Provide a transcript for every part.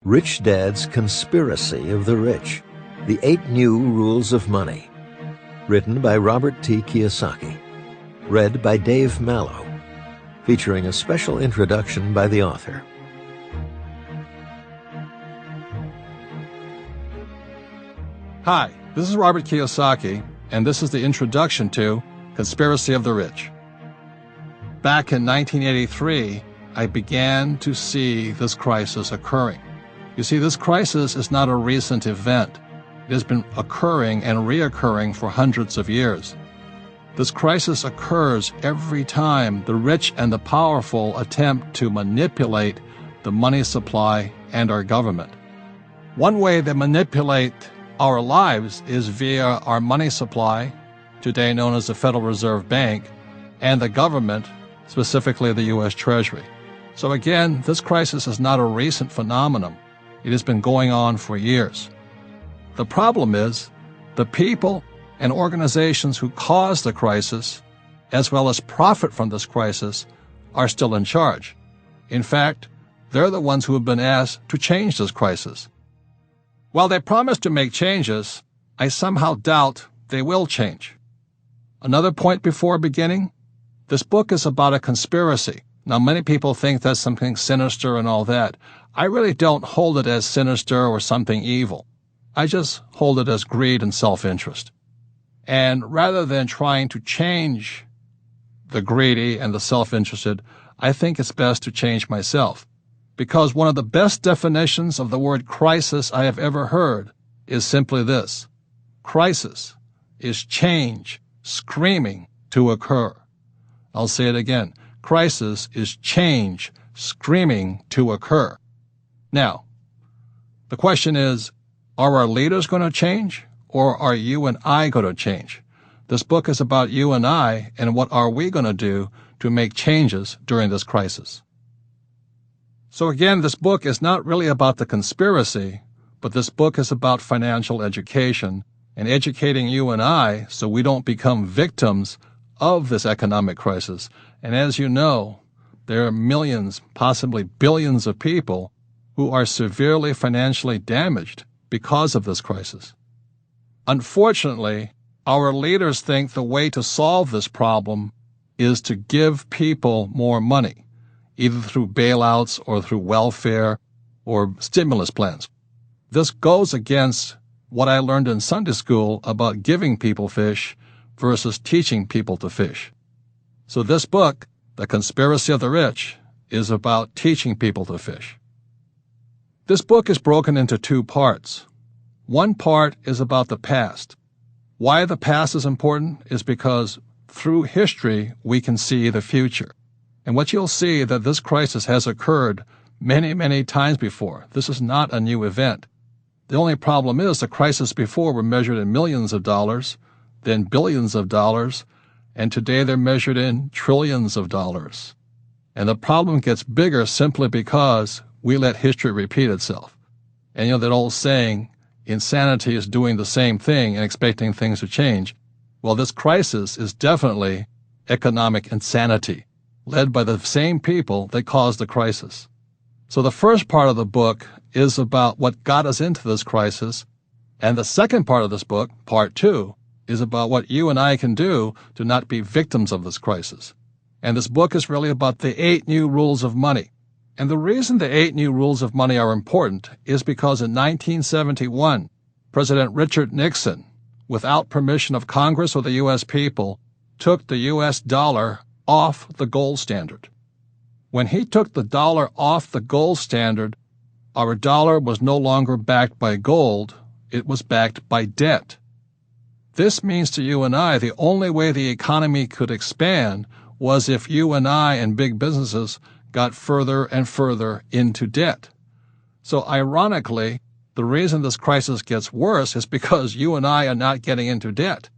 Rich Dad's Conspiracy of the Rich, The 8 New Rules of Money. Written by Robert T. Kiyosaki. Read by Dave Mallow. Featuring a special introduction by the author. Hi, this is Robert Kiyosaki, and this is the introduction to Conspiracy of the Rich. Back in 1983, I began to see this crisis occurring. You see, this crisis is not a recent event. It has been occurring and reoccurring for hundreds of years. This crisis occurs every time the rich and the powerful attempt to manipulate the money supply and our government. One way they manipulate our lives is via our money supply, today known as the Federal Reserve Bank, and the government, specifically the U.S. Treasury. So again, this crisis is not a recent phenomenon. It has been going on for years. The problem is the people and organizations who caused the crisis, as well as profit from this crisis, are still in charge. In fact, they're the ones who have been asked to change this crisis. While they promise to make changes, I somehow doubt they will change. Another point before beginning, this book is about a conspiracy. Now, many people think that's something sinister and all that. I really don't hold it as sinister or something evil. I just hold it as greed and self-interest. And rather than trying to change the greedy and the self-interested, I think it's best to change myself. Because one of the best definitions of the word crisis I have ever heard is simply this: crisis is change screaming to occur. I'll say it again. Crisis is change screaming to occur. Now, the question is, are our leaders going to change, or are you and I going to change? This book is about you and I, and what are we going to do to make changes during this crisis? So again, this book is not really about the conspiracy, but this book is about financial education and educating you and I so we don't become victims of this economic crisis. And as you know, there are millions, possibly billions of people who are severely financially damaged because of this crisis. Unfortunately, our leaders think the way to solve this problem is to give people more money, either through bailouts or through welfare or stimulus plans. This goes against what I learned in Sunday school about giving people fish versus teaching people to fish. So this book, The Conspiracy of the Rich, is about teaching people to fish. This book is broken into 2 parts. One part is about the past. Why the past is important is because through history we can see the future. And what you'll see that this crisis has occurred many, many times before. This is not a new event. The only problem is the crisis before were measured in millions of dollars, then billions of dollars, and today they're measured in trillions of dollars. And the problem gets bigger simply because we let history repeat itself. And you know that old saying, insanity is doing the same thing and expecting things to change. Well, this crisis is definitely economic insanity, led by the same people that caused the crisis. So the first part of the book is about what got us into this crisis, and the second part of this book, part 2, is about what you and I can do to not be victims of this crisis. And this book is really about the 8 new rules of money. And the reason the 8 new rules of money are important is because in 1971, President Richard Nixon, without permission of Congress or the U.S. people, took the U.S. dollar off the gold standard. When he took the dollar off the gold standard, our dollar was no longer backed by gold, it was backed by debt. This means to you and I the only way the economy could expand was if you and I and big businesses got further and further into debt. So ironically, the reason this crisis gets worse is because you and I are not getting into debt.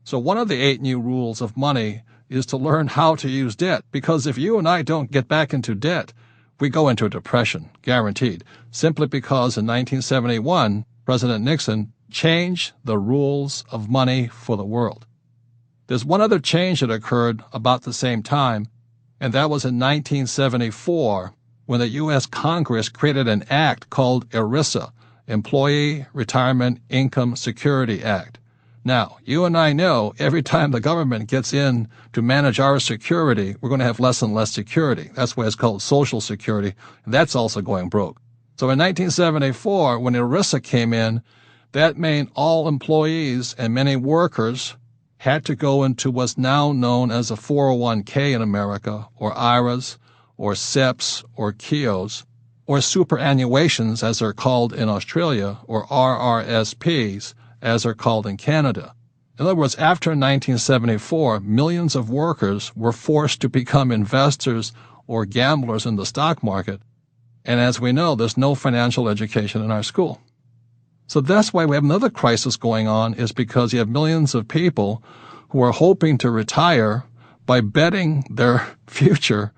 So one of the 8 new rules of money is to learn how to use debt, because if you and I don't get back into debt, we go into a depression, guaranteed, simply because in 1971, President Nixon changed the rules of money for the world. There's one other change that occurred about the same time, and that was in 1974 when the U.S. Congress created an act called ERISA, Employee Retirement Income Security Act. Now, you and I know every time the government gets in to manage our security, we're going to have less and less security. That's why it's called Social Security, and that's also going broke. So in 1974, when ERISA came in, that meant all employees and many workers had to go into what's now known as a 401k in America, or IRAs, or SEPs, or KIOs, or superannuations, as they're called in Australia, or RRSPs, as they're called in Canada. In other words, after 1974, millions of workers were forced to become investors or gamblers in the stock market. And as we know, there's no financial education in our school. So that's why we have another crisis going on, is because you have millions of people who are hoping to retire by betting their future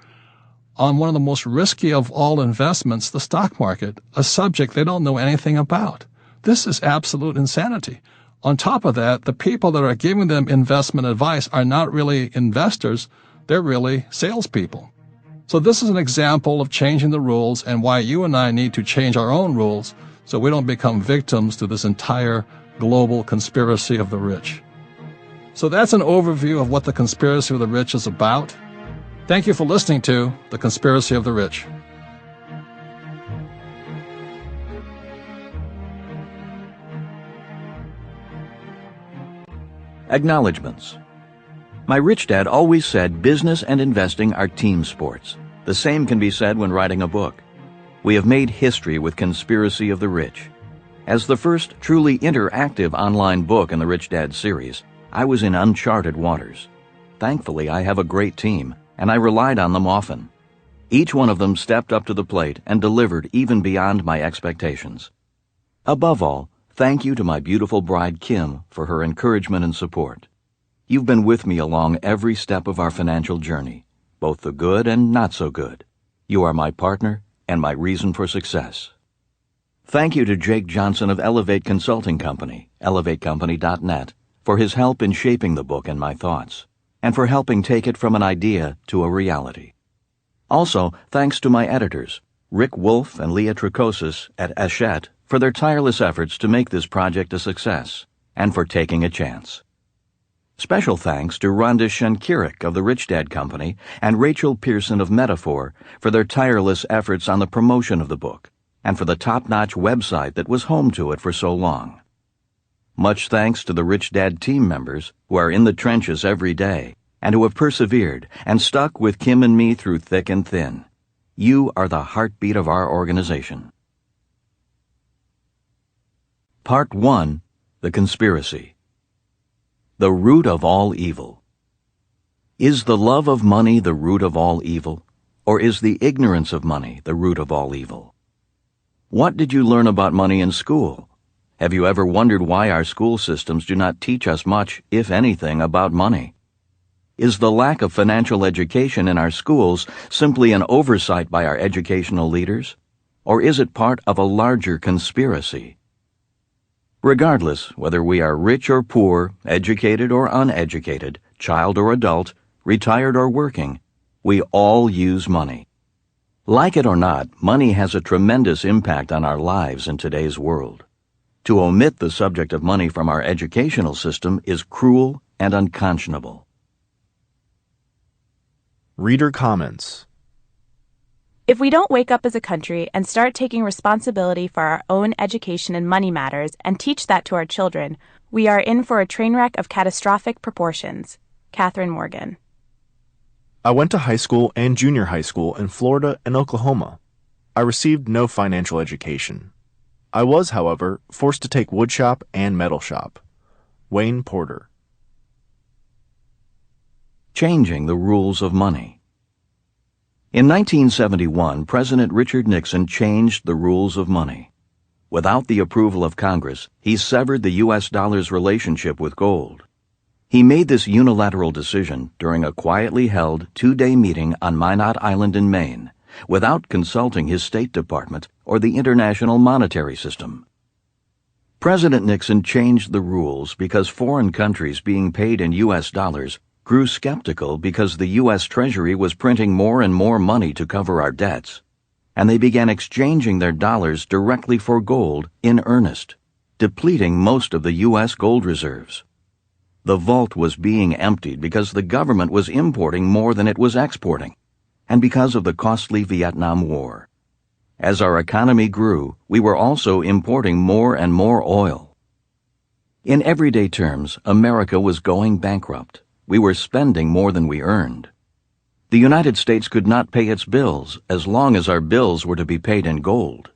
on one of the most risky of all investments, the stock market, a subject they don't know anything about. This is absolute insanity. On top of that, the people that are giving them investment advice are not really investors, they're really salespeople. So this is an example of changing the rules and why you and I need to change our own rules so we don't become victims to this entire global conspiracy of the rich. So that's an overview of what the conspiracy of the rich is about. Thank you for listening to The Conspiracy of the Rich. Acknowledgements. My rich dad always said business and investing are team sports. The same can be said when writing a book. We have made history with Conspiracy of the Rich. As the first truly interactive online book in the Rich Dad series, I was in uncharted waters. Thankfully, I have a great team, and I relied on them often. Each one of them stepped up to the plate and delivered even beyond my expectations. Above all, thank you to my beautiful bride, Kim, for her encouragement and support. You've been with me along every step of our financial journey, both the good and not so good. You are my partner and my reason for success. Thank you to Jake Johnson of Elevate Consulting Company, elevatecompany.net, for his help in shaping the book and my thoughts, and for helping take it from an idea to a reality. Also, thanks to my editors, Rick Wolf and Leah Tricosis at Hachette, for their tireless efforts to make this project a success, and for taking a chance. Special thanks to Rhonda Shankirik of the Rich Dad Company and Rachel Pearson of Metaphor for their tireless efforts on the promotion of the book, and for the top-notch website that was home to it for so long. Much thanks to the Rich Dad team members who are in the trenches every day and who have persevered and stuck with Kim and me through thick and thin. You are the heartbeat of our organization. Part 1. The Conspiracy. The Root of All Evil. Is the love of money the root of all evil, or is the ignorance of money the root of all evil? What did you learn about money in school? Have you ever wondered why our school systems do not teach us much, if anything, about money? Is the lack of financial education in our schools simply an oversight by our educational leaders, or is it part of a larger conspiracy? Regardless, whether we are rich or poor, educated or uneducated, child or adult, retired or working, we all use money. Like it or not, money has a tremendous impact on our lives in today's world. To omit the subject of money from our educational system is cruel and unconscionable. Reader comments. If we don't wake up as a country and start taking responsibility for our own education and money matters and teach that to our children, we are in for a train wreck of catastrophic proportions. Catherine Morgan. I went to high school and junior high school in Florida and Oklahoma. I received no financial education. I was, however, forced to take woodshop and metal shop. Wayne Porter. Changing the rules of money. In 1971, President Richard Nixon changed the rules of money. Without the approval of Congress, he severed the U.S. dollar's relationship with gold. He made this unilateral decision during a quietly held 2-day meeting on Minot Island in Maine, without consulting his State Department or the International Monetary System. President Nixon changed the rules because foreign countries being paid in U.S. dollars grew skeptical because the U.S. Treasury was printing more and more money to cover our debts. and they began exchanging their dollars directly for gold in earnest, depleting most of the U.S. gold reserves. The vault was being emptied because the government was importing more than it was exporting, and because of the costly Vietnam War. As our economy grew, we were also importing more and more oil. In everyday terms, America was going bankrupt. We were spending more than we earned. The United States could not pay its bills as long as our bills were to be paid in gold.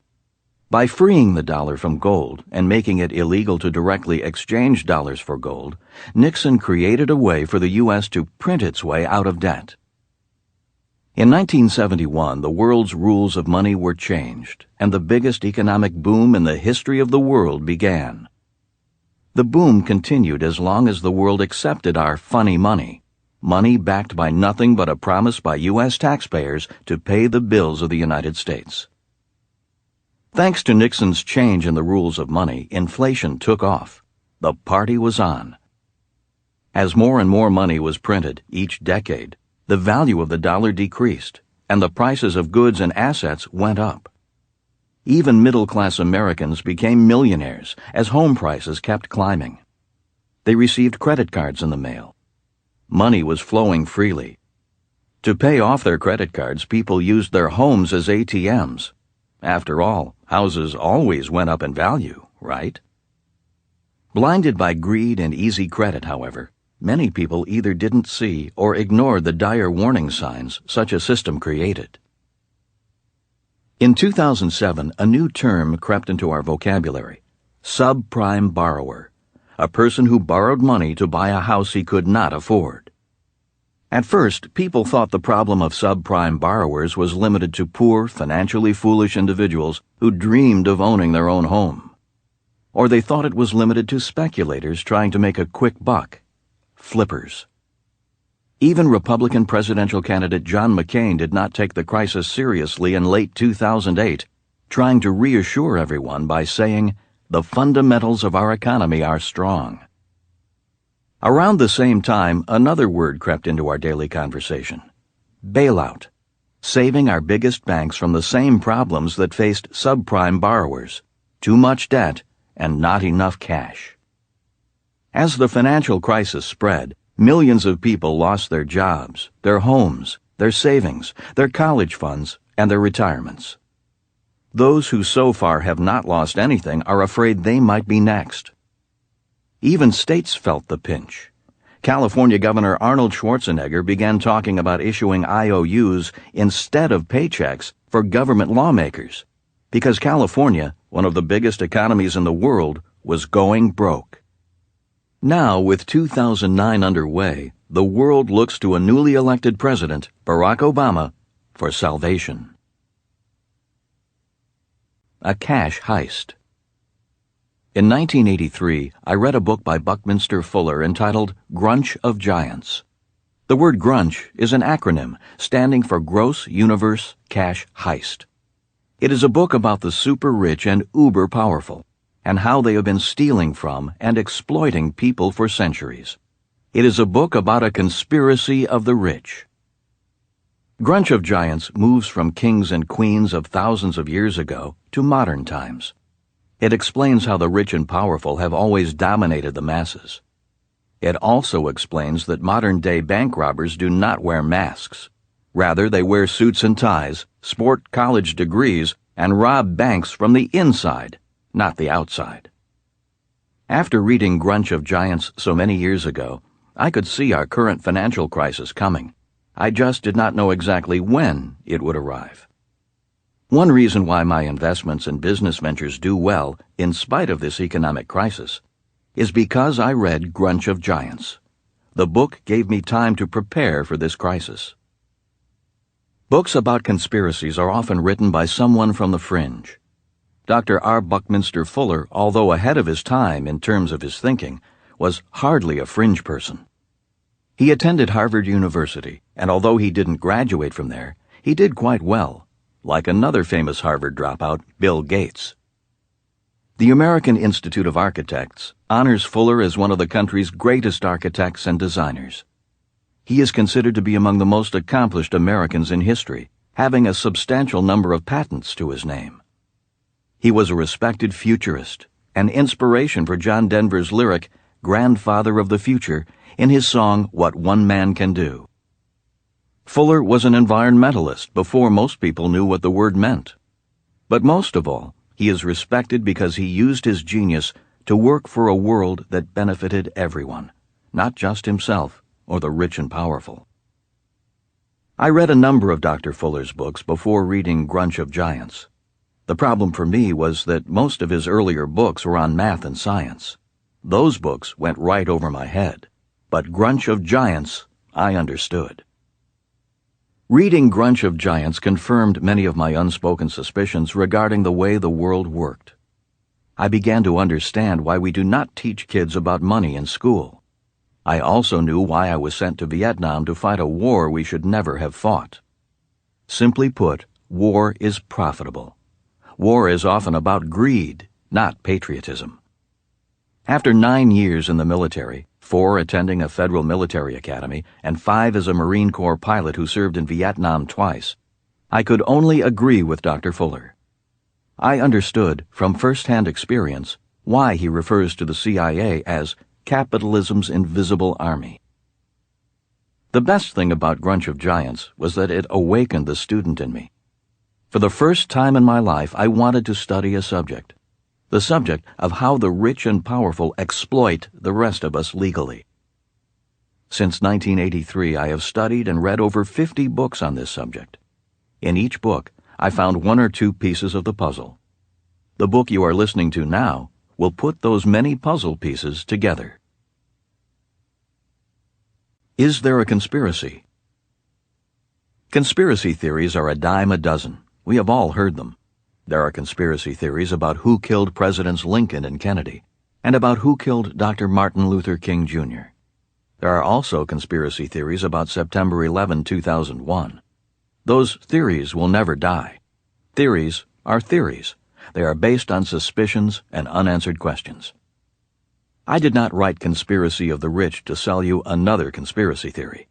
By freeing the dollar from gold and making it illegal to directly exchange dollars for gold, Nixon created a way for the U.S. to print its way out of debt. In 1971, the world's rules of money were changed, and the biggest economic boom in the history of the world began. The boom continued as long as the world accepted our funny money, money backed by nothing but a promise by U.S. taxpayers to pay the bills of the United States. Thanks to Nixon's change in the rules of money, inflation took off. The party was on. As more and more money was printed each decade, the value of the dollar decreased, and the prices of goods and assets went up. Even middle-class Americans became millionaires as home prices kept climbing. They received credit cards in the mail. Money was flowing freely. To pay off their credit cards, people used their homes as ATMs. After all, houses always went up in value, right? Blinded by greed and easy credit, however, many people either didn't see or ignored the dire warning signs such a system created. In 2007, a new term crept into our vocabulary: subprime borrower, a person who borrowed money to buy a house he could not afford. At first, people thought the problem of subprime borrowers was limited to poor, financially foolish individuals who dreamed of owning their own home. Or they thought it was limited to speculators trying to make a quick buck, flippers. Even Republican presidential candidate John McCain did not take the crisis seriously in late 2008, trying to reassure everyone by saying, "The fundamentals of our economy are strong." Around the same time, another word crept into our daily conversation: bailout, saving our biggest banks from the same problems that faced subprime borrowers: too much debt and not enough cash. As the financial crisis spread, millions of people lost their jobs, their homes, their savings, their college funds, and their retirements. Those who so far have not lost anything are afraid they might be next. Even states felt the pinch. California Governor Arnold Schwarzenegger began talking about issuing IOUs instead of paychecks for government lawmakers, because California, one of the biggest economies in the world, was going broke. Now, with 2009 underway, the world looks to a newly elected president, Barack Obama, for salvation. A cash heist. In 1983, I read a book by Buckminster Fuller entitled Grunch of Giants. The word grunch is an acronym standing for Gross Universe Cash Heist. It is a book about the super rich and uber powerful, and how they have been stealing from and exploiting people for centuries. It is a book about a conspiracy of the rich. Grunch of Giants moves from kings and queens of thousands of years ago to modern times. It explains how the rich and powerful have always dominated the masses. It also explains that modern-day bank robbers do not wear masks. Rather, they wear suits and ties, sport college degrees, and rob banks from the inside, not the outside. After reading Grunch of Giants so many years ago, I could see our current financial crisis coming. I just did not know exactly when it would arrive. One reason why my investments and business ventures do well, in spite of this economic crisis, is because I read Grunch of Giants. The book gave me time to prepare for this crisis. Books about conspiracies are often written by someone from the fringe. Dr. R. Buckminster Fuller, although ahead of his time in terms of his thinking, was hardly a fringe person. He attended Harvard University, and although he didn't graduate from there, he did quite well, like another famous Harvard dropout, Bill Gates. The American Institute of Architects honors Fuller as one of the country's greatest architects and designers. He is considered to be among the most accomplished Americans in history, having a substantial number of patents to his name. He was a respected futurist, an inspiration for John Denver's lyric, "Grandfather of the Future," in his song, "What One Man Can Do." Fuller was an environmentalist before most people knew what the word meant. But most of all, he is respected because he used his genius to work for a world that benefited everyone, not just himself or the rich and powerful. I read a number of Dr. Fuller's books before reading Grunch of Giants. The problem for me was that most of his earlier books were on math and science. Those books went right over my head. But Grunch of Giants, I understood. Reading Grunch of Giants confirmed many of my unspoken suspicions regarding the way the world worked. I began to understand why we do not teach kids about money in school. I also knew why I was sent to Vietnam to fight a war we should never have fought. Simply put, war is profitable. War is often about greed, not patriotism. After 9 years in the military, 4 attending a federal military academy, and 5 as a Marine Corps pilot who served in Vietnam twice, I could only agree with Dr. Fuller. I understood, from first-hand experience, why he refers to the CIA as capitalism's invisible army. The best thing about Grunch of Giants was that it awakened the student in me. For the first time in my life, I wanted to study a subject. The subject of how the rich and powerful exploit the rest of us legally. Since 1983, I have studied and read over 50 books on this subject. In each book, I found 1 or 2 pieces of the puzzle. The book you are listening to now will put those many puzzle pieces together. Is there a conspiracy? Conspiracy theories are a dime a dozen. We have all heard them. There are conspiracy theories about who killed Presidents Lincoln and Kennedy, and about who killed Dr. Martin Luther King, Jr. There are also conspiracy theories about September 11, 2001. Those theories will never die. Theories are theories. They are based on suspicions and unanswered questions. I did not write Conspiracy of the Rich to sell you another conspiracy theory.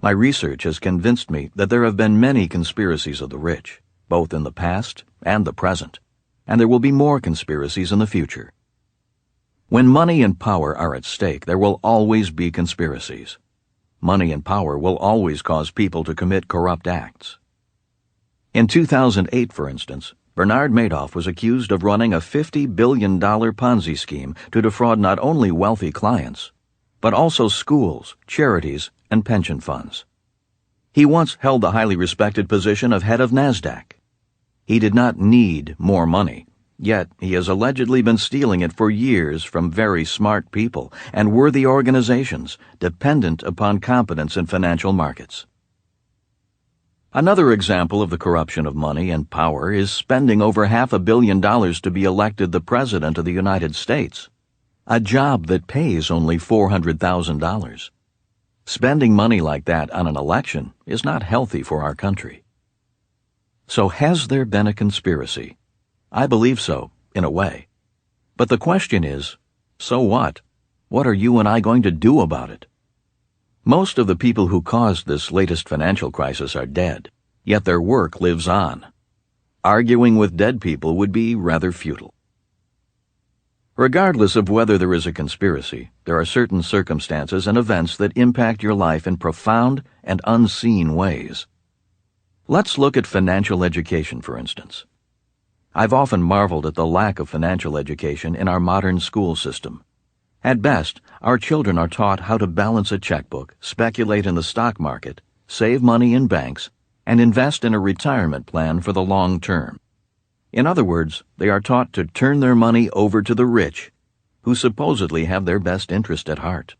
My research has convinced me that there have been many conspiracies of the rich, both in the past and the present, and there will be more conspiracies in the future. When money and power are at stake, there will always be conspiracies. Money and power will always cause people to commit corrupt acts. In 2008, for instance, Bernard Madoff was accused of running a $50 billion Ponzi scheme to defraud not only wealthy clients, but also schools, charities, and pension funds. He once held the highly respected position of head of NASDAQ. He did not need more money, yet he has allegedly been stealing it for years from very smart people and worthy organizations dependent upon competence in financial markets. Another example of the corruption of money and power is spending over $500 million to be elected the President of the United States, a job that pays only $400,000. Spending money like that on an election is not healthy for our country. So has there been a conspiracy? I believe so, in a way. But the question is, so what? What are you and I going to do about it? Most of the people who caused this latest financial crisis are dead, yet their work lives on. Arguing with dead people would be rather futile. Regardless of whether there is a conspiracy, there are certain circumstances and events that impact your life in profound and unseen ways. Let's look at financial education, for instance. I've often marveled at the lack of financial education in our modern school system. At best, our children are taught how to balance a checkbook, speculate in the stock market, save money in banks, and invest in a retirement plan for the long term. In other words, they are taught to turn their money over to the rich, who supposedly have their best interest at heart.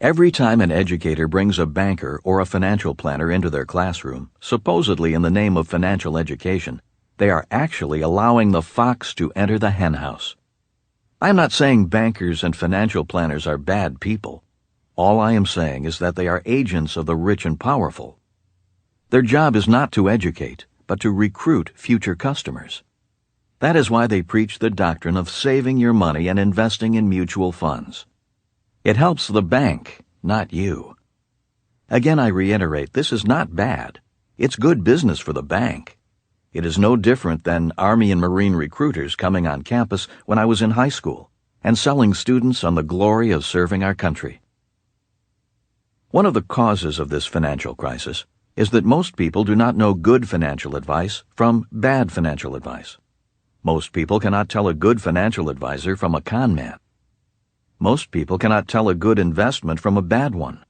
Every time an educator brings a banker or a financial planner into their classroom, supposedly in the name of financial education, they are actually allowing the fox to enter the henhouse. I'm not saying bankers and financial planners are bad people. All I am saying is that they are agents of the rich and powerful. Their job is not to educate, but to recruit future customers. That is why they preach the doctrine of saving your money and investing in mutual funds. It helps the bank, not you. Again, I reiterate, this is not bad. It's good business for the bank. It is no different than Army and Marine recruiters coming on campus when I was in high school and selling students on the glory of serving our country. One of the causes of this financial crisis is that most people do not know good financial advice from bad financial advice. Most people cannot tell a good financial advisor from a con man. Most people cannot tell a good investment from a bad one.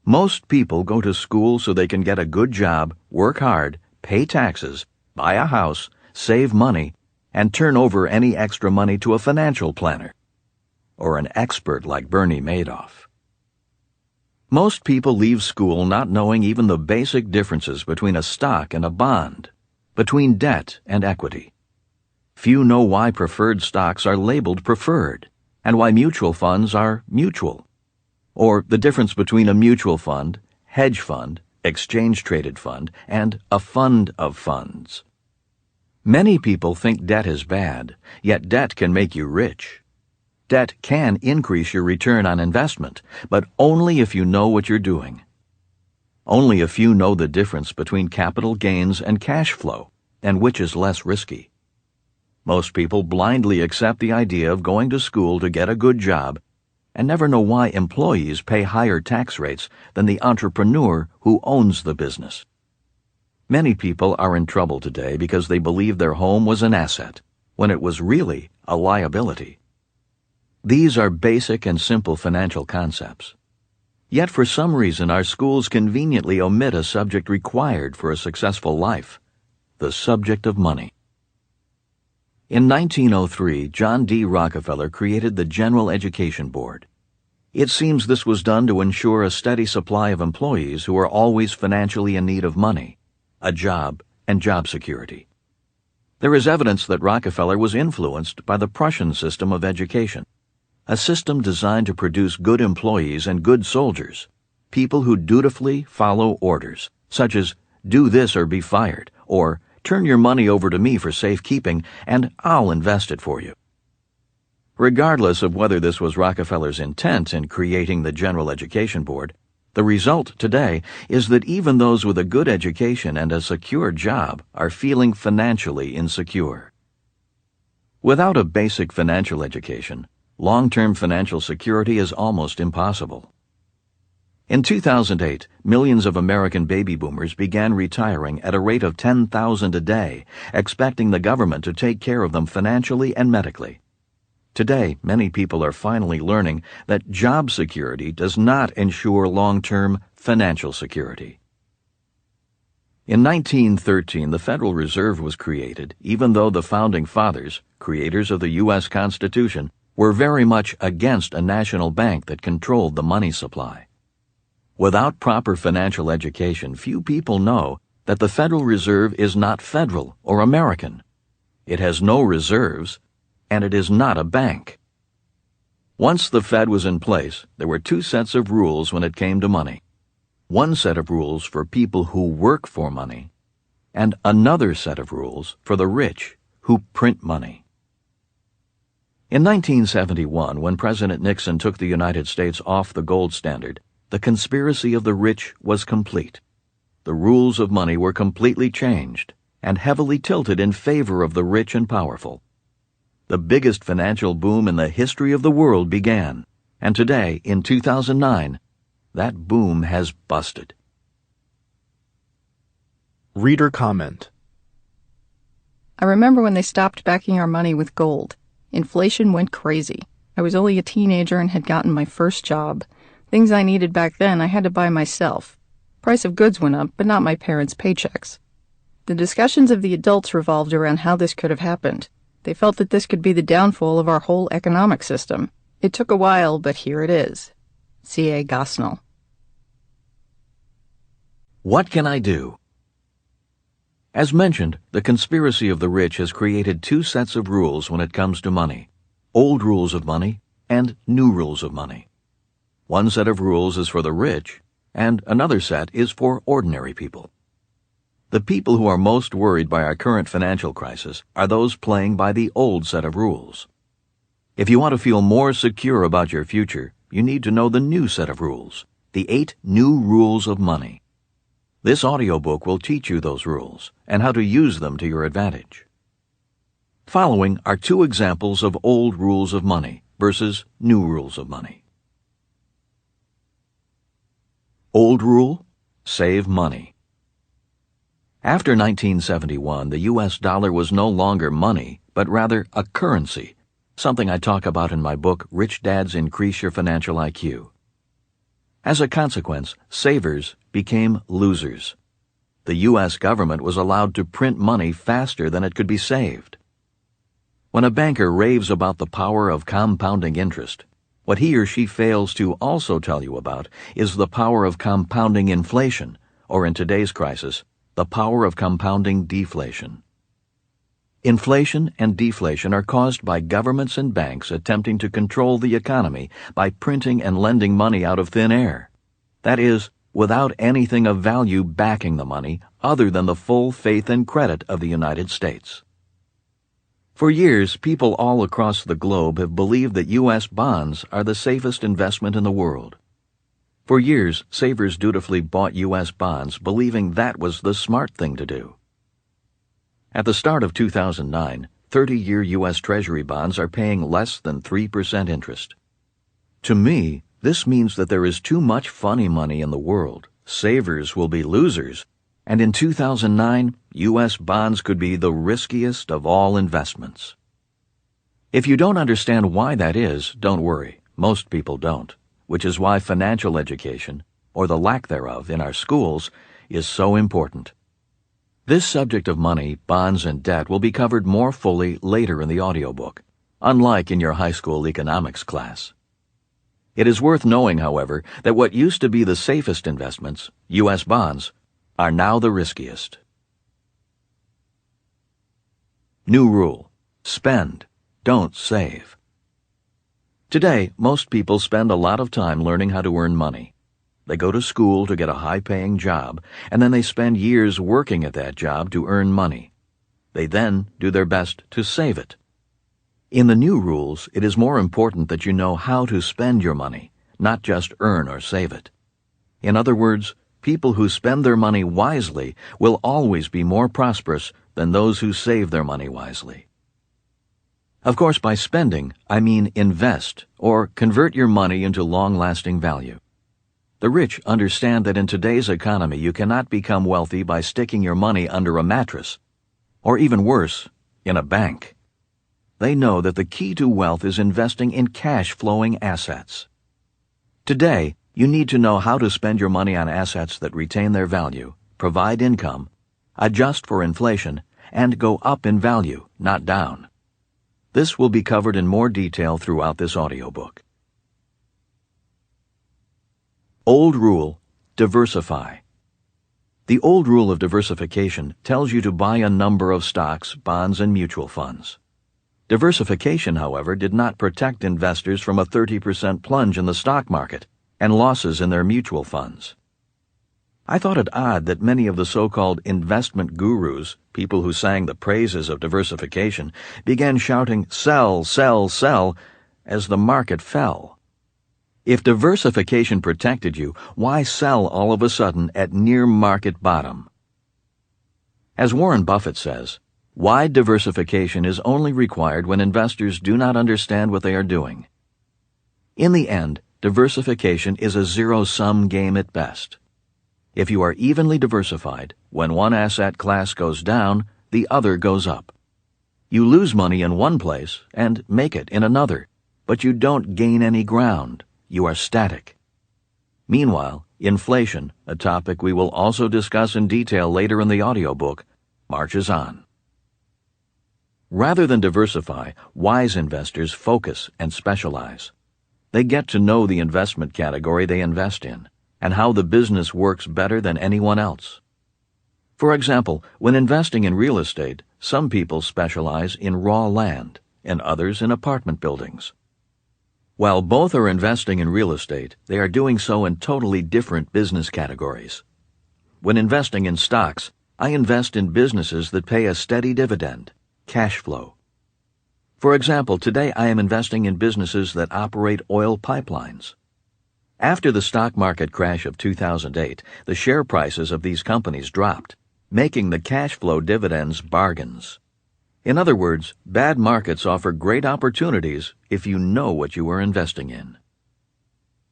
Most people go to school so they can get a good job, work hard, pay taxes, buy a house, save money, and turn over any extra money to a financial planner or an expert like Bernie Madoff. Most people leave school not knowing even the basic differences between a stock and a bond, between debt and equity. Few know why preferred stocks are labeled preferred and why mutual funds are mutual, or the difference between a mutual fund, hedge fund, exchange-traded fund, and a fund of funds. Many people think debt is bad, yet debt can make you rich. Debt can increase your return on investment, but only if you know what you're doing. Only if you know the difference between capital gains and cash flow, and which is less risky. Most people blindly accept the idea of going to school to get a good job and never know why employees pay higher tax rates than the entrepreneur who owns the business. Many people are in trouble today because they believe their home was an asset, when it was really a liability. These are basic and simple financial concepts. Yet for some reason our schools conveniently omit a subject required for a successful life, the subject of money. In 1903, John D. Rockefeller created the General Education Board. It seems this was done to ensure a steady supply of employees who are always financially in need of money, a job, and job security. There is evidence that Rockefeller was influenced by the Prussian system of education, a system designed to produce good employees and good soldiers, people who dutifully follow orders, such as do this or be fired, or turn your money over to me for safekeeping and I'll invest it for you. Regardless of whether this was Rockefeller's intent in creating the General Education Board, the result today is that even those with a good education and a secure job are feeling financially insecure. Without a basic financial education, long-term financial security is almost impossible. In 2008, millions of American baby boomers began retiring at a rate of 10,000 a day, expecting the government to take care of them financially and medically. Today, many people are finally learning that job security does not ensure long-term financial security. In 1913, the Federal Reserve was created, even though the Founding Fathers, creators of the U.S. Constitution, were very much against a national bank that controlled the money supply. Without proper financial education, few people know that the Federal Reserve is not federal or American. It has no reserves, and it is not a bank. Once the Fed was in place, there were two sets of rules when it came to money. One set of rules for people who work for money, and another set of rules for the rich who print money. In 1971, when President Nixon took the United States off the gold standard, the conspiracy of the rich was complete. The rules of money were completely changed and heavily tilted in favor of the rich and powerful. The biggest financial boom in the history of the world began, and today, in 2009, that boom has busted. Reader comment. I remember when they stopped backing our money with gold. Inflation went crazy. I was only a teenager and had gotten my first job. Things I needed back then I had to buy myself. Price of goods went up, but not my parents' paychecks. The discussions of the adults revolved around how this could have happened. They felt that this could be the downfall of our whole economic system. It took a while, but here it is. C.A. Gosnell. What can I do? As mentioned, the conspiracy of the rich has created two sets of rules when it comes to money: old rules of money and new rules of money. One set of rules is for the rich, and another set is for ordinary people. The people who are most worried by our current financial crisis are those playing by the old set of rules. If you want to feel more secure about your future, you need to know the new set of rules, the 8 new rules of money. This audiobook will teach you those rules and how to use them to your advantage. Following are 2 examples of old rules of money versus new rules of money. Old rule: save money. After 1971, the U.S. dollar was no longer money, but rather a currency, something I talk about in my book, Rich Dads Increase Your Financial IQ. As a consequence, savers became losers. The U.S. government was allowed to print money faster than it could be saved. When a banker raves about the power of compounding interest, what he or she fails to also tell you about is the power of compounding inflation, or in today's crisis, the power of compounding deflation. Inflation and deflation are caused by governments and banks attempting to control the economy by printing and lending money out of thin air. That is, without anything of value backing the money other than the full faith and credit of the United States. For years, people all across the globe have believed that U.S. bonds are the safest investment in the world. For years, savers dutifully bought U.S. bonds, believing that was the smart thing to do. At the start of 2009, 30-year U.S. Treasury bonds are paying less than 3% interest. To me, this means that there is too much funny money in the world, savers will be losers, and in 2009, U.S. bonds could be the riskiest of all investments. If you don't understand why that is, don't worry. Most people don't, which is why financial education, or the lack thereof, in our schools is so important. This subject of money, bonds, and debt will be covered more fully later in the audiobook, unlike in your high school economics class. It is worth knowing, however, that what used to be the safest investments, U.S. bonds, are now the riskiest. New rule: spend, don't save. Today, most people spend a lot of time learning how to earn money. They go to school to get a high-paying job, and then they spend years working at that job to earn money. They then do their best to save it. In the new rules, it is more important that you know how to spend your money, not just earn or save it. In other words, people who spend their money wisely will always be more prosperous than those who save their money wisely. Of course, by spending, I mean invest or convert your money into long-lasting value. The rich understand that in today's economy you cannot become wealthy by sticking your money under a mattress, or even worse, in a bank. They know that the key to wealth is investing in cash-flowing assets. Today, you need to know how to spend your money on assets that retain their value, provide income, adjust for inflation, and go up in value, not down. This will be covered in more detail throughout this audiobook. Old rule: diversify. The old rule of diversification tells you to buy a number of stocks, bonds, and mutual funds. Diversification, however, did not protect investors from a 30% plunge in the stock market and losses in their mutual funds. I thought it odd that many of the so-called investment gurus, people who sang the praises of diversification, began shouting, "Sell, sell, sell," as the market fell. If diversification protected you, why sell all of a sudden at near market bottom? As Warren Buffett says, wide diversification is only required when investors do not understand what they are doing. In the end, diversification is a zero-sum game at best. If you are evenly diversified, when one asset class goes down, the other goes up. You lose money in one place and make it in another, but you don't gain any ground. You are static. Meanwhile, inflation, a topic we will also discuss in detail later in the audiobook, marches on. Rather than diversify, wise investors focus and specialize. They get to know the investment category they invest in and how the business works better than anyone else. For example, when investing in real estate, some people specialize in raw land and others in apartment buildings. While both are investing in real estate, they are doing so in totally different business categories. When investing in stocks, I invest in businesses that pay a steady dividend, cash flow. For example, today I am investing in businesses that operate oil pipelines. After the stock market crash of 2008, the share prices of these companies dropped, making the cash flow dividends bargains. In other words, bad markets offer great opportunities if you know what you are investing in.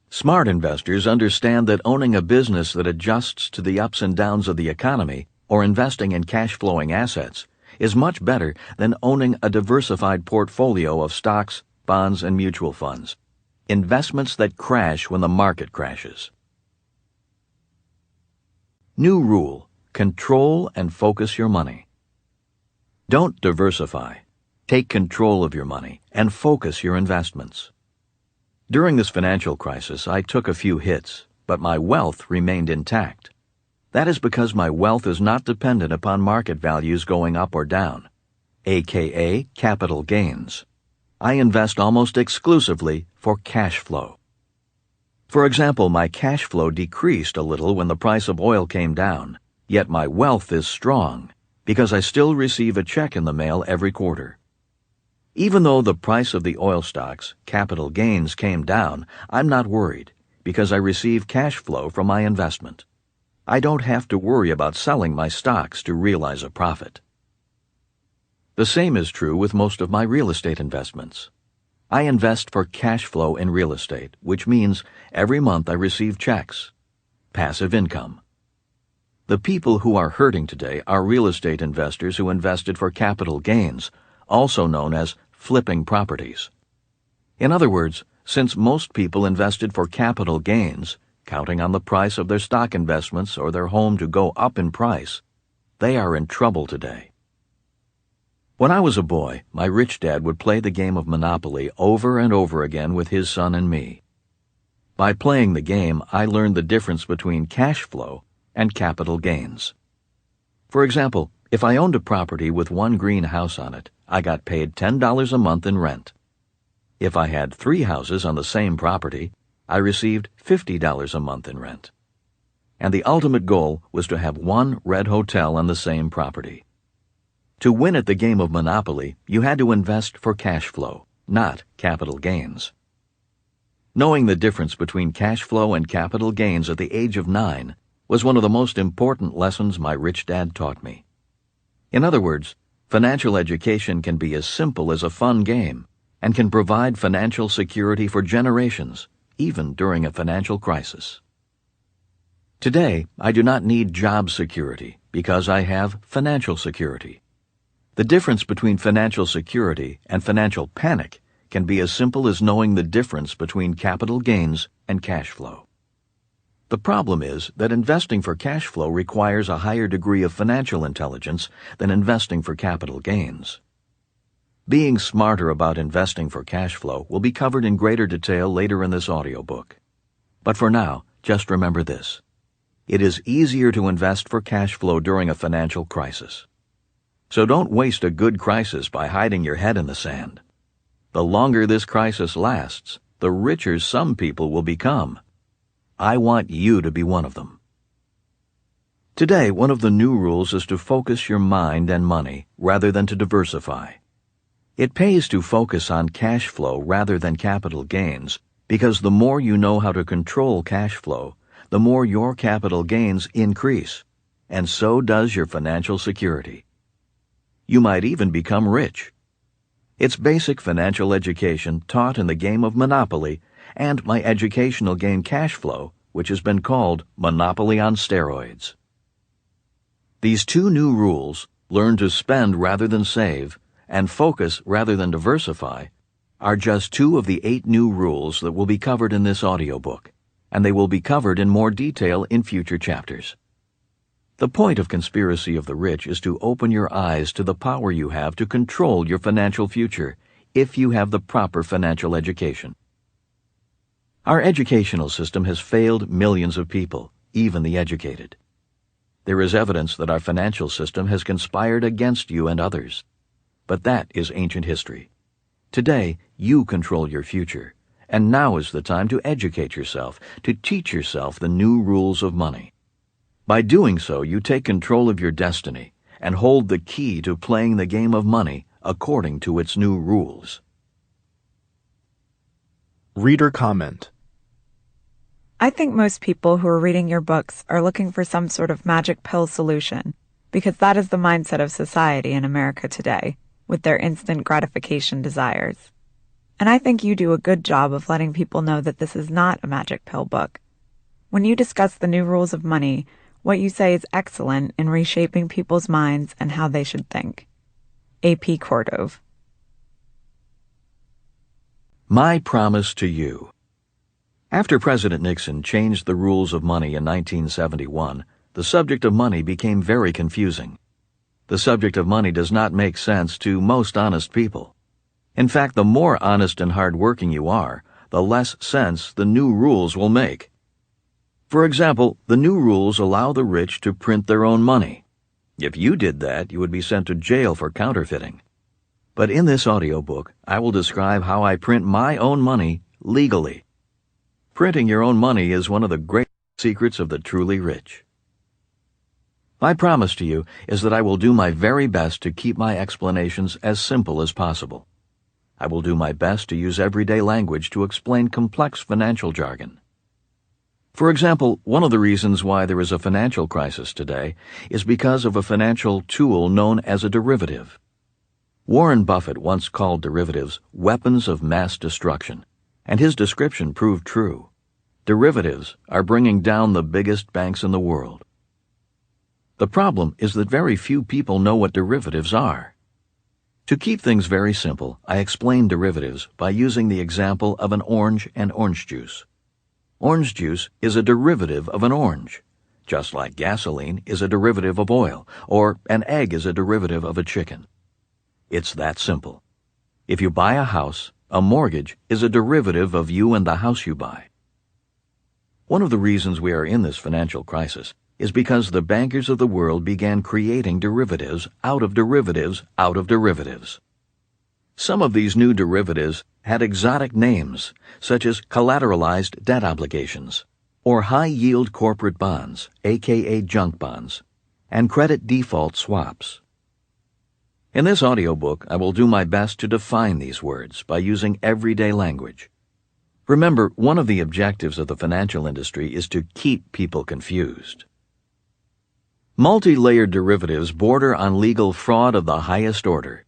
Smart investors understand that owning a business that adjusts to the ups and downs of the economy or investing in cash-flowing assets is much better than owning a diversified portfolio of stocks, bonds, and mutual funds, investments that crash when the market crashes. New rule: control and focus your money. Don't diversify. Take control of your money and focus your investments. During this financial crisis, I took a few hits, but my wealth remained intact. That is because my wealth is not dependent upon market values going up or down, aka capital gains. I invest almost exclusively for cash flow. For example, my cash flow decreased a little when the price of oil came down, yet my wealth is strong because I still receive a check in the mail every quarter. Even though the price of the oil stocks, capital gains, came down, I'm not worried because I receive cash flow from my investment. I don't have to worry about selling my stocks to realize a profit. The same is true with most of my real estate investments. I invest for cash flow in real estate, which means every month I receive checks. Passive income. The people who are hurting today are real estate investors who invested for capital gains, also known as flipping properties. In other words, since most people invested for capital gains, counting on the price of their stock investments or their home to go up in price, they are in trouble today. When I was a boy, my rich dad would play the game of Monopoly over and over again with his son and me. By playing the game, I learned the difference between cash flow and capital gains. For example, if I owned a property with one green house on it, I got paid $10 a month in rent. If I had 3 houses on the same property, I received $50 a month in rent. And the ultimate goal was to have one red hotel on the same property. To win at the game of Monopoly, you had to invest for cash flow, not capital gains. Knowing the difference between cash flow and capital gains at the age of 9 was one of the most important lessons my rich dad taught me. In other words, financial education can be as simple as a fun game and can provide financial security for generations, even during a financial crisis. Today, I do not need job security because I have financial security. The difference between financial security and financial panic can be as simple as knowing the difference between capital gains and cash flow. The problem is that investing for cash flow requires a higher degree of financial intelligence than investing for capital gains. Being smarter about investing for cash flow will be covered in greater detail later in this audiobook. But for now, just remember this. It is easier to invest for cash flow during a financial crisis. So don't waste a good crisis by hiding your head in the sand. The longer this crisis lasts, the richer some people will become. I want you to be one of them. Today, one of the new rules is to focus your mind and money rather than to diversify. It pays to focus on cash flow rather than capital gains because the more you know how to control cash flow, the more your capital gains increase, and so does your financial security. You might even become rich. It's basic financial education taught in the game of Monopoly and my educational game Cash Flow, which has been called Monopoly on steroids. These 2 new rules, learn to spend rather than save, and focus rather than diversify, are just 2 of the 8 new rules that will be covered in this audiobook, and they will be covered in more detail in future chapters. The point of Conspiracy of the Rich is to open your eyes to the power you have to control your financial future if you have the proper financial education. Our educational system has failed millions of people, even the educated. There is evidence that our financial system has conspired against you and others. But that is ancient history. Today, you control your future, and now is the time to educate yourself, to teach yourself the new rules of money. By doing so, you take control of your destiny and hold the key to playing the game of money according to its new rules. Reader comment. I think most people who are reading your books are looking for some sort of magic pill solution, because that is the mindset of society in America today, with their instant gratification desires. And I think you do a good job of letting people know that this is not a magic pill book. When you discuss the new rules of money, what you say is excellent in reshaping people's minds and how they should think. A.P. Cordove. My promise to you. After President Nixon changed the rules of money in 1971, the subject of money became very confusing. The subject of money does not make sense to most honest people. In fact, the more honest and hard-working you are, the less sense the new rules will make. For example, the new rules allow the rich to print their own money. If you did that, you would be sent to jail for counterfeiting. But in this audiobook, I will describe how I print my own money legally. Printing your own money is one of the great secrets of the truly rich. My promise to you is that I will do my very best to keep my explanations as simple as possible. I will do my best to use everyday language to explain complex financial jargon. For example, one of the reasons why there is a financial crisis today is because of a financial tool known as a derivative. Warren Buffett once called derivatives weapons of mass destruction, and his description proved true. Derivatives are bringing down the biggest banks in the world. The problem is that very few people know what derivatives are. To keep things very simple, I explain derivatives by using the example of an orange and orange juice. Orange juice is a derivative of an orange, just like gasoline is a derivative of oil, or an egg is a derivative of a chicken. It's that simple. If you buy a house, a mortgage is a derivative of you and the house you buy. One of the reasons we are in this financial crisis is because the bankers of the world began creating derivatives out of derivatives out of derivatives. Some of these new derivatives had exotic names, such as collateralized debt obligations, or high-yield corporate bonds, aka junk bonds, and credit default swaps. In this audiobook, I will do my best to define these words by using everyday language. Remember, one of the objectives of the financial industry is to keep people confused. Multi-layered derivatives border on legal fraud of the highest order.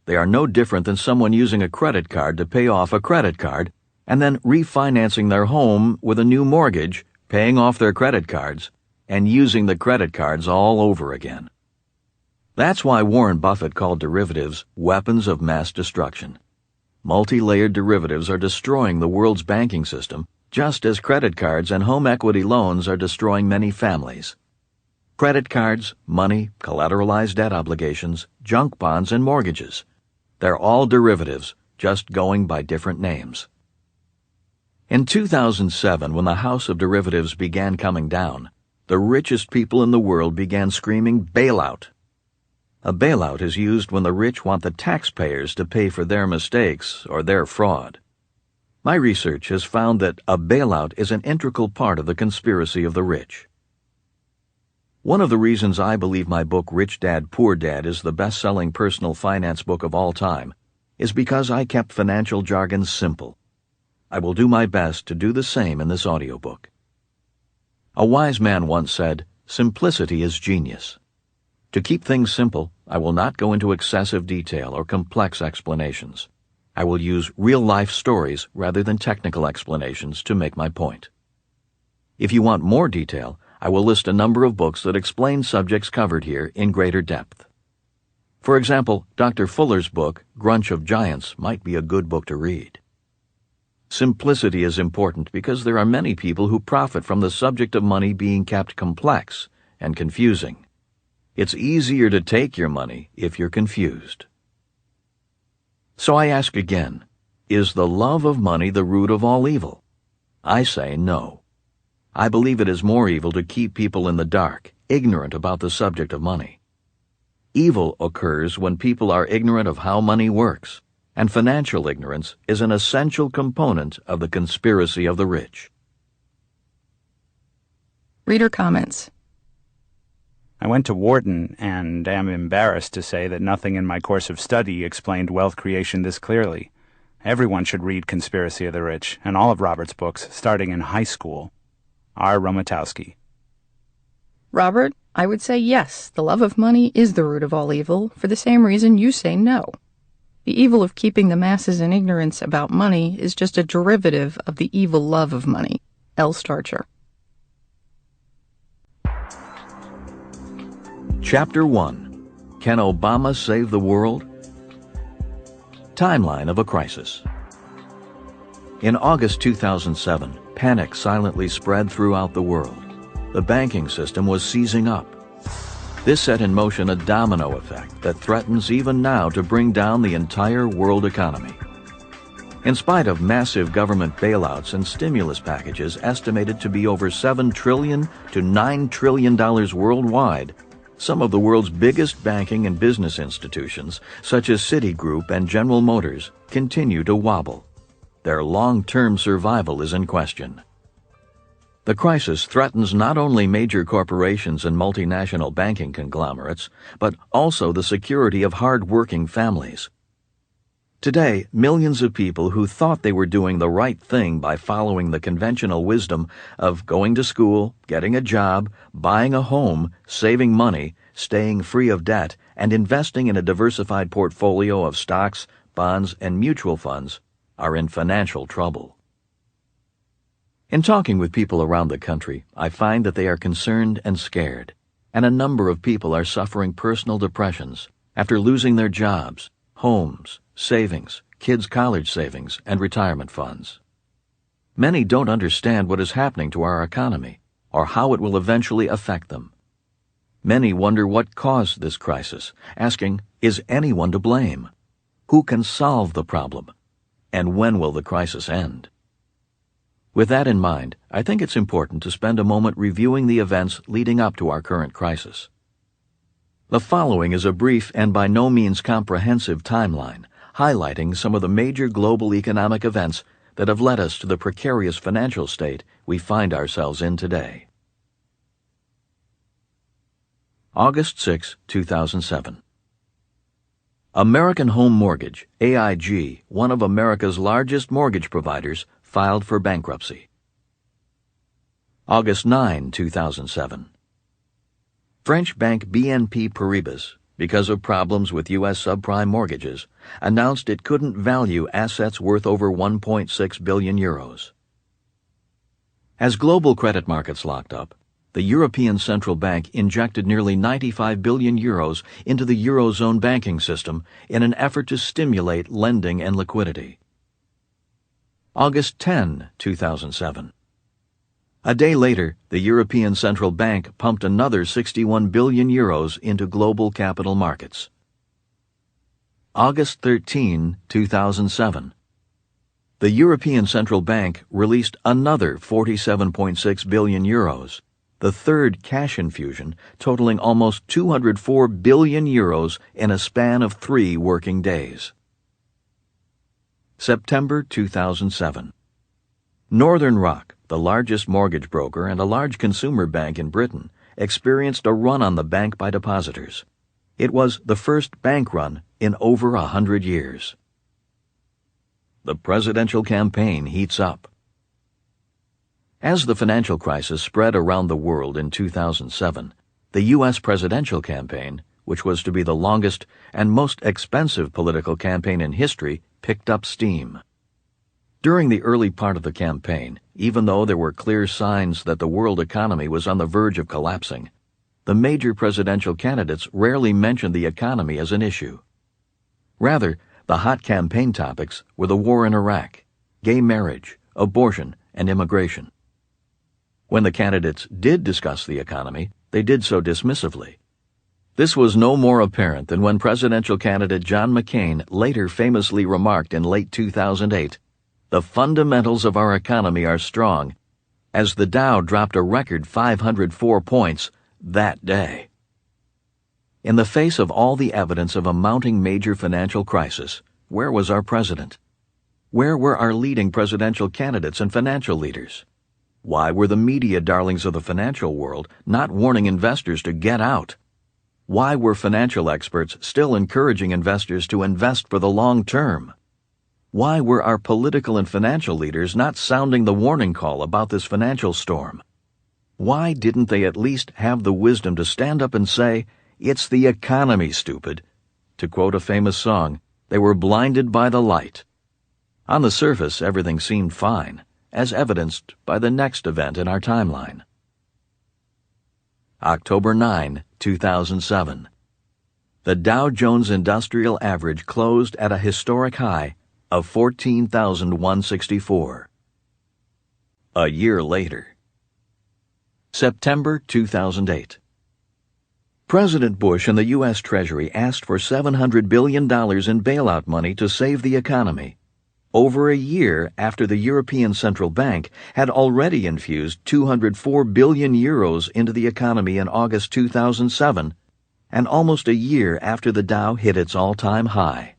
They are no different than someone using a credit card to pay off a credit card and then refinancing their home with a new mortgage, paying off their credit cards, and using the credit cards all over again. That's why Warren Buffett called derivatives weapons of mass destruction. Multi-layered derivatives are destroying the world's banking system, just as credit cards and home equity loans are destroying many families. Credit cards, money, collateralized debt obligations, junk bonds, and mortgages. They're all derivatives, just going by different names. In 2007, when the house of derivatives began coming down, the richest people in the world began screaming bailout. A bailout is used when the rich want the taxpayers to pay for their mistakes or their fraud. My research has found that a bailout is an integral part of the conspiracy of the rich. One of the reasons I believe my book Rich Dad, Poor Dad is the best-selling personal finance book of all time is because I kept financial jargon simple. I will do my best to do the same in this audiobook. A wise man once said, "Simplicity is genius." To keep things simple, I will not go into excessive detail or complex explanations. I will use real-life stories rather than technical explanations to make my point. If you want more detail, I will list a number of books that explain subjects covered here in greater depth. For example, Dr. Fuller's book, Grunch of Giants, might be a good book to read. Simplicity is important because there are many people who profit from the subject of money being kept complex and confusing. It's easier to take your money if you're confused. So I ask again, is the love of money the root of all evil? I say no. I believe it is more evil to keep people in the dark, ignorant about the subject of money. Evil occurs when people are ignorant of how money works, and financial ignorance is an essential component of the conspiracy of the rich. Reader comments. I went to Wharton and am embarrassed to say that nothing in my course of study explained wealth creation this clearly. Everyone should read Conspiracy of the Rich and all of Robert's books starting in high school. R. Romatowski. Robert, I would say yes, the love of money is the root of all evil, for the same reason you say no. The evil of keeping the masses in ignorance about money is just a derivative of the evil love of money. L. Starcher. Chapter 1. Can Obama Save the World? Timeline of a Crisis. In August 2007, panic silently spread throughout the world. The banking system was seizing up. This set in motion a domino effect that threatens even now to bring down the entire world economy. In spite of massive government bailouts and stimulus packages estimated to be over $7 trillion to $9 trillion worldwide, some of the world's biggest banking and business institutions, such as Citigroup and General Motors, continue to wobble. Their long-term survival is in question. The crisis threatens not only major corporations and multinational banking conglomerates, but also the security of hard-working families. Today, millions of people who thought they were doing the right thing by following the conventional wisdom of going to school, getting a job, buying a home, saving money, staying free of debt, and investing in a diversified portfolio of stocks, bonds, and mutual funds, are in financial trouble. In talking with people around the country, I find that they are concerned and scared, and a number of people are suffering personal depressions after losing their jobs, homes, savings, kids' college savings, and retirement funds. Many don't understand what is happening to our economy or how it will eventually affect them. Many wonder what caused this crisis, asking, is anyone to blame? Who can solve the problem? And when will the crisis end? With that in mind, I think it's important to spend a moment reviewing the events leading up to our current crisis. The following is a brief and by no means comprehensive timeline, highlighting some of the major global economic events that have led us to the precarious financial state we find ourselves in today. August 6, 2007. American Home Mortgage, AIG, one of America's largest mortgage providers, filed for bankruptcy. August 9, 2007. French bank BNP Paribas, because of problems with U.S. subprime mortgages, announced it couldn't value assets worth over 1.6 billion euros. As global credit markets locked up, the European Central Bank injected nearly 95 billion euros into the Eurozone banking system in an effort to stimulate lending and liquidity. August 10, 2007. A day later, the European Central Bank pumped another 61 billion euros into global capital markets. August 13, 2007. The European Central Bank released another 47.6 billion euros, the third cash infusion totaling almost 204 billion euros in a span of 3 working days. September 2007. Northern Rock, the largest mortgage broker and a large consumer bank in Britain, experienced a run on the bank by depositors. It was the first bank run in over 100 years. The presidential campaign heats up. As the financial crisis spread around the world in 2007, the U.S. presidential campaign, which was to be the longest and most expensive political campaign in history, picked up steam. During the early part of the campaign, even though there were clear signs that the world economy was on the verge of collapsing, the major presidential candidates rarely mentioned the economy as an issue. Rather, the hot campaign topics were the war in Iraq, gay marriage, abortion, and immigration. When the candidates did discuss the economy, they did so dismissively. This was no more apparent than when presidential candidate John McCain later famously remarked in late 2008, "The fundamentals of our economy are strong," as the Dow dropped a record 504 points that day. In the face of all the evidence of a mounting major financial crisis, where was our president? Where were our leading presidential candidates and financial leaders? Why were the media darlings of the financial world not warning investors to get out? Why were financial experts still encouraging investors to invest for the long term? Why were our political and financial leaders not sounding the warning call about this financial storm? Why didn't they at least have the wisdom to stand up and say, "It's the economy, stupid"? To quote a famous song, they were blinded by the light. On the surface, everything seemed fine, as evidenced by the next event in our timeline. October 9, 2007. The Dow Jones Industrial Average closed at a historic high of 14,164. A year later. September 2008. President Bush and the U.S. Treasury asked for $700 billion in bailout money to save the economy, over a year after the European Central Bank had already infused 204 billion euros into the economy in August 2007, and almost a year after the Dow hit its all-time high.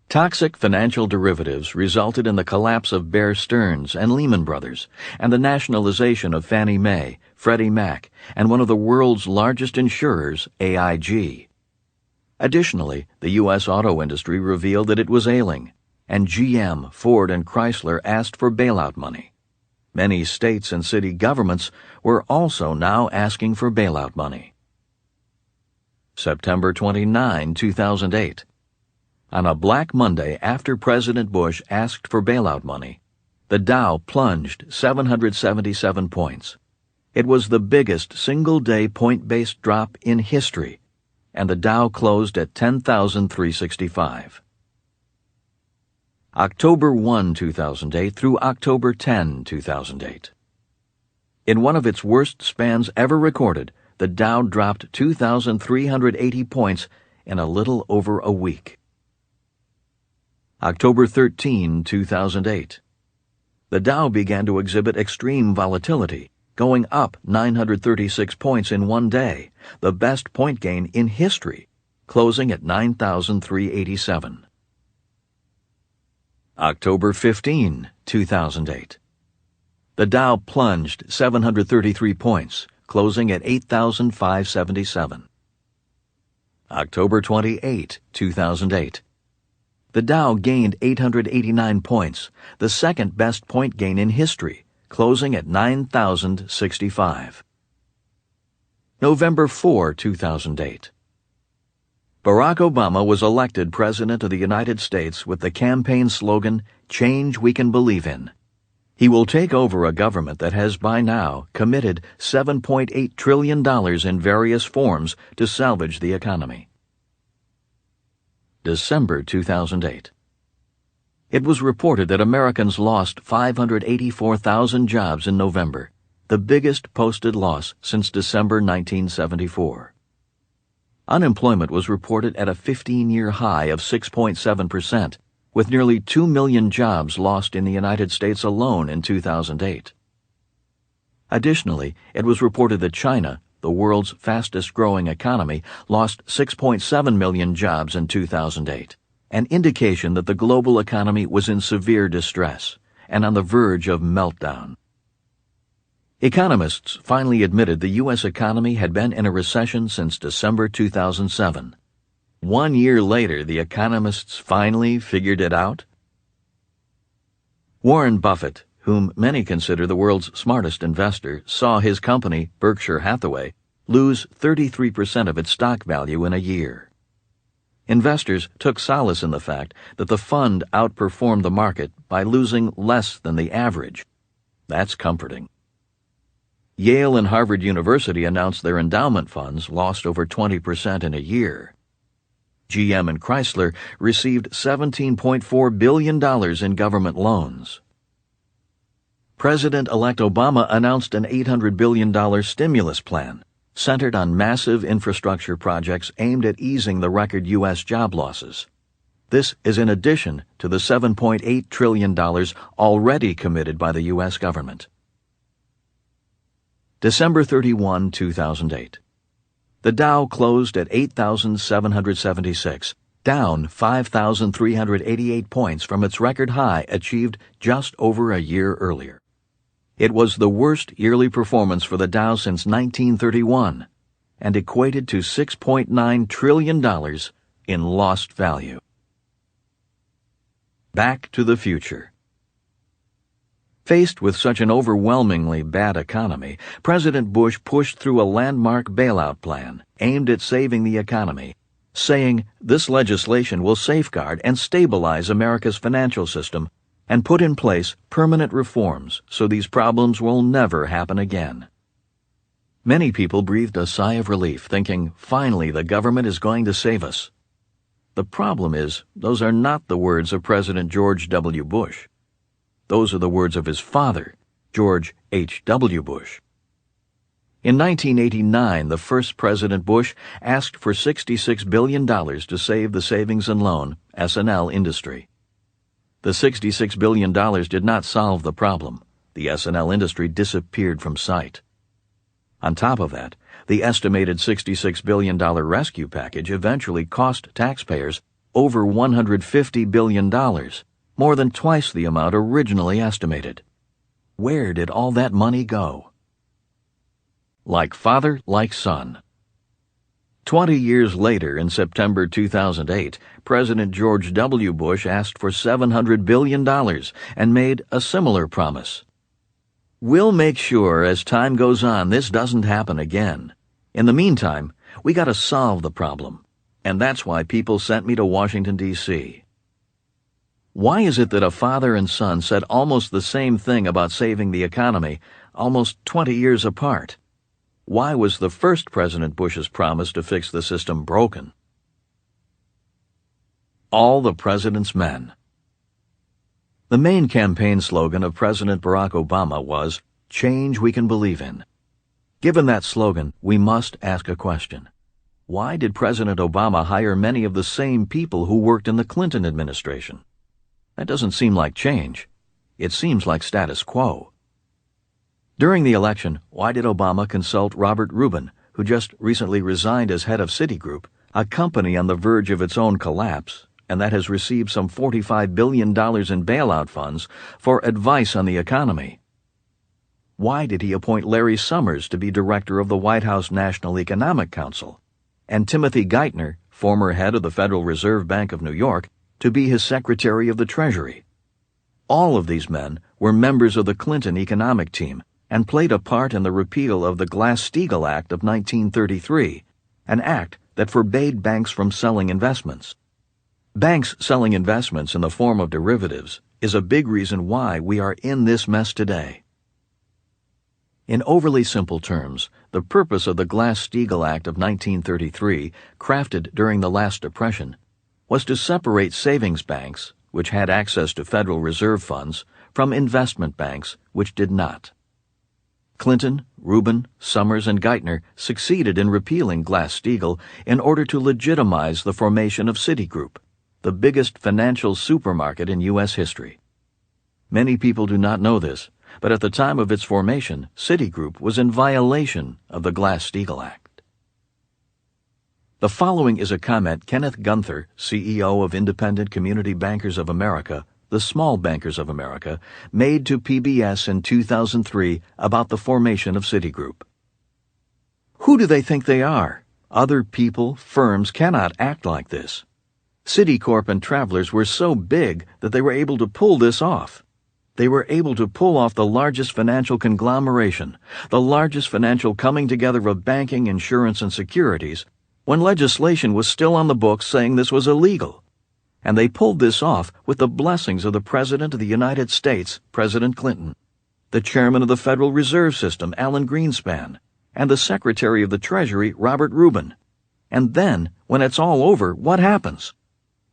Toxic financial derivatives resulted in the collapse of Bear Stearns and Lehman Brothers, and the nationalization of Fannie Mae, Freddie Mac, and one of the world's largest insurers, AIG. Additionally, the U.S. auto industry revealed that it was ailing, and GM, Ford, and Chrysler asked for bailout money. Many states and city governments were also now asking for bailout money. September 29, 2008. On a Black Monday after President Bush asked for bailout money, the Dow plunged 777 points. It was the biggest single-day point-based drop in history, and the Dow closed at 10,365. October 1, 2008 through October 10, 2008. In one of its worst spans ever recorded, the Dow dropped 2,380 points in a little over a week. October 13, 2008. The Dow began to exhibit extreme volatility, going up 936 points in one day, the best point gain in history, closing at 9,387. October 15, 2008. The Dow plunged 733 points, closing at 8,577. October 28, 2008. The Dow gained 889 points, the second best point gain in history, closing at 9,065. November 4, 2008. Barack Obama was elected President of the United States with the campaign slogan, "Change we can believe in." He will take over a government that has by now committed $7.8 trillion in various forms to salvage the economy. December 2008. It was reported that Americans lost 584,000 jobs in November, the biggest posted loss since December 1974. Unemployment was reported at a 15-year high of 6.7%, with nearly 2 million jobs lost in the United States alone in 2008. Additionally, it was reported that China, the world's fastest-growing economy, lost 6.7 million jobs in 2008, an indication that the global economy was in severe distress and on the verge of meltdown. Economists finally admitted the U.S. economy had been in a recession since December 2007. 1 year later, the economists finally figured it out. Warren Buffett, whom many consider the world's smartest investor, saw his company, Berkshire Hathaway, lose 33% of its stock value in a year. Investors took solace in the fact that the fund outperformed the market by losing less than the average. That's comforting. Yale and Harvard University announced their endowment funds lost over 20% in a year. GM and Chrysler received $17.4 billion in government loans. President-elect Obama announced an $800 billion stimulus plan centered on massive infrastructure projects aimed at easing the record U.S. job losses. This is in addition to the $7.8 trillion already committed by the U.S. government. December 31, 2008. The Dow closed at 8,776, down 5,388 points from its record high achieved just over a year earlier. It was the worst yearly performance for the Dow since 1931 and equated to $6.9 trillion in lost value. Back to the future. Faced with such an overwhelmingly bad economy, President Bush pushed through a landmark bailout plan aimed at saving the economy, saying this legislation will safeguard and stabilize America's financial system and put in place permanent reforms so these problems will never happen again. Many people breathed a sigh of relief, thinking, finally, the government is going to save us. The problem is, those are not the words of President George W. Bush. Those are the words of his father, George H.W. Bush. In 1989, the first President Bush asked for $66 billion to save the savings and loan, S&L, industry. The $66 billion did not solve the problem. The S&L industry disappeared from sight. On top of that, the estimated $66 billion rescue package eventually cost taxpayers over $150 billion, more than twice the amount originally estimated. Where did all that money go? Like father, like son. 20 years later, in September 2008, President George W. Bush asked for $700 billion and made a similar promise. We'll make sure as time goes on this doesn't happen again. In the meantime, we got to solve the problem, and that's why people sent me to Washington, D.C. Why is it that a father and son said almost the same thing about saving the economy, almost 20 years apart? Why was the first President Bush's promise to fix the system broken? All the President's Men. The main campaign slogan of President Barack Obama was, "Change we can believe in." Given that slogan, we must ask a question. Why did President Obama hire many of the same people who worked in the Clinton administration? That doesn't seem like change. It seems like status quo. During the election, why did Obama consult Robert Rubin, who just recently resigned as head of Citigroup, a company on the verge of its own collapse, and that has received some $45 billion in bailout funds, for advice on the economy? Why did he appoint Larry Summers to be director of the White House National Economic Council, and Timothy Geithner, former head of the Federal Reserve Bank of New York, to be his Secretary of the Treasury? All of these men were members of the Clinton economic team and played a part in the repeal of the Glass-Steagall Act of 1933, an act that forbade banks from selling investments. Banks selling investments in the form of derivatives is a big reason why we are in this mess today. In overly simple terms, the purpose of the Glass-Steagall Act of 1933, crafted during the last Depression, was to separate savings banks, which had access to Federal Reserve funds, from investment banks, which did not. Clinton, Rubin, Summers, and Geithner succeeded in repealing Glass-Steagall in order to legitimize the formation of Citigroup, the biggest financial supermarket in U.S. history. Many people do not know this, but at the time of its formation, Citigroup was in violation of the Glass-Steagall Act. The following is a comment Kenneth Gunther, CEO of Independent Community Bankers of America, the Small Bankers of America, made to PBS in 2003 about the formation of Citigroup. Who do they think they are? Other people, firms cannot act like this. Citicorp and Travelers were so big that they were able to pull this off. They were able to pull off the largest financial conglomeration, the largest financial coming together of banking, insurance, and securities, when legislation was still on the books saying this was illegal. And they pulled this off with the blessings of the President of the United States, President Clinton, the Chairman of the Federal Reserve System, Alan Greenspan, and the Secretary of the Treasury, Robert Rubin. And then, when it's all over, what happens?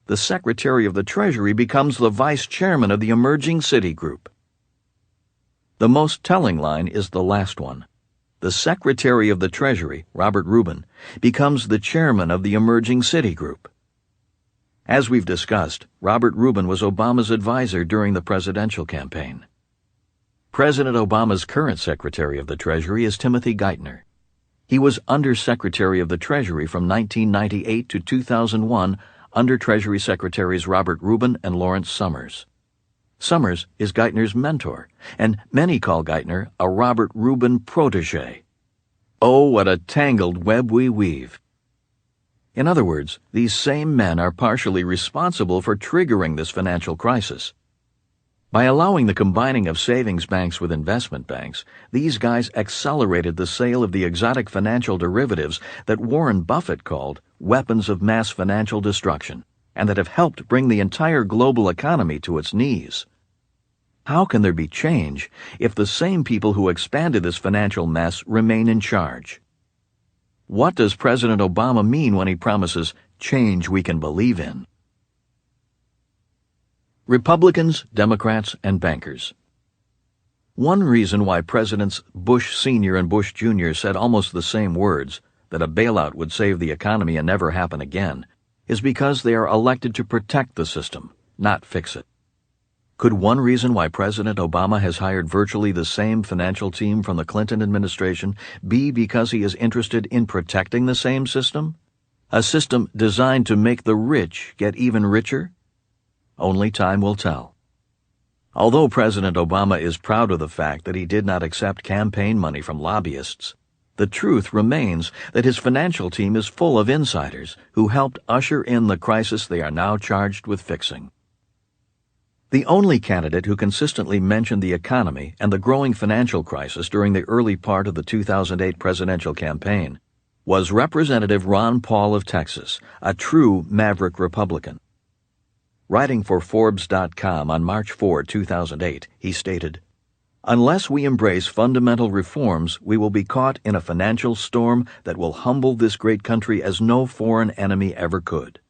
The Secretary of the Treasury becomes the Vice Chairman of the emerging Citigroup. The most telling line is the last one. The Secretary of the Treasury, Robert Rubin, becomes the Chairman of the emerging Citigroup. As we've discussed, Robert Rubin was Obama's advisor during the presidential campaign. President Obama's current Secretary of the Treasury is Timothy Geithner. He was Under-Secretary of the Treasury from 1998 to 2001 under Treasury Secretaries Robert Rubin and Lawrence Summers. Summers is Geithner's mentor, and many call Geithner a Robert Rubin protege. Oh, what a tangled web we weave. In other words, these same men are partially responsible for triggering this financial crisis. By allowing the combining of savings banks with investment banks, these guys accelerated the sale of the exotic financial derivatives that Warren Buffett called weapons of mass financial destruction, and that have helped bring the entire global economy to its knees. How can there be change if the same people who expanded this financial mess remain in charge? What does President Obama mean when he promises change we can believe in? Republicans, Democrats, and bankers. One reason why Presidents Bush Sr. and Bush Jr. said almost the same words, that a bailout would save the economy and never happen again, is because they are elected to protect the system, not fix it. Could one reason why President Obama has hired virtually the same financial team from the Clinton administration be because he is interested in protecting the same system? A system designed to make the rich get even richer? Only time will tell. Although President Obama is proud of the fact that he did not accept campaign money from lobbyists, the truth remains that his financial team is full of insiders who helped usher in the crisis they are now charged with fixing. The only candidate who consistently mentioned the economy and the growing financial crisis during the early part of the 2008 presidential campaign was Representative Ron Paul of Texas, a true maverick Republican. Writing for Forbes.com on March 4, 2008, he stated, "Unless we embrace fundamental reforms, we will be caught in a financial storm that will humble this great country as no foreign enemy ever could."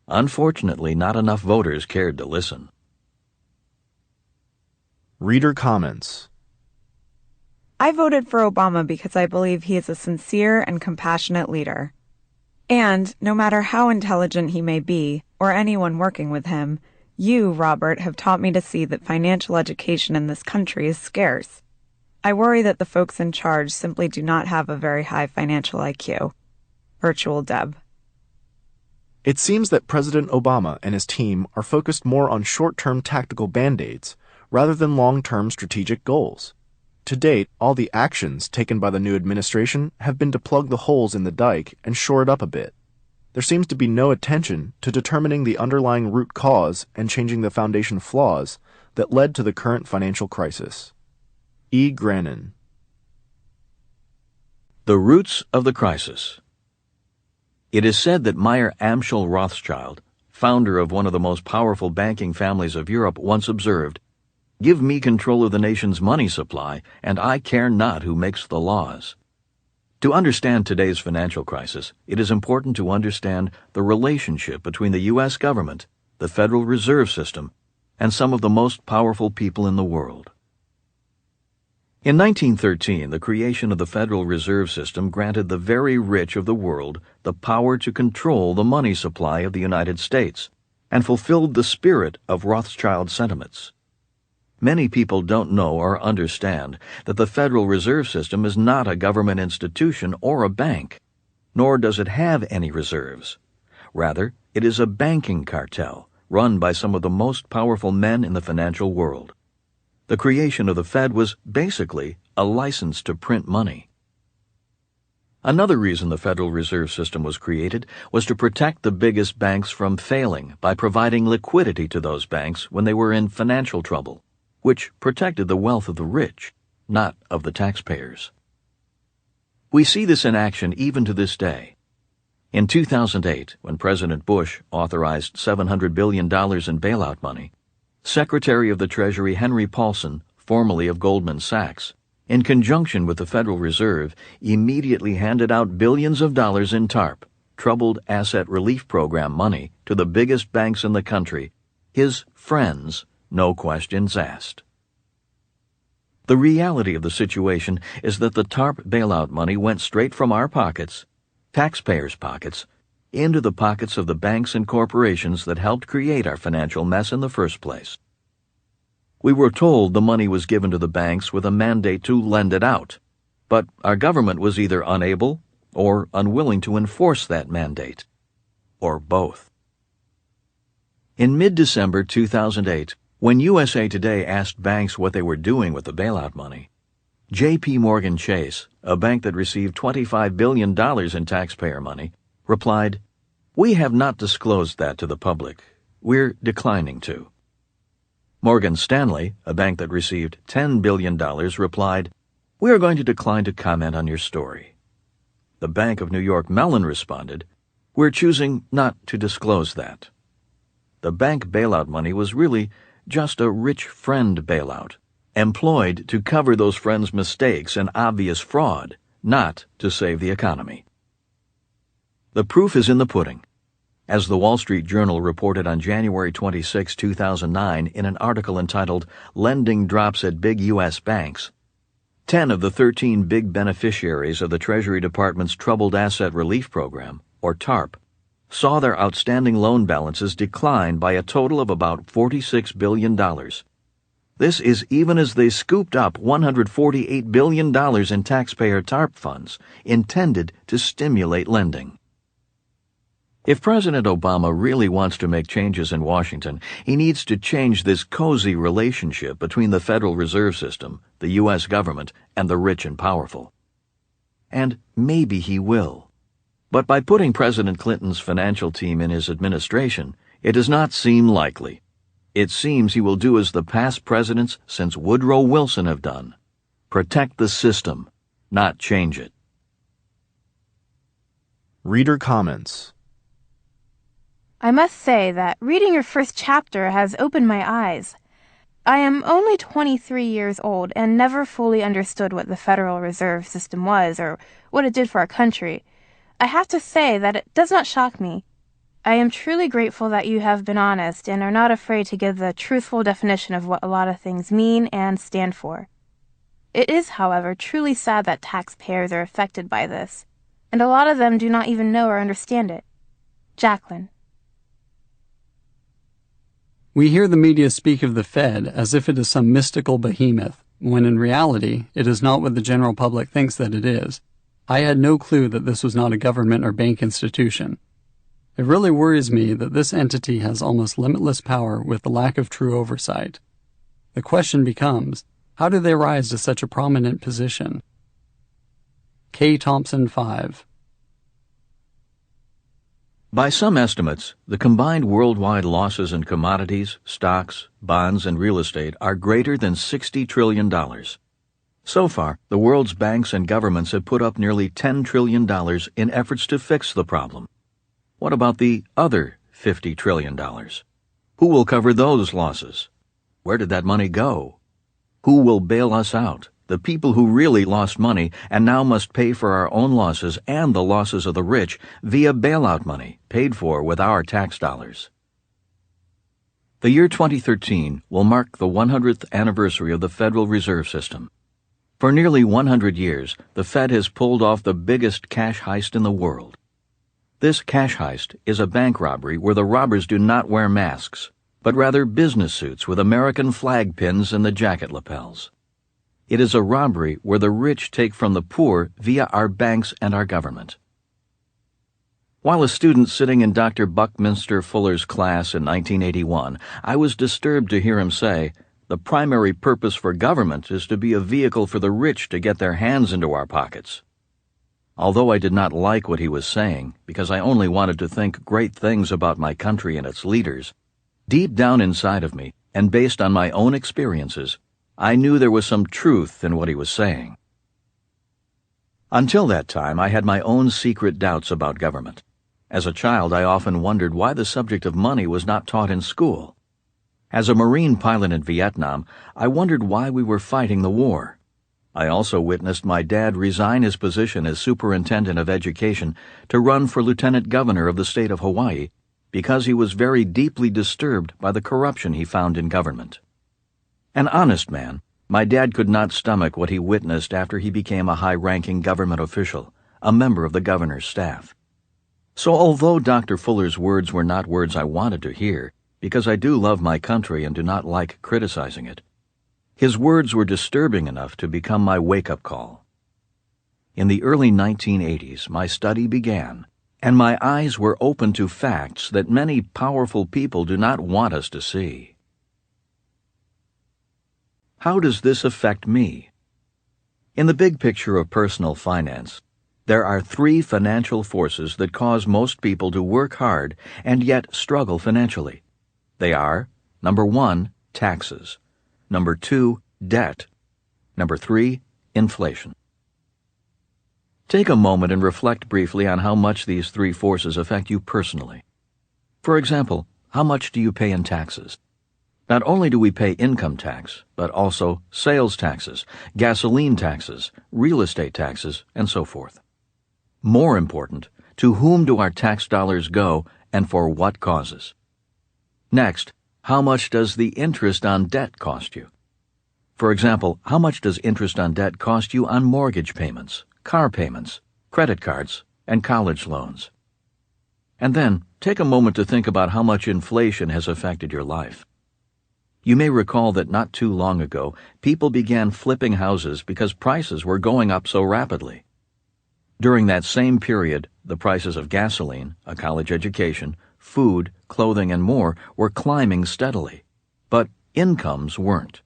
Unfortunately, not enough voters cared to listen. Reader comments. I voted for Obama because I believe he is a sincere and compassionate leader. And, no matter how intelligent he may be, or anyone working with him, you, Robert, have taught me to see that financial education in this country is scarce. I worry that the folks in charge simply do not have a very high financial IQ. Virtual Deb. It seems that President Obama and his team are focused more on short-term tactical band-aids rather than long-term strategic goals. To date, all the actions taken by the new administration have been to plug the holes in the dike and shore it up a bit. There seems to be no attention to determining the underlying root cause and changing the foundation flaws that led to the current financial crisis. E. Grannon. The roots of the crisis. It is said that Meyer Amschel Rothschild, founder of one of the most powerful banking families of Europe, once observed, "Give me control of the nation's money supply, and I care not who makes the laws." To understand today's financial crisis, it is important to understand the relationship between the U.S. government, the Federal Reserve System, and some of the most powerful people in the world. In 1913, the creation of the Federal Reserve System granted the very rich of the world the power to control the money supply of the United States, and fulfilled the spirit of Rothschild sentiments. Many people don't know or understand that the Federal Reserve System is not a government institution or a bank, nor does it have any reserves. Rather, it is a banking cartel run by some of the most powerful men in the financial world. The creation of the Fed was basically a license to print money. Another reason the Federal Reserve System was created was to protect the biggest banks from failing by providing liquidity to those banks when they were in financial trouble, which protected the wealth of the rich, not of the taxpayers. We see this in action even to this day. In 2008, when President Bush authorized $700 billion in bailout money, Secretary of the Treasury Henry Paulson, formerly of Goldman Sachs, in conjunction with the Federal Reserve, immediately handed out billions of dollars in TARP, Troubled Asset Relief Program money, to the biggest banks in the country, his friends, no questions asked. The reality of the situation is that the TARP bailout money went straight from our pockets, taxpayers' pockets, into the pockets of the banks and corporations that helped create our financial mess in the first place. We were told the money was given to the banks with a mandate to lend it out, but our government was either unable or unwilling to enforce that mandate, or both. In mid-December 2008, when USA Today asked banks what they were doing with the bailout money, J.P. Morgan Chase, a bank that received $25 billion in taxpayer money, replied, "We have not disclosed that to the public. We're declining to." Morgan Stanley, a bank that received $10 billion, replied, "We are going to decline to comment on your story." The Bank of New York Mellon responded, "We're choosing not to disclose that." The bank bailout money was really just a rich friend bailout, employed to cover those friends' mistakes and obvious fraud, not to save the economy. The proof is in the pudding. As the Wall Street Journal reported on January 26, 2009 in an article entitled "Lending Drops at Big U.S. Banks," 10 of the 13 big beneficiaries of the Treasury Department's Troubled Asset Relief Program, or TARP, saw their outstanding loan balances decline by a total of about $46 billion. This is even as they scooped up $148 billion in taxpayer TARP funds intended to stimulate lending. If President Obama really wants to make changes in Washington, he needs to change this cozy relationship between the Federal Reserve System, the U.S. government, and the rich and powerful. And maybe he will. But by putting President Clinton's financial team in his administration, it does not seem likely. It seems he will do as the past presidents since Woodrow Wilson have done: protect the system, not change it. Reader comments. I must say that reading your first chapter has opened my eyes. I am only 23 years old and never fully understood what the Federal Reserve System was or what it did for our country. I have to say that it does not shock me. I am truly grateful that you have been honest and are not afraid to give the truthful definition of what a lot of things mean and stand for. It is, however, truly sad that taxpayers are affected by this, and a lot of them do not even know or understand it. Jacqueline. We hear the media speak of the Fed as if it is some mystical behemoth, when in reality it is not what the general public thinks that it is. I had no clue that this was not a government or bank institution. It really worries me that this entity has almost limitless power with the lack of true oversight. The question becomes, how do they rise to such a prominent position? K. Thompson 5. By some estimates, the combined worldwide losses in commodities, stocks, bonds, and real estate are greater than $60 trillion. So far, the world's banks and governments have put up nearly $10 trillion in efforts to fix the problem. What about the other $50 trillion? Who will cover those losses? Where did that money go? Who will bail us out, the people who really lost money and now must pay for our own losses and the losses of the rich via bailout money paid for with our tax dollars? The year 2013 will mark the 100th anniversary of the Federal Reserve System. For nearly 100 years, the Fed has pulled off the biggest cash heist in the world. This cash heist is a bank robbery where the robbers do not wear masks, but rather business suits with American flag pins in the jacket lapels. It is a robbery where the rich take from the poor via our banks and our government. While a student sitting in Dr. Buckminster Fuller's class in 1981, I was disturbed to hear him say, "The primary purpose for government is to be a vehicle for the rich to get their hands into our pockets." Although I did not like what he was saying, because I only wanted to think great things about my country and its leaders, deep down inside of me, and based on my own experiences, I knew there was some truth in what he was saying. Until that time, I had my own secret doubts about government. As a child, I often wondered why the subject of money was not taught in school. As a Marine pilot in Vietnam, I wondered why we were fighting the war. I also witnessed my dad resign his position as superintendent of education to run for lieutenant governor of the state of Hawaii because he was very deeply disturbed by the corruption he found in government. An honest man, my dad could not stomach what he witnessed after he became a high-ranking government official, a member of the governor's staff. So although Dr. Fuller's words were not words I wanted to hear, because I do love my country and do not like criticizing it, his words were disturbing enough to become my wake-up call. In the early 1980s, my study began, and my eyes were open to facts that many powerful people do not want us to see. How does this affect me? In the big picture of personal finance, there are three financial forces that cause most people to work hard and yet struggle financially. They are, number one, taxes. Number 2, debt. Number 3, inflation. Take a moment and reflect briefly on how much these three forces affect you personally. For example, how much do you pay in taxes? Not only do we pay income tax, but also sales taxes, gasoline taxes, real estate taxes, and so forth. More important, to whom do our tax dollars go and for what causes? Next, how much does the interest on debt cost you? For example, how much does interest on debt cost you on mortgage payments, car payments, credit cards, and college loans? And then, take a moment to think about how much inflation has affected your life. You may recall that not too long ago, people began flipping houses because prices were going up so rapidly. During that same period, the prices of gasoline, a college education, food, clothing, and more were climbing steadily. But incomes weren't.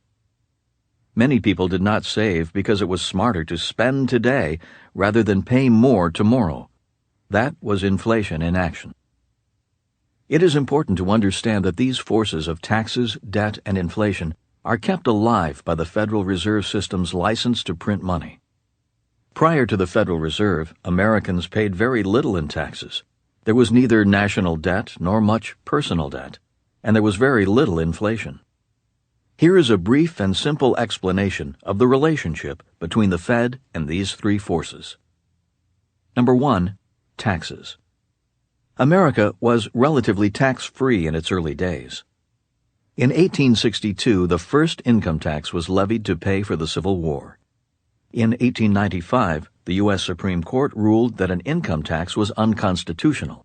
Many people did not save because it was smarter to spend today rather than pay more tomorrow. That was inflation in action. It is important to understand that these forces of taxes, debt, and inflation are kept alive by the Federal Reserve System's license to print money. Prior to the Federal Reserve, Americans paid very little in taxes. There was neither national debt nor much personal debt, and there was very little inflation. Here is a brief and simple explanation of the relationship between the Fed and these three forces. Number 1, taxes. America was relatively tax-free in its early days. In 1862, the first income tax was levied to pay for the Civil War. In 1895, the U.S. Supreme Court ruled that an income tax was unconstitutional.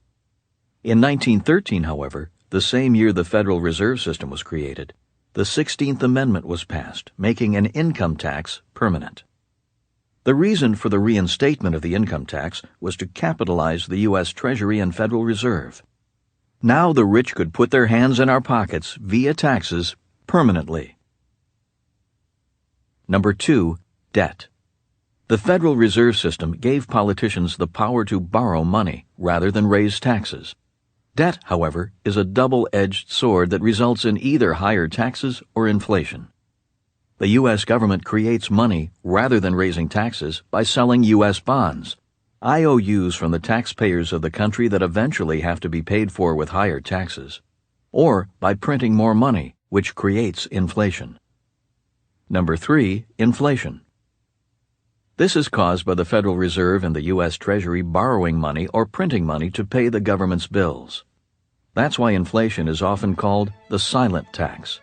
In 1913, however, the same year the Federal Reserve System was created, the 16th Amendment was passed, making an income tax permanent. The reason for the reinstatement of the income tax was to capitalize the U.S. Treasury and Federal Reserve. Now the rich could put their hands in our pockets via taxes permanently. Number 2, debt. The Federal Reserve System gave politicians the power to borrow money rather than raise taxes. Debt, however, is a double-edged sword that results in either higher taxes or inflation. The U.S. government creates money rather than raising taxes by selling U.S. bonds, IOUs from the taxpayers of the country that eventually have to be paid for with higher taxes, or by printing more money, which creates inflation. Number 3, inflation. This is caused by the Federal Reserve and the U.S. Treasury borrowing money or printing money to pay the government's bills. That's why inflation is often called the silent tax.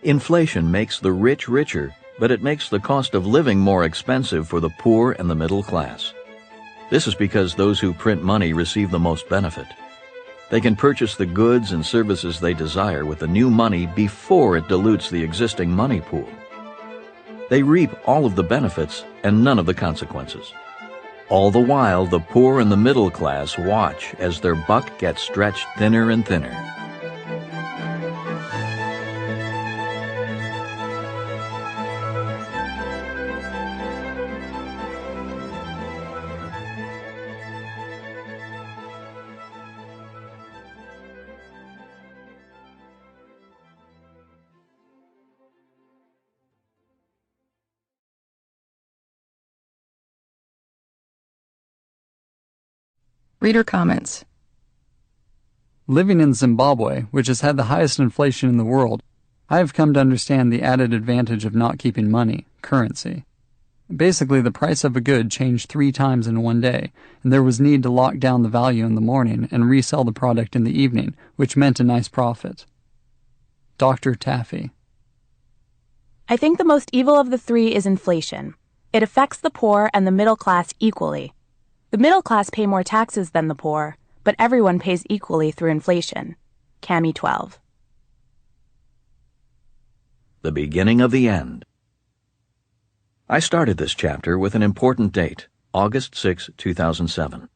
Inflation makes the rich richer, but it makes the cost of living more expensive for the poor and the middle class. This is because those who print money receive the most benefit. They can purchase the goods and services they desire with the new money before it dilutes the existing money pool. They reap all of the benefits and none of the consequences. All the while, the poor and the middle class watch as their buck gets stretched thinner and thinner. Reader comments. Living in Zimbabwe, which has had the highest inflation in the world, I have come to understand the added advantage of not keeping money, currency. Basically, the price of a good changed 3 times in one day, and there was need to lock down the value in the morning and resell the product in the evening, which meant a nice profit. Dr. Taffy. I think the most evil of the three is inflation. It affects the poor and the middle class equally. The middle class pay more taxes than the poor, but everyone pays equally through inflation. Cami 12. The beginning of the end. I started this chapter with an important date, August 6, 2007.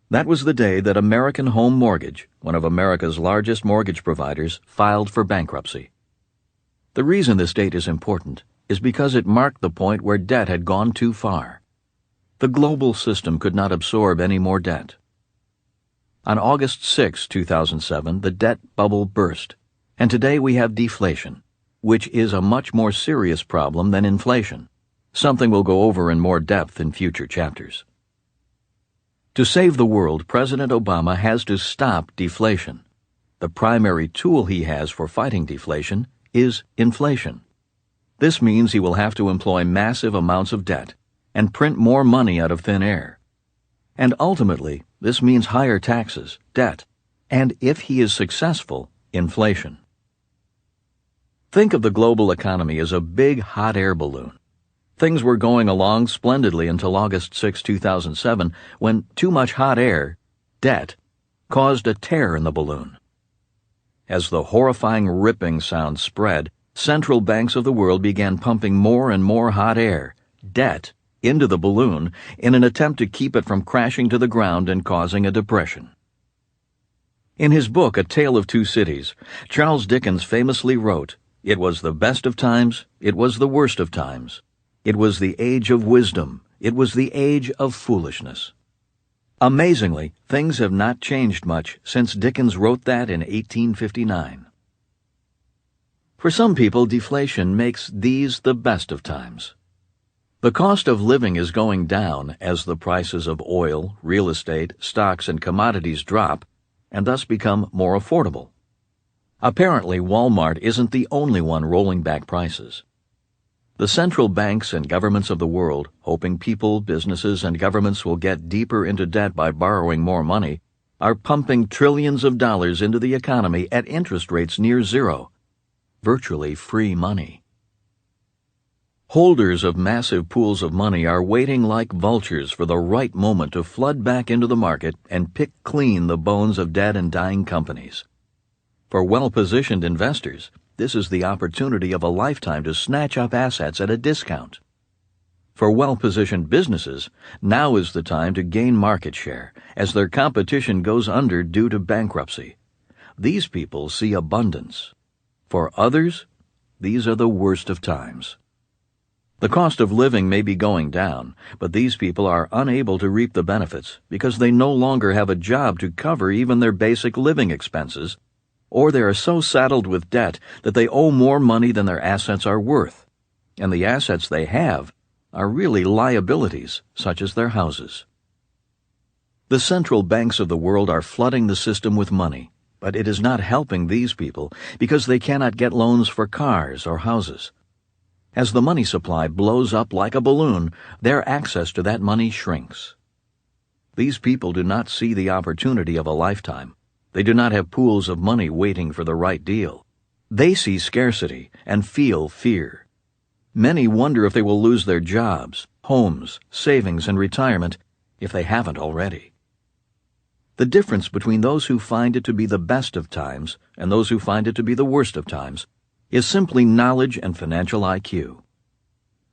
That was the day that American Home Mortgage, one of America's largest mortgage providers, filed for bankruptcy. The reason this date is important is because it marked the point where debt had gone too far. The global system could not absorb any more debt. On August 6, 2007, the debt bubble burst, and today we have deflation. which is a much more serious problem than inflation, something we'll go over in more depth in future chapters. To save the world, President Obama has to stop deflation. The primary tool he has for fighting deflation is inflation. This means he will have to employ massive amounts of debt and print more money out of thin air. And ultimately, this means higher taxes, debt, and if he is successful, inflation. Think of the global economy as a big hot air balloon. Things were going along splendidly until August 6, 2007, when too much hot air, debt, caused a tear in the balloon. As the horrifying ripping sound spread, central banks of the world began pumping more and more hot air, debt, into the balloon in an attempt to keep it from crashing to the ground and causing a depression. In his book, A Tale of Two Cities, Charles Dickens famously wrote, "It was the best of times, it was the worst of times. It was the age of wisdom, it was the age of foolishness." Amazingly, things have not changed much since Dickens wrote that in 1859. For some people, deflation makes these the best of times. The cost of living is going down as the prices of oil, real estate, stocks, and commodities drop, and thus become more affordable. Apparently, Walmart isn't the only one rolling back prices. The central banks and governments of the world, hoping people, businesses, and governments will get deeper into debt by borrowing more money, are pumping trillions of dollars into the economy at interest rates near zero, virtually free money. Holders of massive pools of money are waiting like vultures for the right moment to flood back into the market and pick clean the bones of dead and dying companies. For well-positioned investors, this is the opportunity of a lifetime to snatch up assets at a discount. For well-positioned businesses, now is the time to gain market share as their competition goes under due to bankruptcy. These people see abundance. For others, these are the worst of times. The cost of living may be going down, but these people are unable to reap the benefits because they no longer have a job to cover even their basic living expenses, or they are so saddled with debt that they owe more money than their assets are worth, and the assets they have are really liabilities, such as their houses. The central banks of the world are flooding the system with money, but it is not helping these people because they cannot get loans for cars or houses. As the money supply blows up like a balloon, their access to that money shrinks. These people do not see the opportunity of a lifetime. They do not have pools of money waiting for the right deal. They see scarcity and feel fear. Many wonder if they will lose their jobs, homes, savings, and retirement if they haven't already. The difference between those who find it to be the best of times and those who find it to be the worst of times is simply knowledge and financial IQ.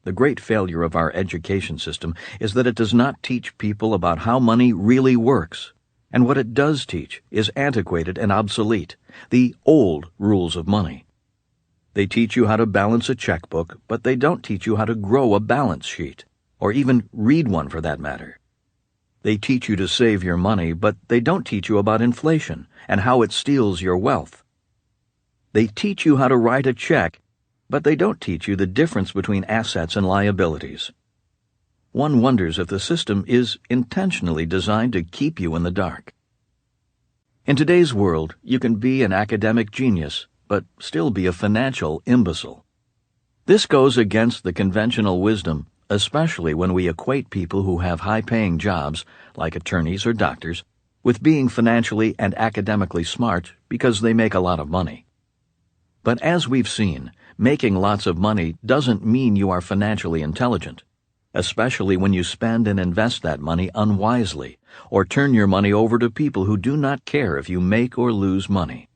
The great failure of our education system is that it does not teach people about how money really works, and what it does teach is antiquated and obsolete, the old rules of money. They teach you how to balance a checkbook, but they don't teach you how to grow a balance sheet, or even read one for that matter. They teach you to save your money, but they don't teach you about inflation and how it steals your wealth. They teach you how to write a check, but they don't teach you the difference between assets and liabilities. One wonders if the system is intentionally designed to keep you in the dark. In today's world, you can be an academic genius, but still be a financial imbecile. This goes against the conventional wisdom, especially when we equate people who have high-paying jobs, like attorneys or doctors, with being financially and academically smart because they make a lot of money. But as we've seen, making lots of money doesn't mean you are financially intelligent, especially when you spend and invest that money unwisely or turn your money over to people who do not care if you make or lose money.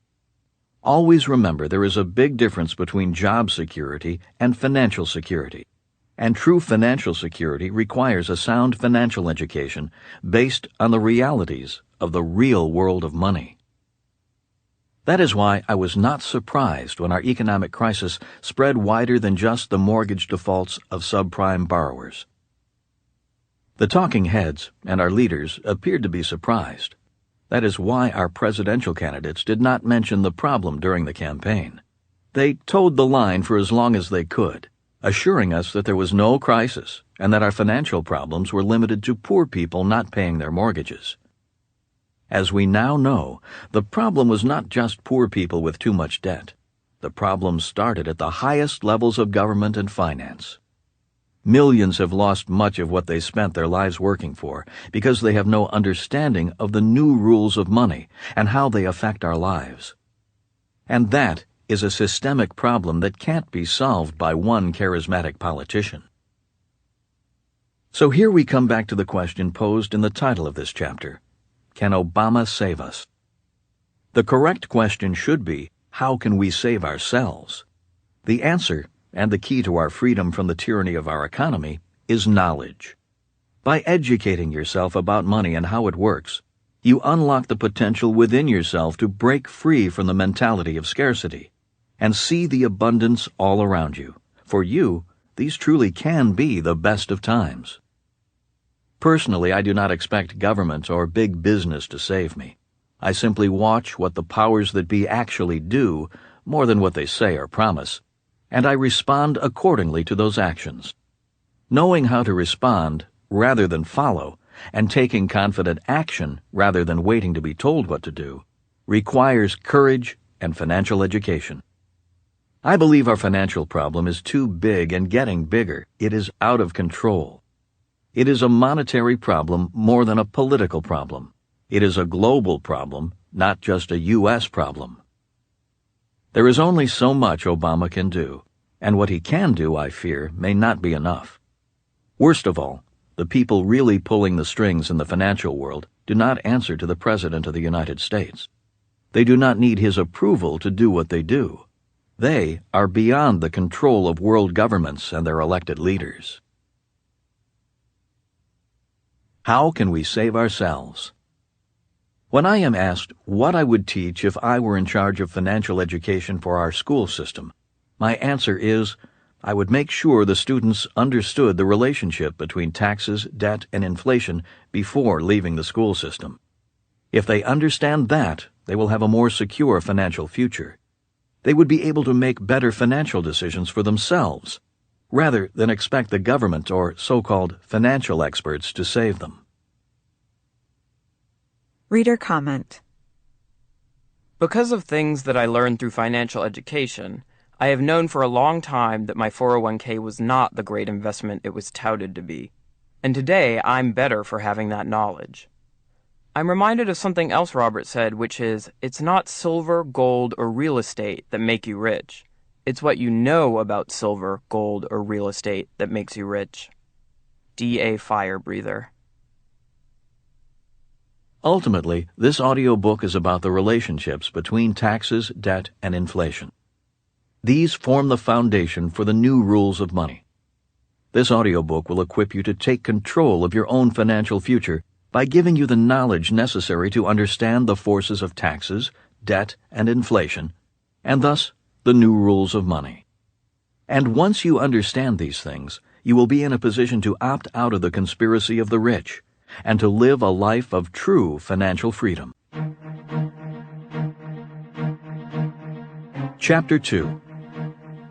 Always remember there is a big difference between job security and financial security, and true financial security requires a sound financial education based on the realities of the real world of money. That is why I was not surprised when our economic crisis spread wider than just the mortgage defaults of subprime borrowers. The talking heads and our leaders appeared to be surprised. That is why our presidential candidates did not mention the problem during the campaign. They towed the line for as long as they could, assuring us that there was no crisis and that our financial problems were limited to poor people not paying their mortgages. As we now know, the problem was not just poor people with too much debt. The problem started at the highest levels of government and finance. Millions have lost much of what they spent their lives working for because they have no understanding of the new rules of money and how they affect our lives. And that is a systemic problem that can't be solved by one charismatic politician. So here we come back to the question posed in the title of this chapter: Can Obama save us? The correct question should be, how can we save ourselves? The answer, and the key to our freedom from the tyranny of our economy, is knowledge. By educating yourself about money and how it works, you unlock the potential within yourself to break free from the mentality of scarcity and see the abundance all around you. For you, these truly can be the best of times. Personally, I do not expect government or big business to save me. I simply watch what the powers that be actually do, more than what they say or promise, and I respond accordingly to those actions. Knowing how to respond rather than follow, and taking confident action rather than waiting to be told what to do, requires courage and financial education. I believe our financial problem is too big and getting bigger. It is out of control. It is a monetary problem more than a political problem. It is a global problem, not just a U.S. problem. There is only so much Obama can do, and what he can do, I fear, may not be enough. Worst of all, the people really pulling the strings in the financial world do not answer to the President of the United States. They do not need his approval to do what they do. They are beyond the control of world governments and their elected leaders. How can we save ourselves? When I am asked what I would teach if I were in charge of financial education for our school system, my answer is, I would make sure the students understood the relationship between taxes, debt, and inflation before leaving the school system. If they understand that, they will have a more secure financial future. They would be able to make better financial decisions for themselves, rather than expect the government or so-called financial experts to save them. Reader comment. Because of things that I learned through financial education, I have known for a long time that my 401k was not the great investment it was touted to be, and today I'm better for having that knowledge. I'm reminded of something else Robert said, which is, it's not silver, gold, or real estate that make you rich. It's what you know about silver, gold, or real estate that makes you rich. D.A. Firebreather. Ultimately, this audiobook is about the relationships between taxes, debt, and inflation. These form the foundation for the new rules of money. This audiobook will equip you to take control of your own financial future by giving you the knowledge necessary to understand the forces of taxes, debt, and inflation, and thus the new rules of money. And once you understand these things, you will be in a position to opt out of the conspiracy of the rich and to live a life of true financial freedom. Chapter 2: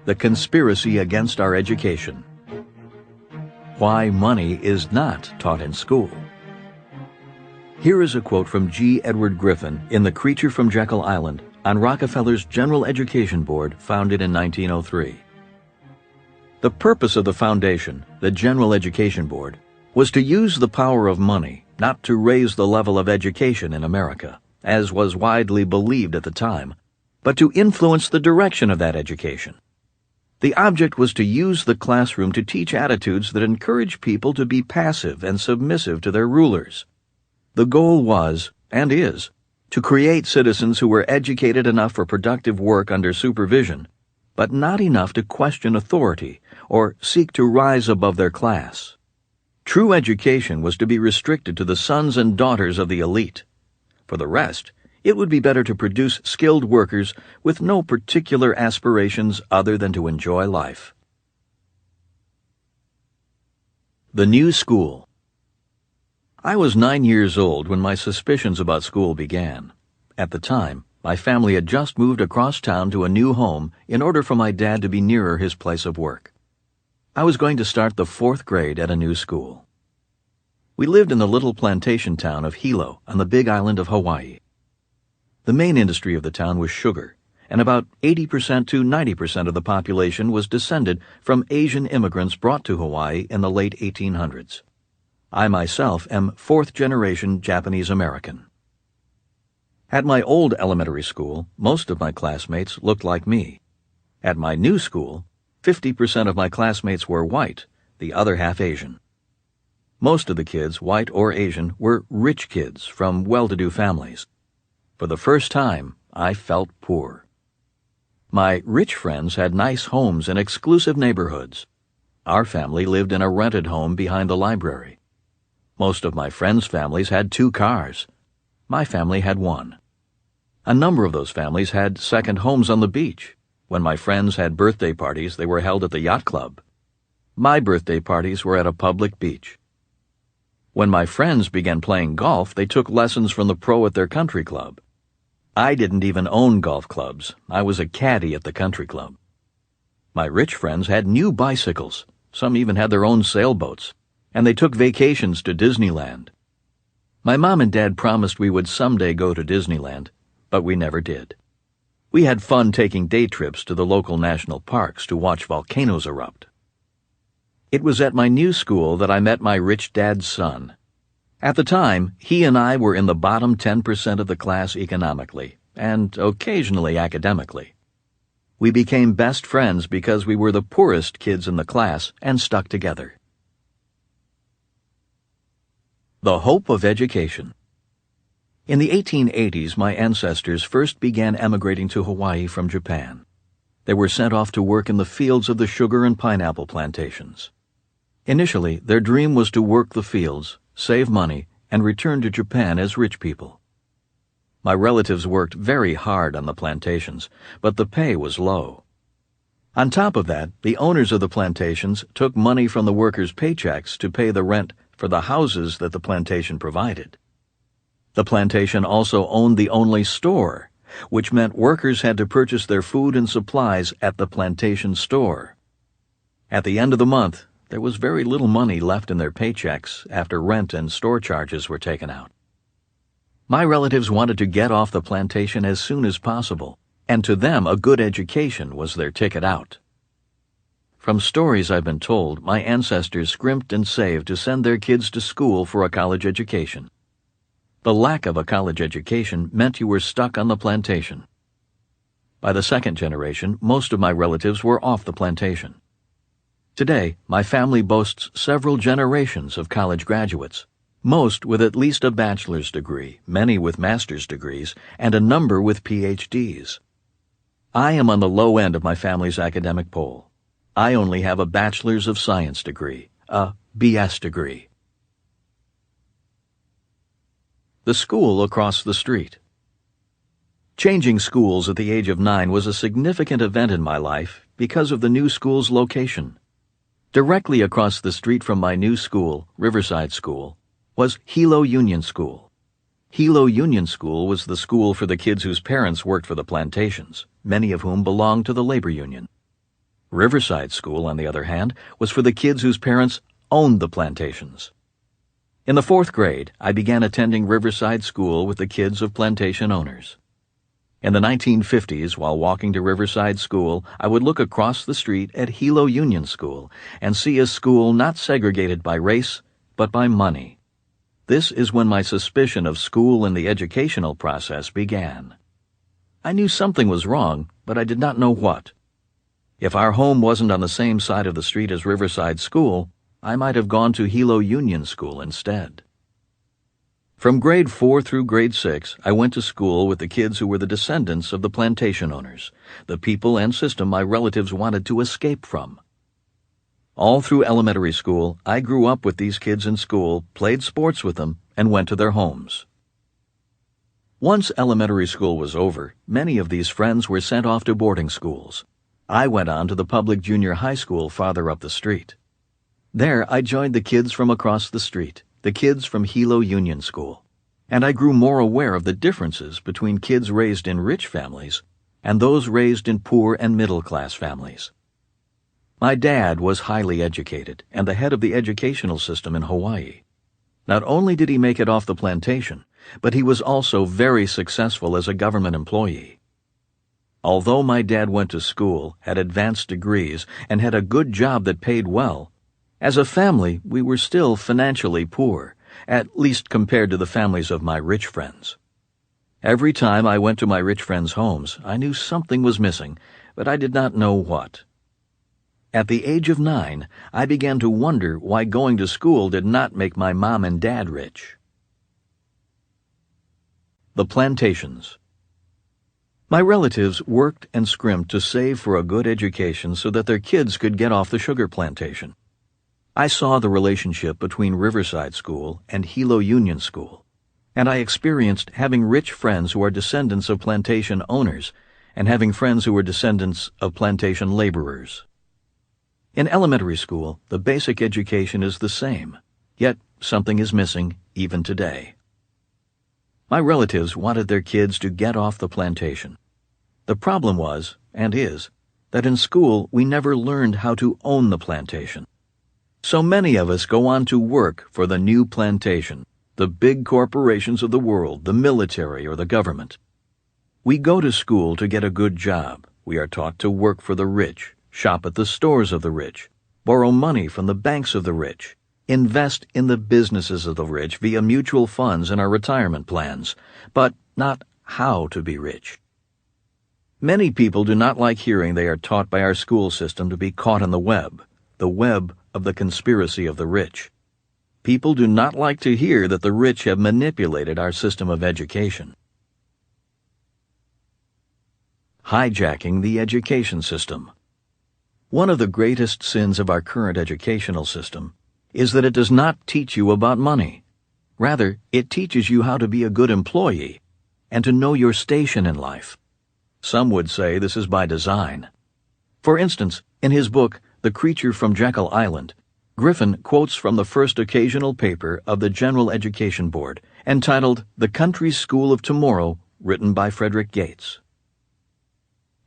The Conspiracy Against Our Education. Why Money is Not Taught in School. Here is a quote from G. Edward Griffin in The Creature from Jekyll Island on Rockefeller's General Education Board, founded in 1903. The purpose of the foundation, the General Education Board, was to use the power of money not to raise the level of education in America, as was widely believed at the time, but to influence the direction of that education. The object was to use the classroom to teach attitudes that encourage people to be passive and submissive to their rulers. The goal was, and is, to create citizens who were educated enough for productive work under supervision, but not enough to question authority or seek to rise above their class. True education was to be restricted to the sons and daughters of the elite. For the rest, it would be better to produce skilled workers with no particular aspirations other than to enjoy life. The New School. I was 9 years old when my suspicions about school began. At the time, My family had just moved across town to a new home in order for my dad to be nearer his place of work. I was going to start the 4th grade at a new school. We lived in the little plantation town of Hilo on the Big Island of Hawaii. The main industry of the town was sugar, and about 80% to 90% of the population was descended from Asian immigrants brought to Hawaii in the late 1800s. I myself am 4th-generation Japanese American. At my old elementary school, most of my classmates looked like me. At my new school, 50% of my classmates were white, the other half Asian. Most of the kids, white or Asian, were rich kids from well-to-do families. For the first time, I felt poor. My rich friends had nice homes in exclusive neighborhoods. Our family lived in a rented home behind the library. Most of my friends' families had 2 cars. My family had 1. A number of those families had second homes on the beach. When my friends had birthday parties, they were held at the yacht club. My birthday parties were at a public beach. When my friends began playing golf, they took lessons from the pro at their country club. I didn't even own golf clubs. I was a caddy at the country club. My rich friends had new bicycles. Some even had their own sailboats. And they took vacations to Disneyland. My mom and dad promised we would someday go to Disneyland, but we never did. We had fun taking day trips to the local national parks to watch volcanoes erupt. It was at my new school that I met my rich dad's son. At the time, he and I were in the bottom 10% of the class economically, and occasionally academically. We became best friends because we were the poorest kids in the class and stuck together. The hope of education. In the 1880s, my ancestors first began emigrating to Hawaii from Japan. They were sent off to work in the fields of the sugar and pineapple plantations. Initially, their dream was to work the fields, save money, and return to Japan as rich people. My relatives worked very hard on the plantations, but the pay was low. On top of that, the owners of the plantations took money from the workers' paychecks to pay the rent for the houses that the plantation provided. The plantation also owned the only store, which meant workers had to purchase their food and supplies at the plantation store. At the end of the month, there was very little money left in their paychecks after rent and store charges were taken out. My relatives wanted to get off the plantation as soon as possible, and to them a good education was their ticket out. From stories I've been told, my ancestors scrimped and saved to send their kids to school for a college education. The lack of a college education meant you were stuck on the plantation. By the 2nd generation, most of my relatives were off the plantation. Today, my family boasts several generations of college graduates, most with at least a bachelor's degree, many with master's degrees, and a number with PhDs. I am on the low end of my family's academic poll. I only have a bachelor's of science degree, a BS degree. The school across the street. Changing schools at the age of 9 was a significant event in my life because of the new school's location. Directly across the street from my new school, Riverside School, was Hilo Union School. Hilo Union School was the school for the kids whose parents worked for the plantations, many of whom belonged to the labor union. Riverside School, on the other hand, was for the kids whose parents owned the plantations. In the 4th grade, I began attending Riverside School with the kids of plantation owners. In the 1950s, while walking to Riverside School, I would look across the street at Hilo Union School and see a school not segregated by race, but by money. This is when my suspicion of school and the educational process began. I knew something was wrong, but I did not know what. If our home wasn't on the same side of the street as Riverside School, I might have gone to Hilo Union School instead. From grade 4 through grade 6, I went to school with the kids who were the descendants of the plantation owners, the people and system my relatives wanted to escape from. All through elementary school, I grew up with these kids in school, played sports with them, and went to their homes. Once elementary school was over, many of these friends were sent off to boarding schools. I went on to the public junior high school farther up the street. There, I joined the kids from across the street, the kids from Hilo Union School. and I grew more aware of the differences between kids raised in rich families and those raised in poor and middle-class families. My dad was highly educated and the head of the educational system in Hawaii. Not only did he make it off the plantation, but he was also very successful as a government employee. Although my dad went to school, had advanced degrees, and had a good job that paid well, as a family we were still financially poor, at least compared to the families of my rich friends. Every time I went to my rich friends' homes, I knew something was missing, but I did not know what. At the age of 9, I began to wonder why going to school did not make my mom and dad rich. The plantations. My relatives worked and scrimped to save for a good education so that their kids could get off the sugar plantation. I saw the relationship between Riverside School and Hilo Union School, and I experienced having rich friends who are descendants of plantation owners and having friends who were descendants of plantation laborers. In elementary school, the basic education is the same, yet something is missing even today. My relatives wanted their kids to get off the plantation. The problem was, and is, that in school we never learned how to own the plantation. So many of us go on to work for the new plantation, the big corporations of the world, the military, or the government. We go to school to get a good job. We are taught to work for the rich, shop at the stores of the rich, borrow money from the banks of the rich, invest in the businesses of the rich via mutual funds and our retirement plans, but not how to be rich. Many people do not like hearing they are taught by our school system to be caught in the web of the conspiracy of the rich. People do not like to hear that the rich have manipulated our system of education. Hijacking the education system. One of the greatest sins of our current educational system is that it does not teach you about money. Rather, it teaches you how to be a good employee and to know your station in life. Some would say this is by design. For instance, in his book, The Creature from Jekyll Island, Griffin quotes from the first occasional paper of the General Education Board, entitled The Country's School of Tomorrow, written by Frederick Gates.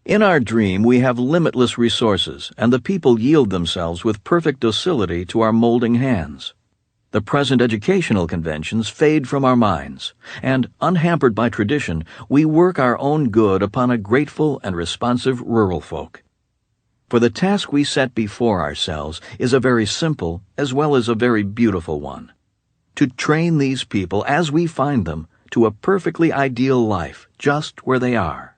In our dream, we have limitless resources, and the people yield themselves with perfect docility to our molding hands. The present educational conventions fade from our minds, and, unhampered by tradition, we work our own good upon a grateful and responsive rural folk. For the task we set before ourselves is a very simple as well as a very beautiful one: to train these people as we find them to a perfectly ideal life just where they are.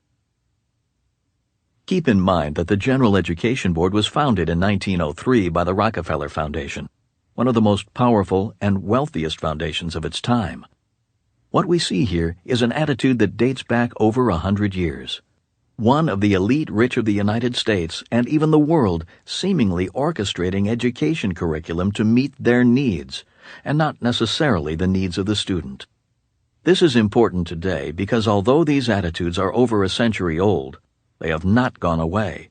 Keep in mind that the General Education Board was founded in 1903 by the Rockefeller Foundation, one of the most powerful and wealthiest foundations of its time. What we see here is an attitude that dates back over 100 years. One of the elite rich of the United States and even the world seemingly orchestrating education curriculum to meet their needs, and not necessarily the needs of the student. This is important today because although these attitudes are over a century old, they have not gone away,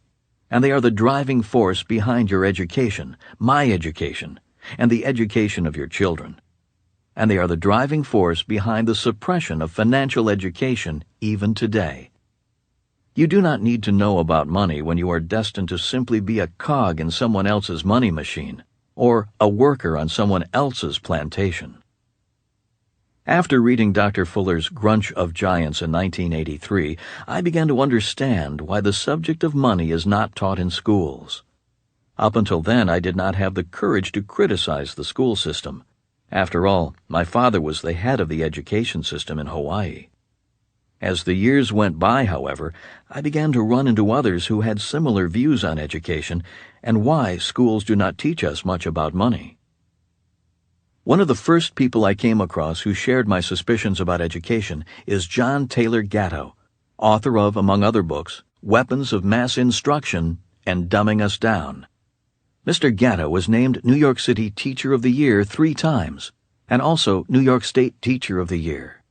and they are the driving force behind your education, my education, and the education of your children. And they are the driving force behind the suppression of financial education even today. You do not need to know about money when you are destined to simply be a cog in someone else's money machine, or a worker on someone else's plantation. After reading Dr. Fuller's Grunch of Giants in 1983, I began to understand why the subject of money is not taught in schools. Up until then, I did not have the courage to criticize the school system. After all, my father was the head of the education system in Hawaii. As the years went by, however, I began to run into others who had similar views on education and why schools do not teach us much about money. One of the first people I came across who shared my suspicions about education is John Taylor Gatto, author of, among other books, Weapons of Mass Instruction and Dumbing Us Down. Mr. Gatto was named New York City Teacher of the Year 3 times, and also New York State Teacher of the Year.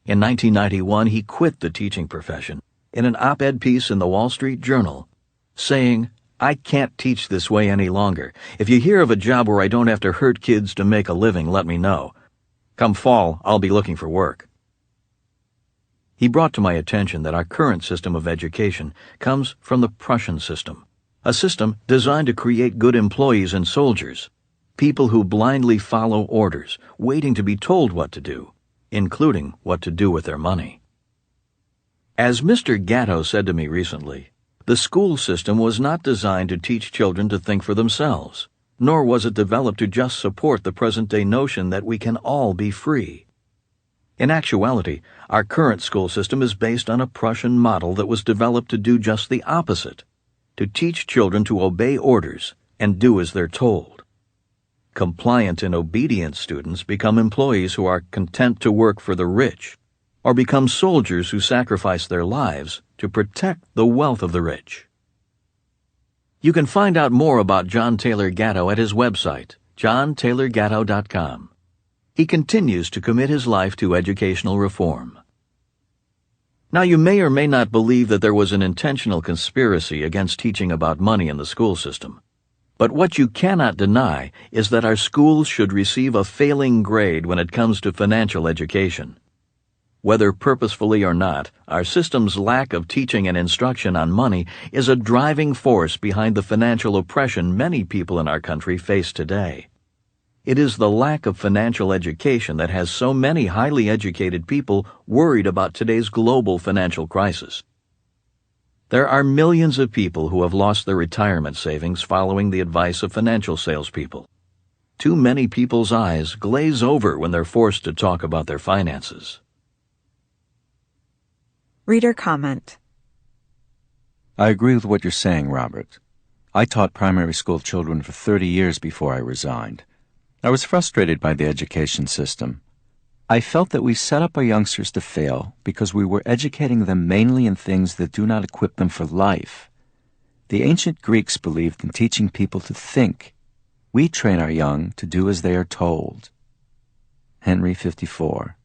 In 1991, he quit the teaching profession in an op-ed piece in the Wall Street Journal, saying, "I can't teach this way any longer. If you hear of a job where I don't have to hurt kids to make a living, let me know. Come fall, I'll be looking for work. He brought to my attention that our current system of education comes from the Prussian system, a system designed to create good employees and soldiers, people who blindly follow orders, waiting to be told what to do, including what to do with their money. As Mr. Gatto said to me recently, the school system was not designed to teach children to think for themselves, nor was it developed to just support the present-day notion that we can all be free. In actuality, our current school system is based on a Prussian model that was developed to do just the opposite, to teach children to obey orders and do as they're told. Compliant and obedient students become employees who are content to work for the rich, or become soldiers who sacrifice their lives to protect the wealth of the rich. You can find out more about John Taylor Gatto at his website, johntaylorgatto.com. He continues to commit his life to educational reform. Now, you may or may not believe that there was an intentional conspiracy against teaching about money in the school system. But what you cannot deny is that our schools should receive a failing grade when it comes to financial education. Whether purposefully or not, our system's lack of teaching and instruction on money is a driving force behind the financial oppression many people in our country face today. It is the lack of financial education that has so many highly educated people worried about today's global financial crisis. There are millions of people who have lost their retirement savings following the advice of financial salespeople. Too many people's eyes glaze over when they're forced to talk about their finances. Reader comment. I agree with what you're saying, Robert. I taught primary school children for 30 years before I resigned. I was frustrated by the education system. I felt that we set up our youngsters to fail because we were educating them mainly in things that do not equip them for life. The ancient Greeks believed in teaching people to think. We train our young to do as they are told. Henry 54.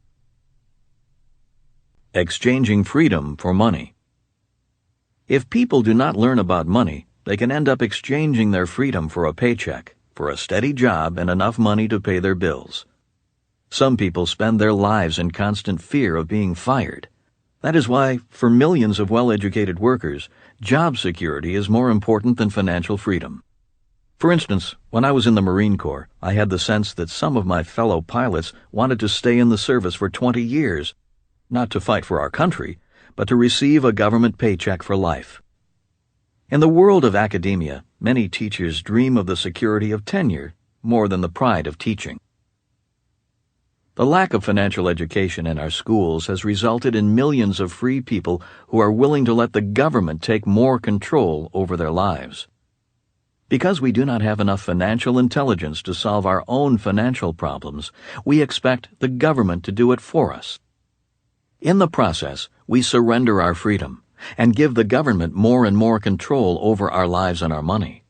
Exchanging freedom for money. If people do not learn about money, they can end up exchanging their freedom for a paycheck, for a steady job and enough money to pay their bills. Some people spend their lives in constant fear of being fired. That is why, for millions of well-educated workers, job security is more important than financial freedom. For instance, when I was in the Marine Corps, I had the sense that some of my fellow pilots wanted to stay in the service for 20 years, not to fight for our country, but to receive a government paycheck for life. In the world of academia, many teachers dream of the security of tenure more than the pride of teaching. The lack of financial education in our schools has resulted in millions of free people who are willing to let the government take more control over their lives. Because we do not have enough financial intelligence to solve our own financial problems, we expect the government to do it for us. In the process, we surrender our freedom and give the government more and more control over our lives and our money.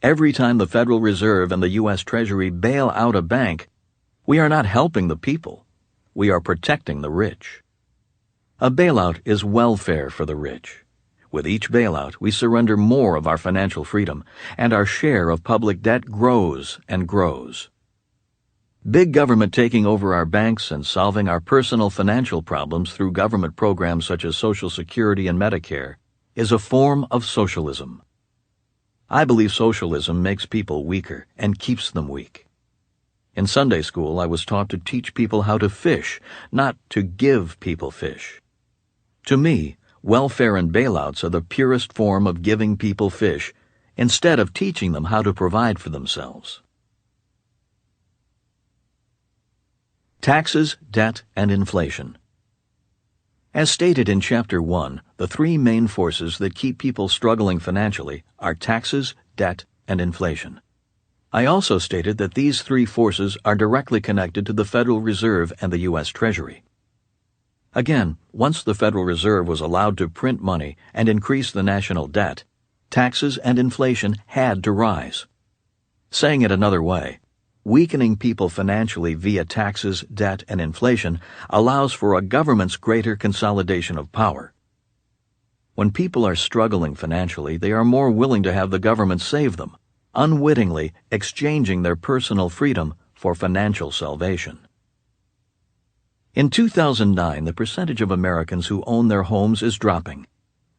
Every time the Federal Reserve and the U.S. Treasury bail out a bank, we are not helping the people. We are protecting the rich. A bailout is welfare for the rich. With each bailout, we surrender more of our financial freedom, and our share of public debt grows and grows. Big government taking over our banks and solving our personal financial problems through government programs such as Social Security and Medicare is a form of socialism. I believe socialism makes people weaker and keeps them weak. In Sunday school, I was taught to teach people how to fish, not to give people fish. To me, welfare and bailouts are the purest form of giving people fish instead of teaching them how to provide for themselves. Taxes, debt, and inflation. As stated in Chapter 1, the three main forces that keep people struggling financially are taxes, debt, and inflation. I also stated that these three forces are directly connected to the Federal Reserve and the U.S. Treasury. Again, once the Federal Reserve was allowed to print money and increase the national debt, taxes and inflation had to rise. Saying it another way, weakening people financially via taxes, debt, and inflation allows for a government's greater consolidation of power. When people are struggling financially, they are more willing to have the government save them, unwittingly exchanging their personal freedom for financial salvation. In 2009, the percentage of Americans who own their homes is dropping.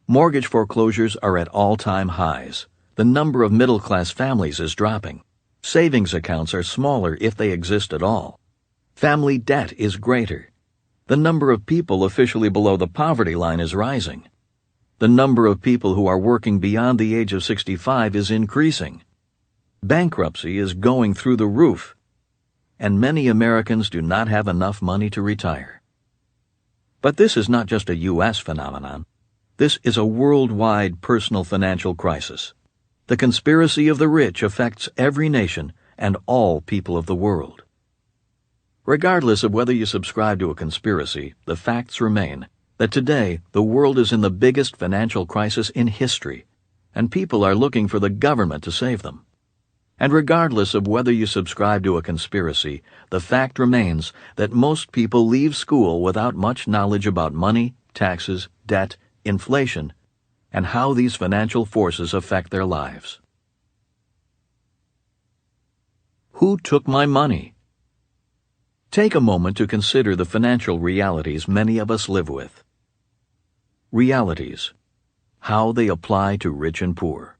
Mortgage foreclosures are at all-time highs. The number of middle-class families is dropping. Savings accounts are smaller if they exist at all. Family debt is greater. The number of people officially below the poverty line is rising. The number of people who are working beyond the age of 65 is increasing. Bankruptcy is going through the roof, and many Americans do not have enough money to retire. But this is not just a U.S. phenomenon. This is a worldwide personal financial crisis. The conspiracy of the rich affects every nation and all people of the world. Regardless of whether you subscribe to a conspiracy, the facts remain that today the world is in the biggest financial crisis in history, and people are looking for the government to save them. And regardless of whether you subscribe to a conspiracy, the fact remains that most people leave school without much knowledge about money, taxes, debt, inflation, and how these financial forces affect their lives. Who took my money? Take a moment to consider the financial realities many of us live with. Realities. How they apply to rich and poor.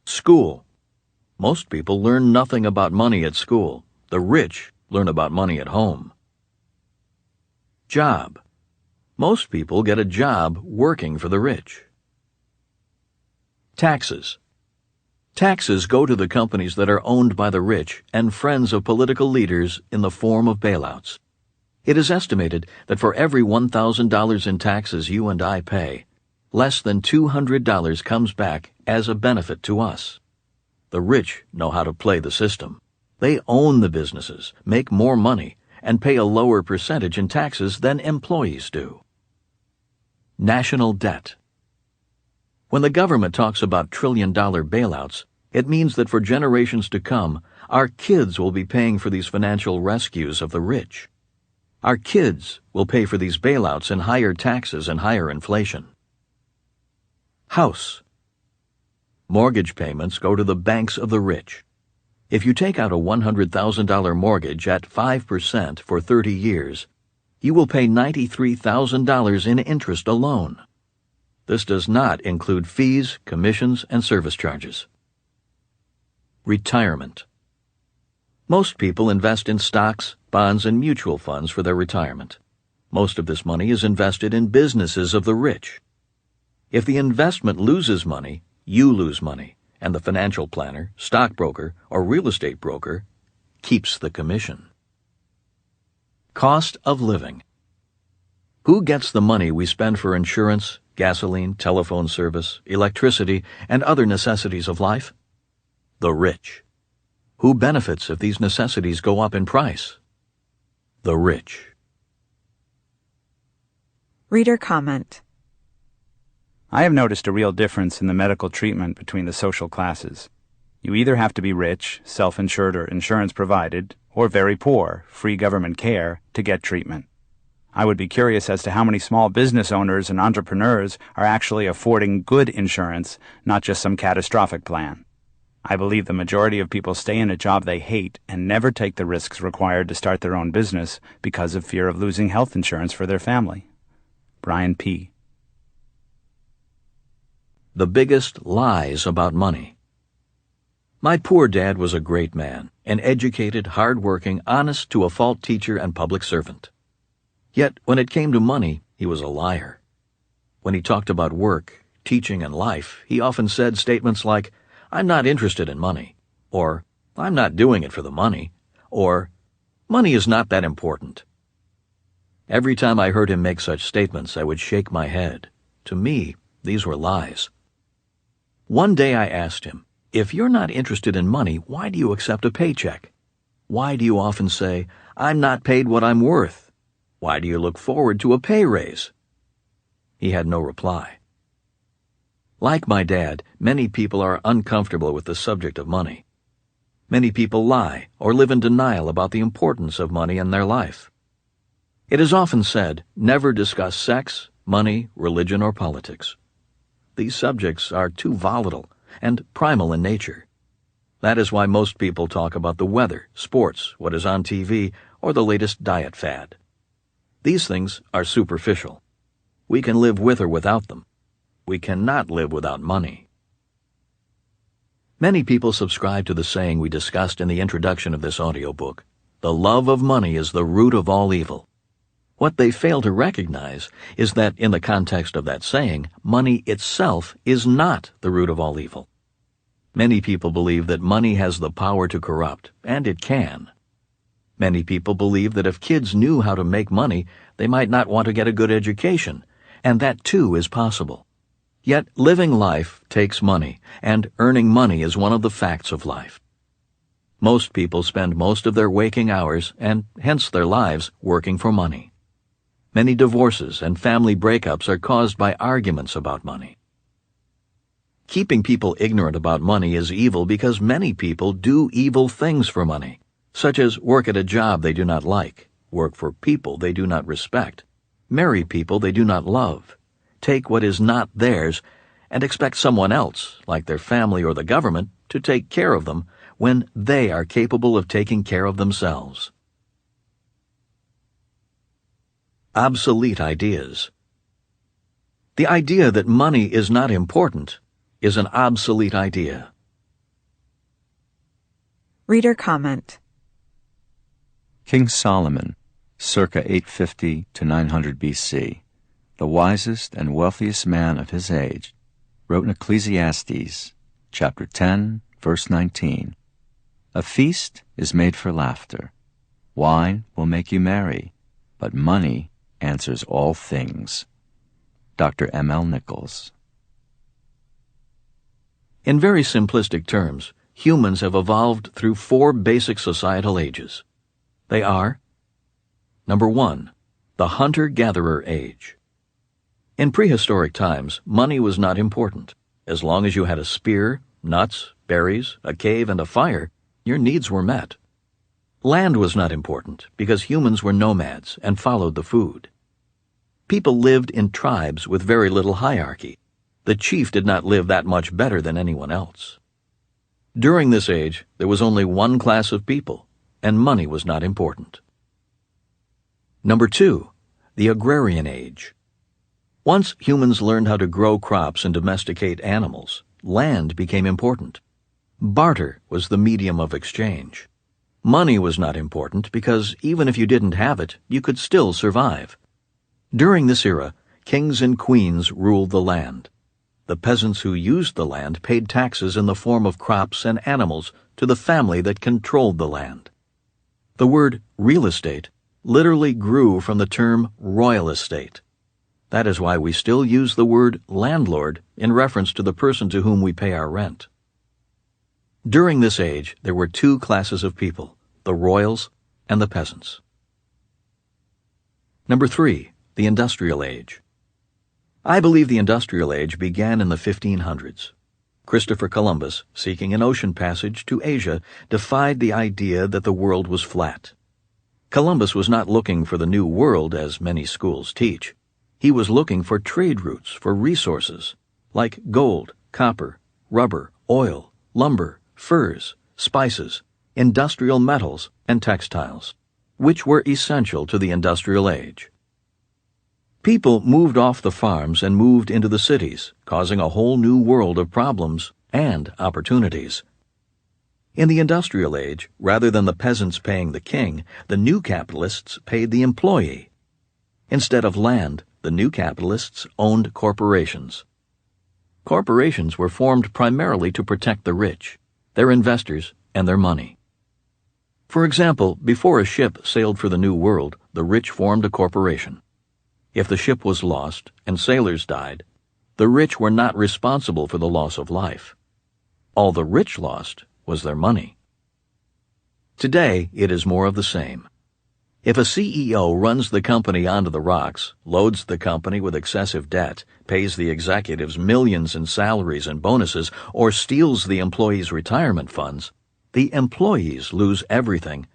School. Most people learn nothing about money at school. The rich learn about money at home. Job. Most people get a job working for the rich. Taxes. Taxes go to the companies that are owned by the rich and friends of political leaders in the form of bailouts. It is estimated that for every $1,000 in taxes you and I pay, less than $200 comes back as a benefit to us. The rich know how to play the system. They own the businesses, make more money, and pay a lower percentage in taxes than employees do. National debt. When the government talks about trillion-dollar bailouts, it means that for generations to come, our kids will be paying for these financial rescues of the rich. Our kids will pay for these bailouts in higher taxes and higher inflation. House. Mortgage payments go to the banks of the rich. If you take out a $100,000 mortgage at 5% for 30 years, you will pay $93,000 in interest alone. This does not include fees, commissions, and service charges. Retirement. Most people invest in stocks, bonds, and mutual funds for their retirement. Most of this money is invested in businesses of the rich. If the investment loses money, you lose money, and the financial planner, stockbroker, or real estate broker keeps the commission. Cost of living. Who gets the money we spend for insurance, gasoline, telephone service, electricity, and other necessities of life? The rich. Who benefits if these necessities go up in price? The rich. Reader comment. I have noticed a real difference in the medical treatment between the social classes. You either have to be rich, self-insured or insurance provided, or very poor, free government care, to get treatment. I would be curious as to how many small business owners and entrepreneurs are actually affording good insurance, not just some catastrophic plan. I believe the majority of people stay in a job they hate and never take the risks required to start their own business because of fear of losing health insurance for their family. Brian P. The biggest lies about money. My poor dad was a great man, an educated, hard-working, honest-to-a-fault teacher and public servant. Yet, when it came to money, he was a liar. When he talked about work, teaching, and life, he often said statements like, "I'm not interested in money," or "I'm not doing it for the money," or "Money is not that important." Every time I heard him make such statements, I would shake my head. To me, these were lies. One day I asked him, "If you're not interested in money, why do you accept a paycheck? Why do you often say, 'I'm not paid what I'm worth'? Why do you look forward to a pay raise?" He had no reply. Like my dad, many people are uncomfortable with the subject of money. Many people lie or live in denial about the importance of money in their life. It is often said, never discuss sex, money, religion, or politics. These subjects are too volatile and primal in nature. That is why most people talk about the weather, sports, what is on TV, or the latest diet fad. These things are superficial. We can live with or without them. We cannot live without money. Many people subscribe to the saying we discussed in the introduction of this audiobook: the love of money is the root of all evil. What they fail to recognize is that in the context of that saying, money itself is not the root of all evil. Many people believe that money has the power to corrupt, and it can. Many people believe that if kids knew how to make money, they might not want to get a good education, and that too is possible. Yet living life takes money, and earning money is one of the facts of life. Most people spend most of their waking hours, and hence their lives, working for money. Many divorces and family breakups are caused by arguments about money. Keeping people ignorant about money is evil because many people do evil things for money, such as work at a job they do not like, work for people they do not respect, marry people they do not love, take what is not theirs, and expect someone else, like their family or the government, to take care of them when they are capable of taking care of themselves. Obsolete ideas. The idea that money is not important is an obsolete idea. Reader comment. King Solomon, circa 850 to 900 BC, the wisest and wealthiest man of his age, wrote in Ecclesiastes, chapter 10, verse 19, "A feast is made for laughter. Wine will make you merry, but money answers all things." Dr. M.L. Nichols. In very simplistic terms, humans have evolved through 4 basic societal ages. They are: Number 1, the hunter-gatherer age. In prehistoric times, money was not important. As long as you had a spear, nuts, berries, a cave, and a fire, your needs were met. Land was not important because humans were nomads and followed the food. People lived in tribes with very little hierarchy. The chief did not live that much better than anyone else. During this age, there was only one class of people, and money was not important. Number 2, the agrarian age. Once humans learned how to grow crops and domesticate animals, land became important. Barter was the medium of exchange. Money was not important because even if you didn't have it, you could still survive. During this era, kings and queens ruled the land. The peasants who used the land paid taxes in the form of crops and animals to the family that controlled the land. The word real estate literally grew from the term royal estate. That is why we still use the word landlord in reference to the person to whom we pay our rent. During this age, there were 2 classes of people, the royals and the peasants. Number 3, the industrial age. I believe the industrial age began in the 1500s. Christopher Columbus, seeking an ocean passage to Asia, defied the idea that the world was flat. Columbus was not looking for the new world as many schools teach. He was looking for trade routes for resources like gold, copper, rubber, oil, lumber, furs, spices, industrial metals, and textiles, which were essential to the industrial age. People moved off the farms and moved into the cities, causing a whole new world of problems and opportunities. In the industrial age, rather than the peasants paying the king, the new capitalists paid the employee. Instead of land, the new capitalists owned corporations. Corporations were formed primarily to protect the rich, their investors, and their money. For example, before a ship sailed for the New World, the rich formed a corporation. If the ship was lost and sailors died, the rich were not responsible for the loss of life. All the rich lost was their money. Today, it is more of the same. If a CEO runs the company onto the rocks, loads the company with excessive debt, pays the executives millions in salaries and bonuses, or steals the employees' retirement funds, the employees lose everything,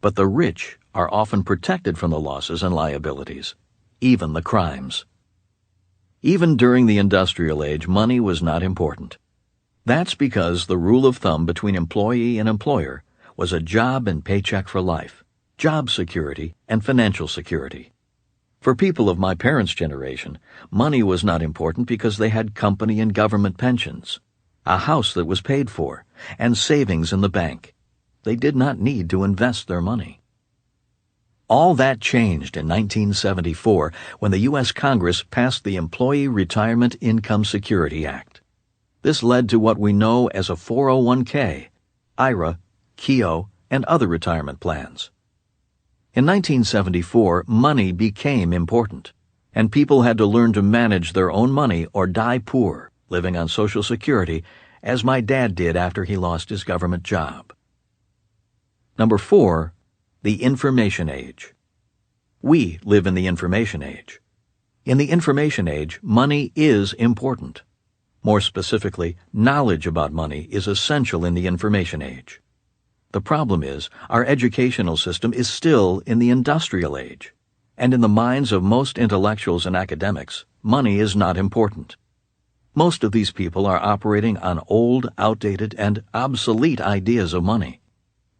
but the rich are often protected from the losses and liabilities, even the crimes. Even during the industrial age, money was not important. That's because the rule of thumb between employee and employer was a job and paycheck for life, job security and financial security. For people of my parents' generation, money was not important because they had company and government pensions, a house that was paid for, and savings in the bank. They did not need to invest their money. All that changed in 1974 when the U.S. Congress passed the Employee Retirement Income Security Act. This led to what we know as a 401k, IRA, KEO, and other retirement plans. In 1974, money became important, and people had to learn to manage their own money or die poor, living on Social Security, as my dad did after he lost his government job. Number 4, the information age. We live in the information age. In the information age, money is important. More specifically, knowledge about money is essential in the information age. The problem is, our educational system is still in the industrial age, and in the minds of most intellectuals and academics, money is not important. Most of these people are operating on old, outdated, and obsolete ideas of money.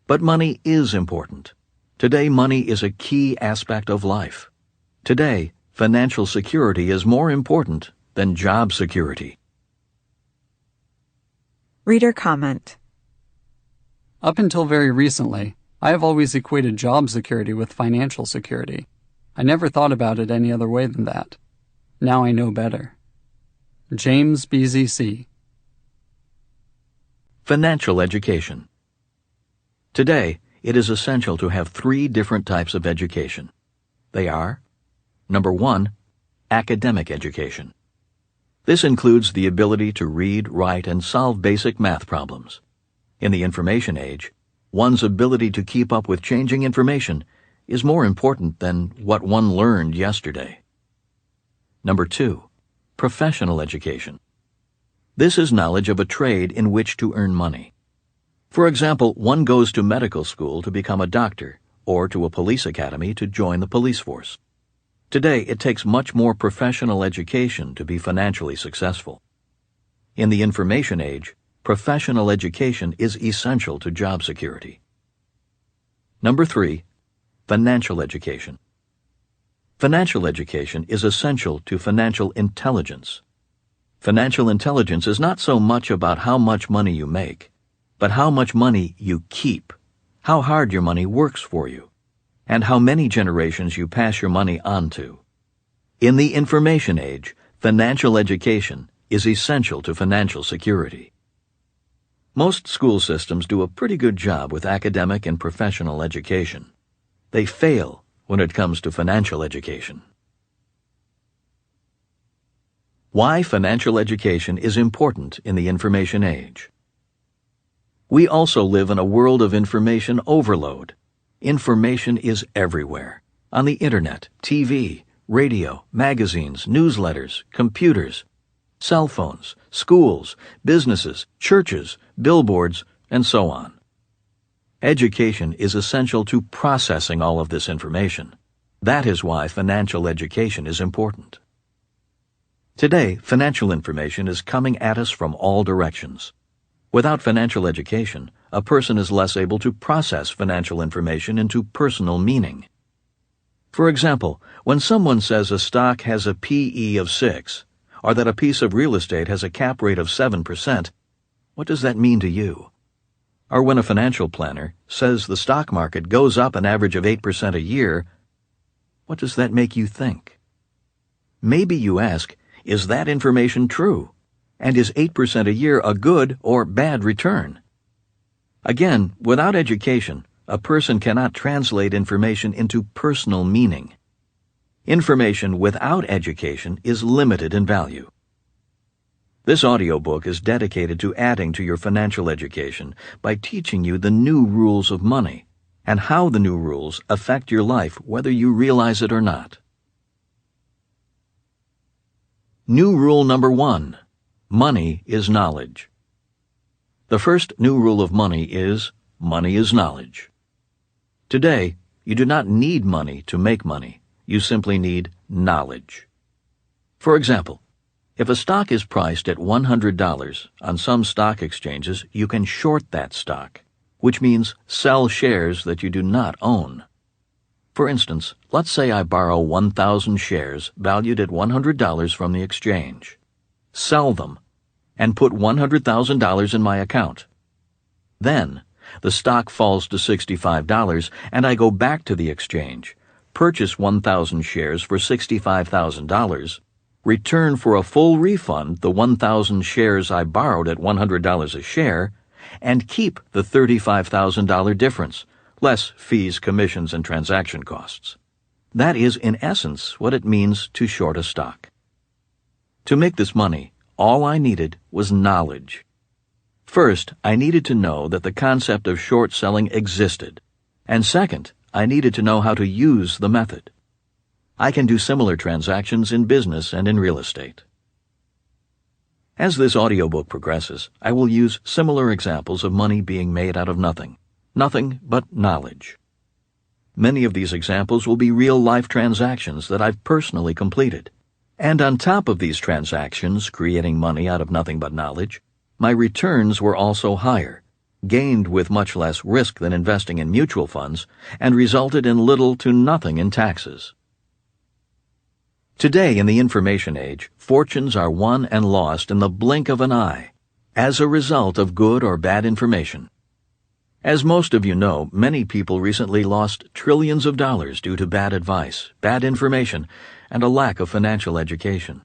But money is important. Today, money is a key aspect of life. Today, financial security is more important than job security. Reader comment. Up until very recently, I have always equated job security with financial security. I never thought about it any other way than that. Now I know better. James BZC. Financial education. Today, it is essential to have 3 different types of education. They are: number 1, academic education. This includes the ability to read, write, and solve basic math problems. In the information age, one's ability to keep up with changing information is more important than what one learned yesterday. Number 2, professional education. This is knowledge of a trade in which to earn money. For example, one goes to medical school to become a doctor, or to a police academy to join the police force. Today, it takes much more professional education to be financially successful. In the information age, professional education is essential to job security. Number 3, financial education. Financial education is essential to financial intelligence. Financial intelligence is not so much about how much money you make, but how much money you keep, how hard your money works for you, and how many generations you pass your money on to. In the information age, financial education is essential to financial security. Most school systems do a pretty good job with academic and professional education. They fail when it comes to financial education. Why financial education is important in the information age. We also live in a world of information overload. Information is everywhere. On the internet, TV, radio, magazines, newsletters, computers, cell phones, schools, businesses, churches, billboards, and so on. Education is essential to processing all of this information. That is why financial education is important. Today, financial information is coming at us from all directions. Without financial education, a person is less able to process financial information into personal meaning. For example, when someone says a stock has a PE of 6, or that a piece of real estate has a cap rate of 7%, what does that mean to you? Or when a financial planner says the stock market goes up an average of 8% a year, what does that make you think? Maybe you ask, is that information true? And is 8% a year a good or bad return? Again, without education, a person cannot translate information into personal meaning. Information without education is limited in value. This audiobook is dedicated to adding to your financial education by teaching you the new rules of money and how the new rules affect your life whether you realize it or not. New rule number 1. Money is knowledge. The first new rule of money is knowledge. Today, you do not need money to make money. You simply need knowledge. For example, if a stock is priced at $100 on some stock exchanges, you can short that stock, which means sell shares that you do not own. For instance, let's say I borrow 1,000 shares valued at $100 from the exchange, sell them, and put $100,000 in my account. Then, the stock falls to $65 and I go back to the exchange, purchase 1,000 shares for $65,000, return for a full refund the 1,000 shares I borrowed at $100 a share, and keep the $35,000 difference, less fees, commissions, and transaction costs. That is, in essence, what it means to short a stock. To make this money, all I needed was knowledge. First, I needed to know that the concept of short selling existed, and second, I needed to know how to use the method. I can do similar transactions in business and in real estate. As this audiobook progresses, I will use similar examples of money being made out of nothing but knowledge. Many of these examples will be real-life transactions that I've personally completed. And on top of these transactions, creating money out of nothing but knowledge, my returns were also higher, gained with much less risk than investing in mutual funds, and resulted in little to nothing in taxes. Today, in the information age, fortunes are won and lost in the blink of an eye, as a result of good or bad information. As most of you know, many people recently lost trillions of dollars due to bad advice, bad information, and a lack of financial education.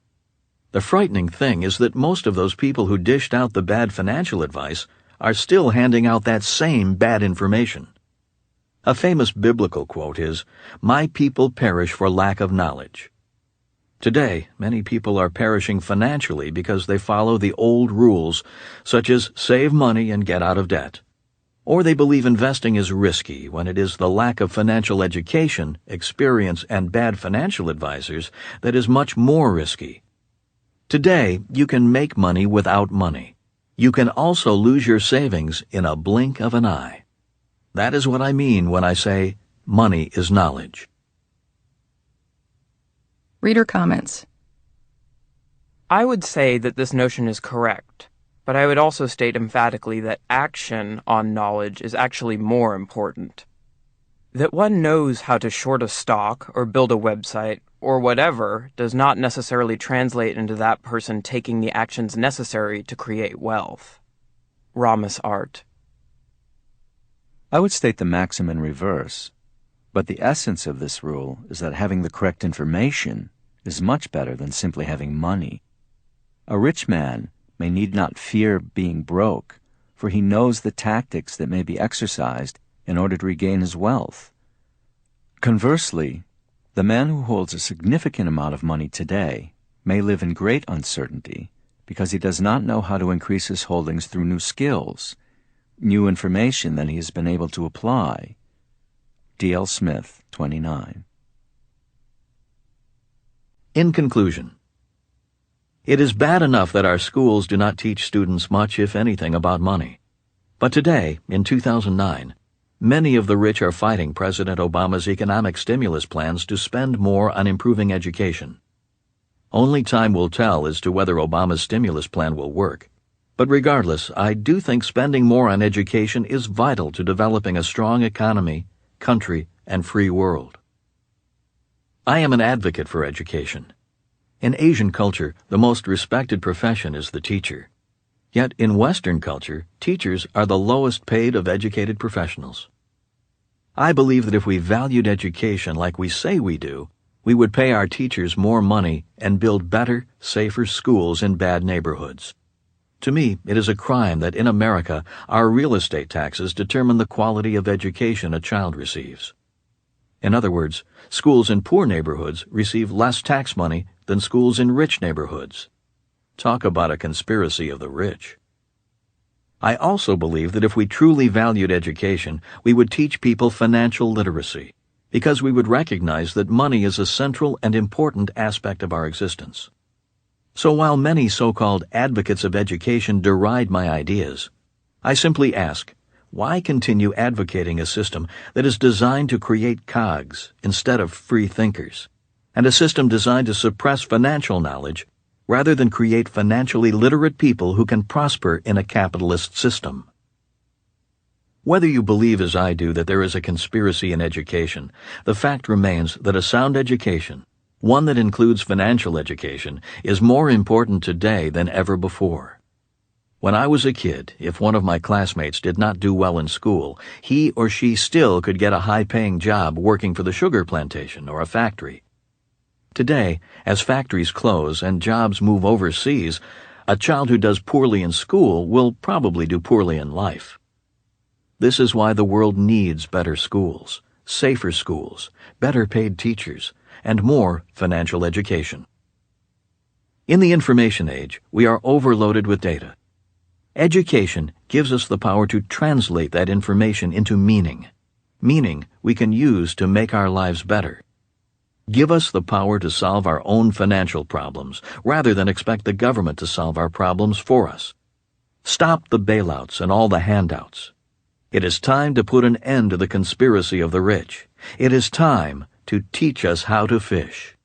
The frightening thing is that most of those people who dished out the bad financial advice are still handing out that same bad information. A famous biblical quote is, "My people perish for lack of knowledge." Today, many people are perishing financially because they follow the old rules, such as save money and get out of debt. Or they believe investing is risky when it is the lack of financial education, experience, and bad financial advisors that is much more risky. Today, you can make money without money. You can also lose your savings in a blink of an eye. That is what I mean when I say money is knowledge. Reader comments. I would say that this notion is correct, but I would also state emphatically that action on knowledge is actually more important. That one knows how to short a stock or build a website or whatever does not necessarily translate into that person taking the actions necessary to create wealth. Ramas Art. I would state the maxim in reverse, but the essence of this rule is that having the correct information is much better than simply having money. A rich man may need not fear being broke, for he knows the tactics that may be exercised in order to regain his wealth. Conversely, the man who holds a significant amount of money today may live in great uncertainty because he does not know how to increase his holdings through new skills, new information that he has been able to apply. D.L. Smith, 29. In conclusion, it is bad enough that our schools do not teach students much, if anything, about money. But today, in 2009, many of the rich are fighting President Obama's economic stimulus plans to spend more on improving education. Only time will tell as to whether Obama's stimulus plan will work. But regardless, I do think spending more on education is vital to developing a strong economy, country, and free world. I am an advocate for education. In Asian culture, the most respected profession is the teacher. Yet in Western culture, teachers are the lowest paid of educated professionals. I believe that if we valued education like we say we do, we would pay our teachers more money and build better, safer schools in bad neighborhoods. To me, it is a crime that in America, our real estate taxes determine the quality of education a child receives. In other words, schools in poor neighborhoods receive less tax money than schools in rich neighborhoods. Talk about a conspiracy of the rich. I also believe that if we truly valued education, we would teach people financial literacy, because we would recognize that money is a central and important aspect of our existence. So while many so-called advocates of education deride my ideas, I simply ask, why continue advocating a system that is designed to create cogs instead of free thinkers, and a system designed to suppress financial knowledge rather than create financially literate people who can prosper in a capitalist system? Whether you believe as I do that there is a conspiracy in education, the fact remains that a sound education, one that includes financial education, is more important today than ever before. When I was a kid, if one of my classmates did not do well in school, he or she still could get a high-paying job working for the sugar plantation or a factory. Today, as factories close and jobs move overseas, a child who does poorly in school will probably do poorly in life. This is why the world needs better schools, safer schools, better paid teachers, and more financial education. In the information age, we are overloaded with data. Education gives us the power to translate that information into meaning we can use to make our lives better. Give us the power to solve our own financial problems rather than expect the government to solve our problems for us. Stop the bailouts and all the handouts. It is time to put an end to the conspiracy of the rich. It is time to teach us how to fish.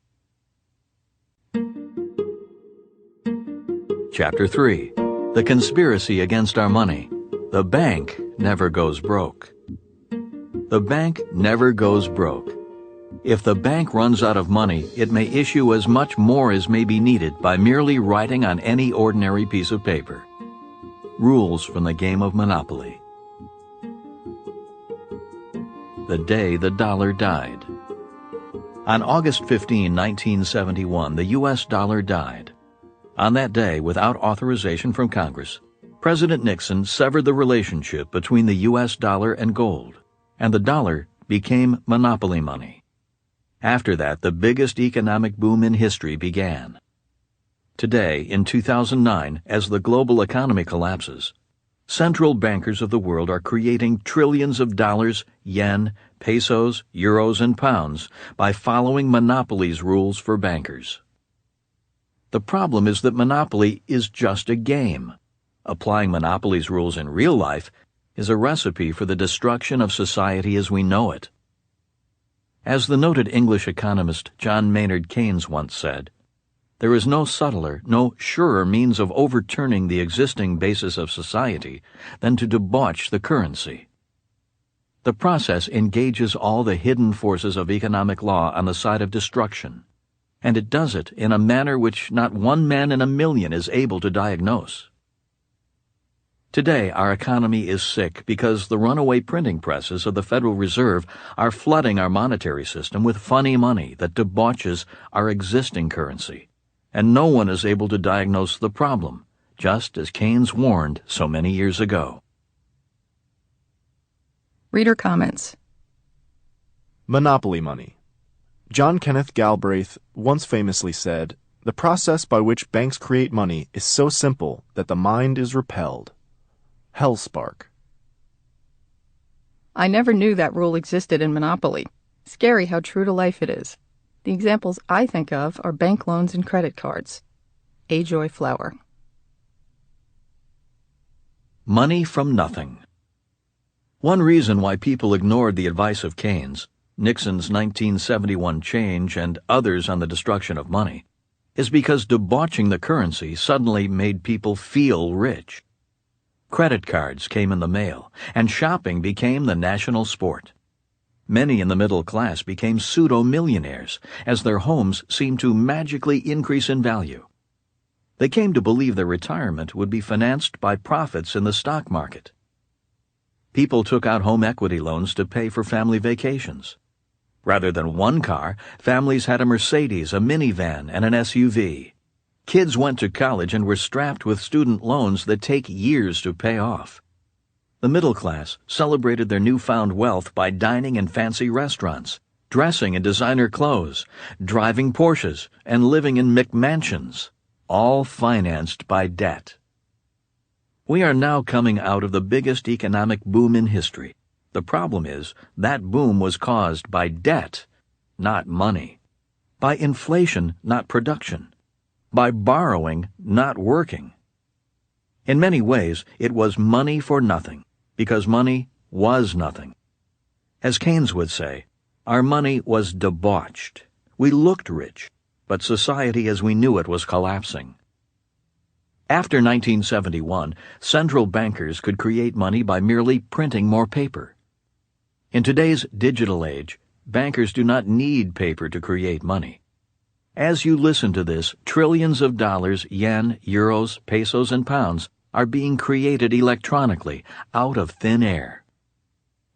Chapter 3. The Conspiracy Against Our Money. The bank never goes broke. The bank never goes broke. If the bank runs out of money, it may issue as much more as may be needed by merely writing on any ordinary piece of paper. Rules from the game of Monopoly. The day the dollar died. On August 15, 1971, the U.S. dollar died. On that day, without authorization from Congress, President Nixon severed the relationship between the U.S. dollar and gold, and the dollar became monopoly money. After that, the biggest economic boom in history began. Today, in 2009, as the global economy collapses, central bankers of the world are creating trillions of dollars, yen, pesos, euros, and pounds by following monopoly's rules for bankers. The problem is that monopoly is just a game. Applying monopoly's rules in real life is a recipe for the destruction of society as we know it. As the noted English economist John Maynard Keynes once said, "There is no subtler, no surer means of overturning the existing basis of society than to debauch the currency." The process engages all the hidden forces of economic law on the side of destruction, and it does it in a manner which not one man in a million is able to diagnose. Today, our economy is sick because the runaway printing presses of the Federal Reserve are flooding our monetary system with funny money that debauches our existing currency, and no one is able to diagnose the problem, just as Keynes warned so many years ago. Reader comments. Monopoly money. John Kenneth Galbraith once famously said, "The process by which banks create money is so simple that the mind is repelled." Hellspark. I never knew that rule existed in Monopoly. Scary how true to life it is. The examples I think of are bank loans and credit cards. A. Joy Flower. Money from nothing. One reason why people ignored the advice of Keynes, Nixon's 1971 change, and others on the destruction of money, is because debauching the currency suddenly made people feel rich. Credit cards came in the mail, and shopping became the national sport. Many in the middle class became pseudo-millionaires, as their homes seemed to magically increase in value. They came to believe their retirement would be financed by profits in the stock market. People took out home equity loans to pay for family vacations. Rather than one car, families had a Mercedes, a minivan, and an SUV. Kids went to college and were strapped with student loans that take years to pay off. The middle class celebrated their newfound wealth by dining in fancy restaurants, dressing in designer clothes, driving Porsches, and living in McMansions, all financed by debt. We are now coming out of the biggest economic boom in history. The problem is that boom was caused by debt, not money, by inflation, not production, by borrowing, not working. In many ways, it was money for nothing, because money was nothing. As Keynes would say, our money was debauched. We looked rich, but society as we knew it was collapsing. After 1971, central bankers could create money by merely printing more paper. In today's digital age, bankers do not need paper to create money. As you listen to this, trillions of dollars, yen, euros, pesos, and pounds are being created electronically out of thin air.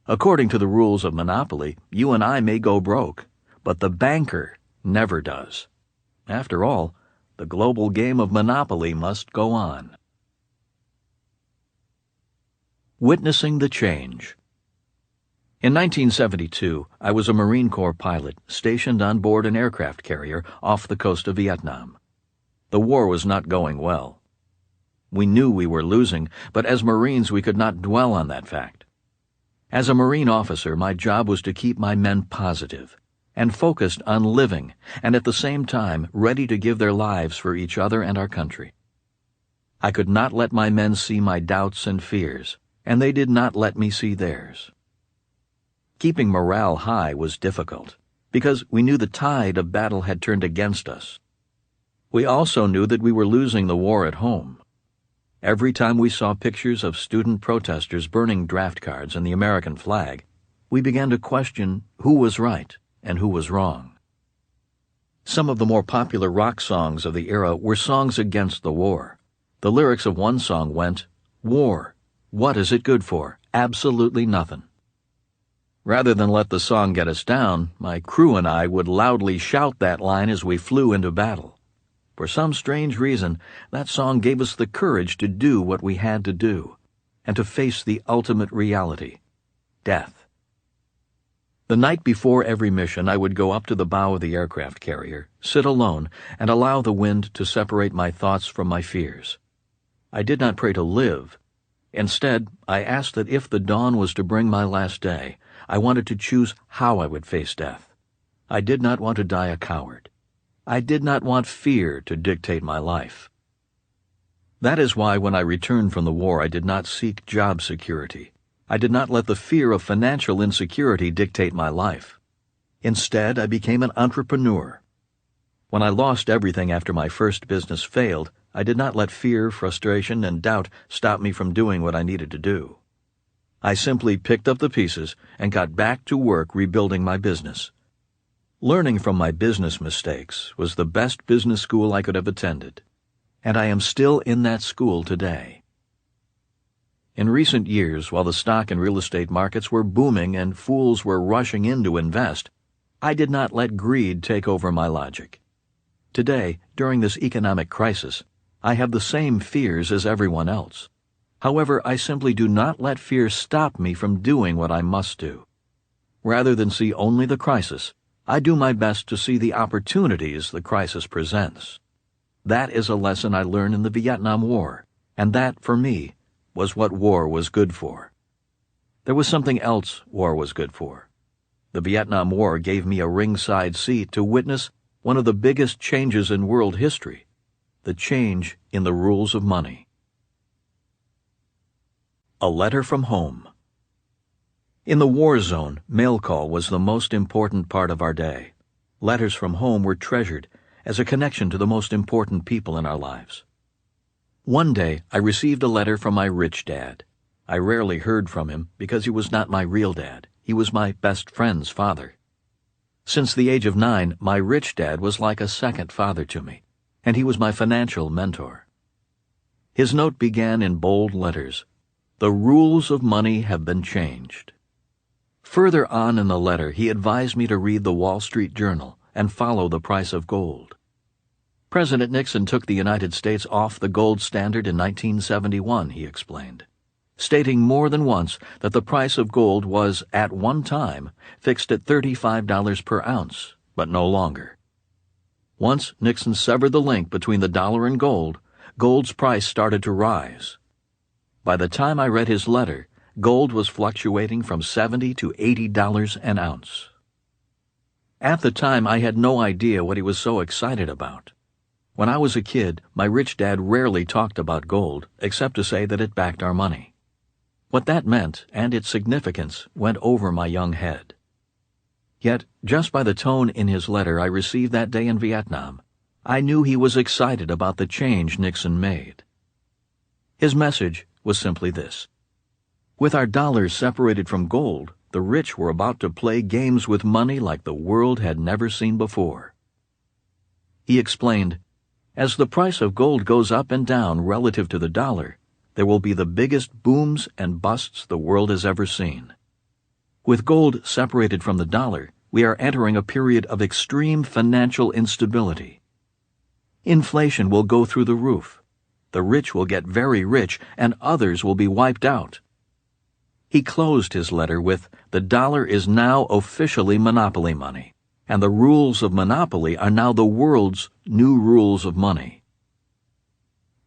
According to the rules of monopoly, you and I may go broke, but the banker never does. After all, the global game of monopoly must go on. Witnessing the change. In 1972, I was a Marine Corps pilot stationed on board an aircraft carrier off the coast of Vietnam. The war was not going well. We knew we were losing, but as Marines we could not dwell on that fact. As a Marine officer, my job was to keep my men positive and focused on living, and at the same time ready to give their lives for each other and our country. I could not let my men see my doubts and fears, and they did not let me see theirs. Keeping morale high was difficult, because we knew the tide of battle had turned against us. We also knew that we were losing the war at home. Every time we saw pictures of student protesters burning draft cards and the American flag, we began to question who was right and who was wrong. Some of the more popular rock songs of the era were songs against the war. The lyrics of one song went, "War, what is it good for? Absolutely nothing." Rather than let the song get us down, my crew and I would loudly shout that line as we flew into battle. For some strange reason, that song gave us the courage to do what we had to do, and to face the ultimate reality, death. The night before every mission, I would go up to the bow of the aircraft carrier, sit alone, and allow the wind to separate my thoughts from my fears. I did not pray to live. Instead, I asked that if the dawn was to bring my last day, I wanted to choose how I would face death. I did not want to die a coward. I did not want fear to dictate my life. That is why when I returned from the war, I did not seek job security. I did not let the fear of financial insecurity dictate my life. Instead, I became an entrepreneur. When I lost everything after my first business failed, I did not let fear, frustration, and doubt stop me from doing what I needed to do. I simply picked up the pieces and got back to work rebuilding my business. Learning from my business mistakes was the best business school I could have attended, and I am still in that school today. In recent years, while the stock and real estate markets were booming and fools were rushing in to invest, I did not let greed take over my logic. Today, during this economic crisis, I have the same fears as everyone else. However, I simply do not let fear stop me from doing what I must do. Rather than see only the crisis, I do my best to see the opportunities the crisis presents. That is a lesson I learned in the Vietnam War, and that, for me, was what war was good for. There was something else war was good for. The Vietnam War gave me a ringside seat to witness one of the biggest changes in world history, the change in the rules of money. A letter from home. In the war zone, mail call was the most important part of our day. Letters from home were treasured as a connection to the most important people in our lives. One day, I received a letter from my rich dad. I rarely heard from him because he was not my real dad. He was my best friend's father. Since the age of 9, my rich dad was like a second father to me, and he was my financial mentor. His note began in bold letters, "The rules of money have been changed." Further on in the letter, he advised me to read the Wall Street Journal and follow the price of gold. President Nixon took the United States off the gold standard in 1971, he explained, stating more than once that the price of gold was, at one time, fixed at $35 per ounce, but no longer. Once Nixon severed the link between the dollar and gold, gold's price started to rise. By the time I read his letter, gold was fluctuating from $70 to $80 an ounce. At the time, I had no idea what he was so excited about. When I was a kid, my rich dad rarely talked about gold, except to say that it backed our money. What that meant, and its significance, went over my young head. Yet, just by the tone in his letter I received that day in Vietnam, I knew he was excited about the change Nixon made. His message was simply this: with our dollars separated from gold, the rich were about to play games with money like the world had never seen before. He explained, as the price of gold goes up and down relative to the dollar, there will be the biggest booms and busts the world has ever seen. With gold separated from the dollar, we are entering a period of extreme financial instability. Inflation will go through the roof. The rich will get very rich, and others will be wiped out. He closed his letter with, "The dollar is now officially monopoly money, and the rules of monopoly are now the world's new rules of money."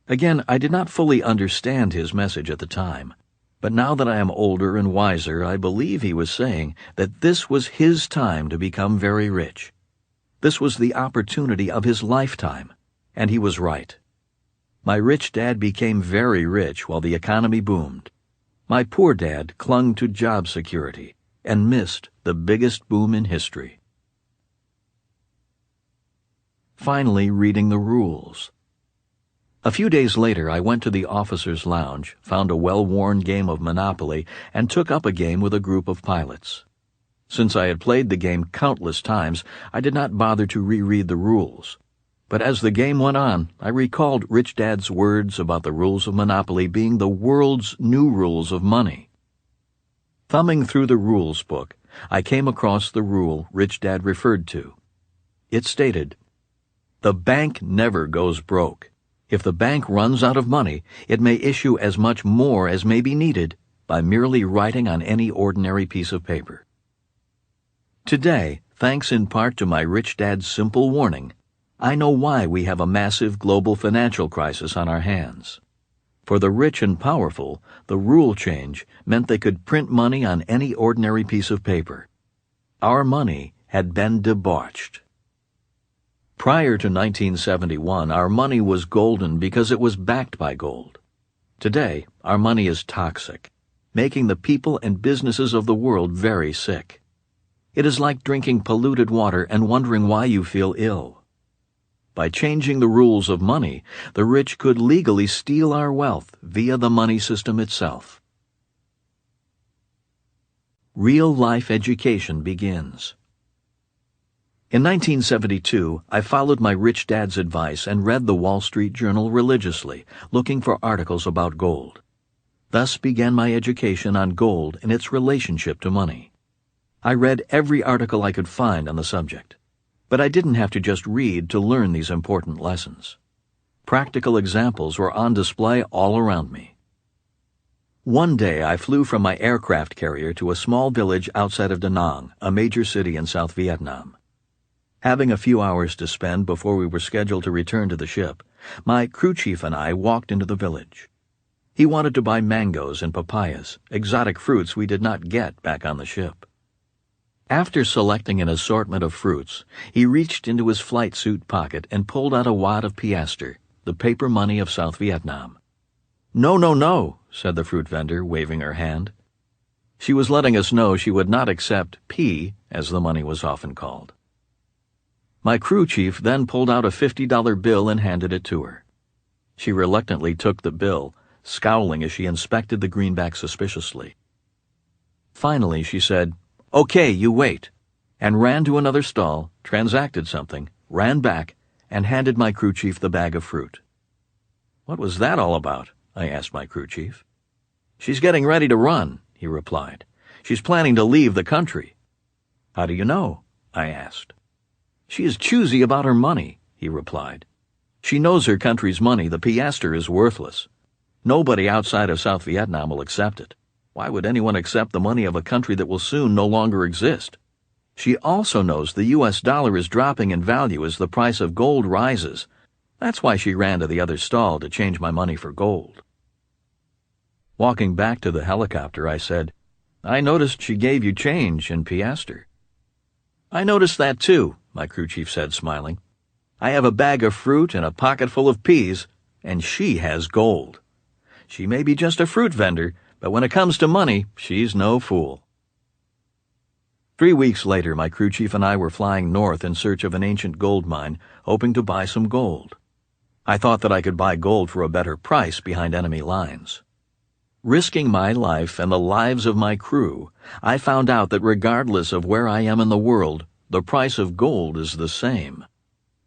Again, I did not fully understand his message at the time, but now that I am older and wiser, I believe he was saying that this was his time to become very rich. This was the opportunity of his lifetime, and he was right. My rich dad became very rich while the economy boomed. My poor dad clung to job security and missed the biggest boom in history. Finally, reading the rules. A few days later, I went to the officers' lounge, found a well-worn game of Monopoly, and took up a game with a group of pilots. Since I had played the game countless times, I did not bother to reread the rules. But as the game went on, I recalled Rich Dad's words about the rules of Monopoly being the world's new rules of money. Thumbing through the rules book, I came across the rule Rich Dad referred to. It stated, "The bank never goes broke. If the bank runs out of money, it may issue as much more as may be needed by merely writing on any ordinary piece of paper." Today, thanks in part to my Rich Dad's simple warning, I know why we have a massive global financial crisis on our hands. For the rich and powerful, the rule change meant they could print money on any ordinary piece of paper. Our money had been debauched. Prior to 1971, our money was golden because it was backed by gold. Today, our money is toxic, making the people and businesses of the world very sick. It is like drinking polluted water and wondering why you feel ill. By changing the rules of money, the rich could legally steal our wealth via the money system itself. Real-life education begins. In 1972, I followed my rich dad's advice and read the Wall Street Journal religiously, looking for articles about gold. Thus began my education on gold and its relationship to money. I read every article I could find on the subject. But I didn't have to just read to learn these important lessons. Practical examples were on display all around me. One day I flew from my aircraft carrier to a small village outside of Da Nang, a major city in South Vietnam. Having a few hours to spend before we were scheduled to return to the ship, my crew chief and I walked into the village. He wanted to buy mangoes and papayas, exotic fruits we did not get back on the ship. After selecting an assortment of fruits, he reached into his flight suit pocket and pulled out a wad of piastre, the paper money of South Vietnam. "No, no, no," said the fruit vendor, waving her hand. She was letting us know she would not accept P, as the money was often called. My crew chief then pulled out a $50 bill and handed it to her. She reluctantly took the bill, scowling as she inspected the greenback suspiciously. Finally, she said, "Okay, you wait," and ran to another stall, transacted something, ran back, and handed my crew chief the bag of fruit. "What was that all about?" I asked my crew chief. "She's getting ready to run," he replied. "She's planning to leave the country." "How do you know?" I asked. "She is choosy about her money," he replied. "She knows her country's money, the piastre, is worthless. Nobody outside of South Vietnam will accept it. Why would anyone accept the money of a country that will soon no longer exist? She also knows the U.S. dollar is dropping in value as the price of gold rises. That's why she ran to the other stall to change my money for gold." Walking back to the helicopter, I said, "I noticed she gave you change in piastre." "I noticed that too," my crew chief said, smiling. "I have a bag of fruit and a pocket full of peas, and she has gold. She may be just a fruit vendor, but when it comes to money, she's no fool." 3 weeks later, my crew chief and I were flying north in search of an ancient gold mine, hoping to buy some gold. I thought that I could buy gold for a better price behind enemy lines. Risking my life and the lives of my crew, I found out that regardless of where I am in the world, the price of gold is the same.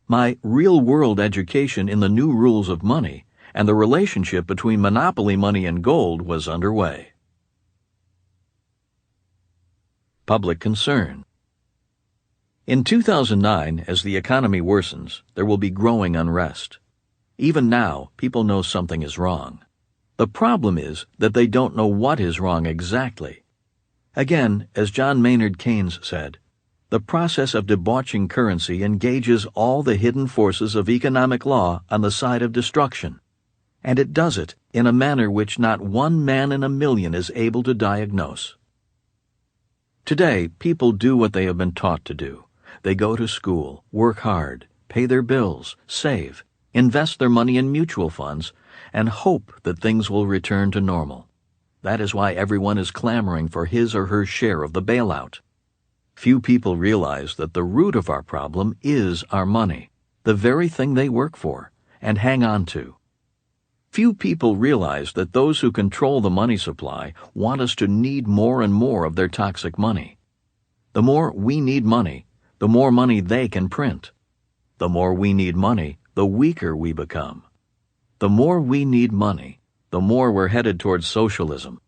My real-world education in the new rules of money and the relationship between monopoly money and gold was underway. Public concern. In 2009, as the economy worsens, there will be growing unrest. Even now, people know something is wrong. The problem is that they don't know what is wrong exactly. Again, as John Maynard Keynes said, the process of debauching currency engages all the hidden forces of economic law on the side of destruction, and it does it in a manner which not one man in a million is able to diagnose. Today, people do what they have been taught to do. They go to school, work hard, pay their bills, save, invest their money in mutual funds, and hope that things will return to normal. That is why everyone is clamoring for his or her share of the bailout. Few people realize that the root of our problem is our money, the very thing they work for and hang on to. Few people realize that those who control the money supply want us to need more and more of their toxic money. The more we need money, the more money they can print. The more we need money, the weaker we become. The more we need money, the more we're headed towards socialism.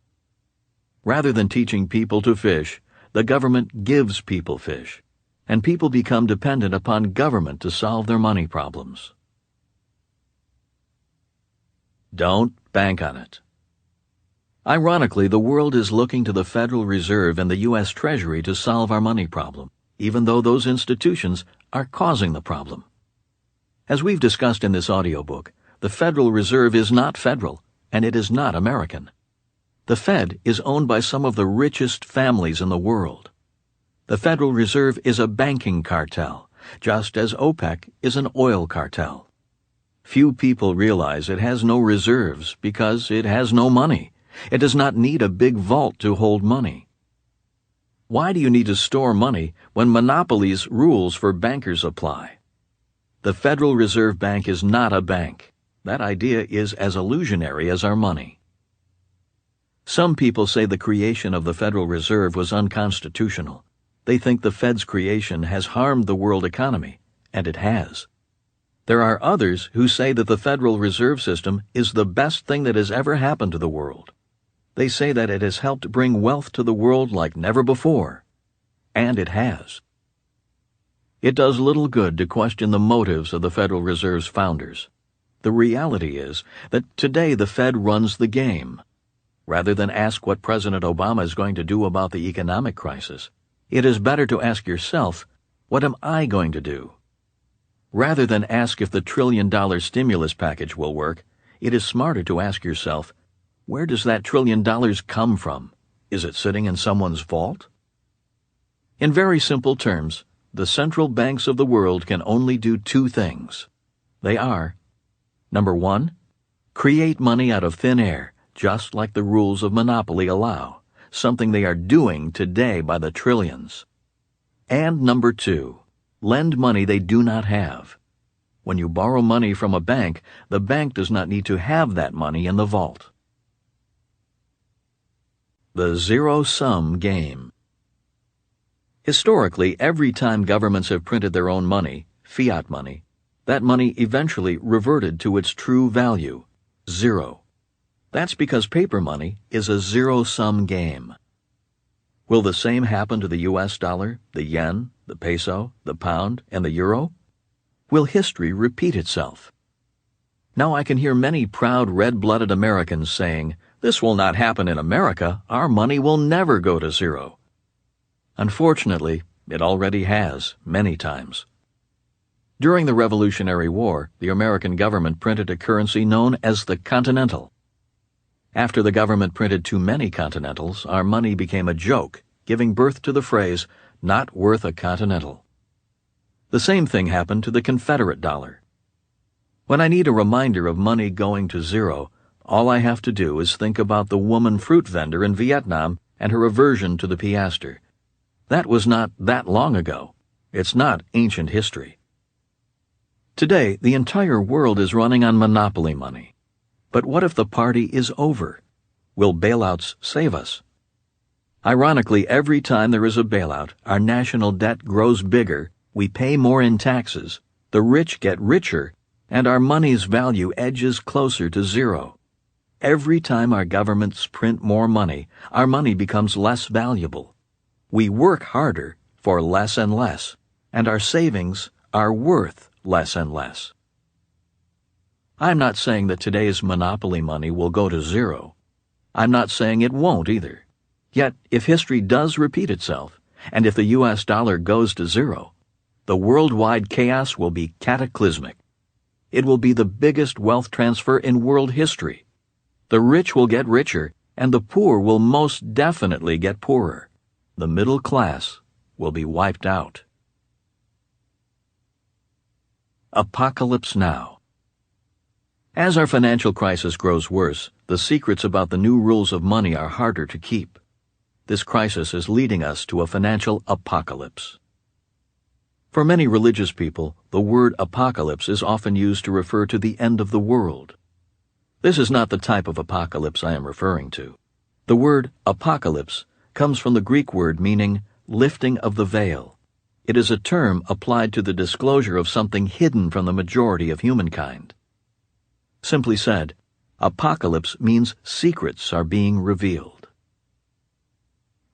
Rather than teaching people to fish, the government gives people fish, and people become dependent upon government to solve their money problems. Don't bank on it. Ironically, the world is looking to the Federal Reserve and the U.S. Treasury to solve our money problem, even though those institutions are causing the problem. As we've discussed in this audiobook, the Federal Reserve is not federal, and it is not American. The Fed is owned by some of the richest families in the world. The Federal Reserve is a banking cartel, just as OPEC is an oil cartel. Few people realize it has no reserves because it has no money. It does not need a big vault to hold money. Why do you need to store money when monopolies' rules for bankers apply? The Federal Reserve Bank is not a bank. That idea is as illusionary as our money. Some people say the creation of the Federal Reserve was unconstitutional. They think the Fed's creation has harmed the world economy, and it has. There are others who say that the Federal Reserve System is the best thing that has ever happened to the world. They say that it has helped bring wealth to the world like never before. And it has. It does little good to question the motives of the Federal Reserve's founders. The reality is that today the Fed runs the game. Rather than ask what President Obama is going to do about the economic crisis, it is better to ask yourself, what am I going to do? Rather than ask if the $1 trillion stimulus package will work, it is smarter to ask yourself, where does that $1 trillion come from? Is it sitting in someone's vault? In very simple terms, the central banks of the world can only do two things. They are, number one, create money out of thin air, just like the rules of monopoly allow, something they are doing today by the trillions. And number two, lend money they do not have. When you borrow money from a bank, the bank does not need to have that money in the vault. The zero-sum game. Historically, every time governments have printed their own money, fiat money, that money eventually reverted to its true value, zero. That's because paper money is a zero-sum game. Will the same happen to the U.S. dollar, the yen, the peso, the pound, and the euro? Will history repeat itself? Now I can hear many proud red-blooded Americans saying, "This will not happen in America. Our money will never go to zero." Unfortunately, it already has, many times. During the Revolutionary War, the American government printed a currency known as the Continental. After the government printed too many Continentals, our money became a joke, giving birth to the phrase, "not worth a Continental." The same thing happened to the Confederate dollar. When I need a reminder of money going to zero, all I have to do is think about the woman fruit vendor in Vietnam and her aversion to the piastre. That was not that long ago. It's not ancient history. Today, the entire world is running on monopoly money. But what if the party is over? Will bailouts save us? Ironically, every time there is a bailout, our national debt grows bigger, we pay more in taxes, the rich get richer, and our money's value edges closer to zero. Every time our governments print more money, our money becomes less valuable. We work harder for less and less, and our savings are worth less and less. I'm not saying that today's monopoly money will go to zero. I'm not saying it won't either. Yet, if history does repeat itself, and if the U.S. dollar goes to zero, the worldwide chaos will be cataclysmic. It will be the biggest wealth transfer in world history. The rich will get richer, and the poor will most definitely get poorer. The middle class will be wiped out. Apocalypse Now. As our financial crisis grows worse, the secrets about the new rules of money are harder to keep. This crisis is leading us to a financial apocalypse. For many religious people, the word apocalypse is often used to refer to the end of the world. This is not the type of apocalypse I am referring to. The word apocalypse comes from the Greek word meaning lifting of the veil. It is a term applied to the disclosure of something hidden from the majority of humankind. Simply said, apocalypse means secrets are being revealed.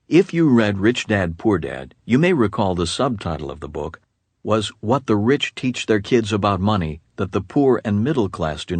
If you read Rich Dad, Poor Dad, you may recall the subtitle of the book was What the Rich Teach Their Kids About Money That the Poor and Middle Class Do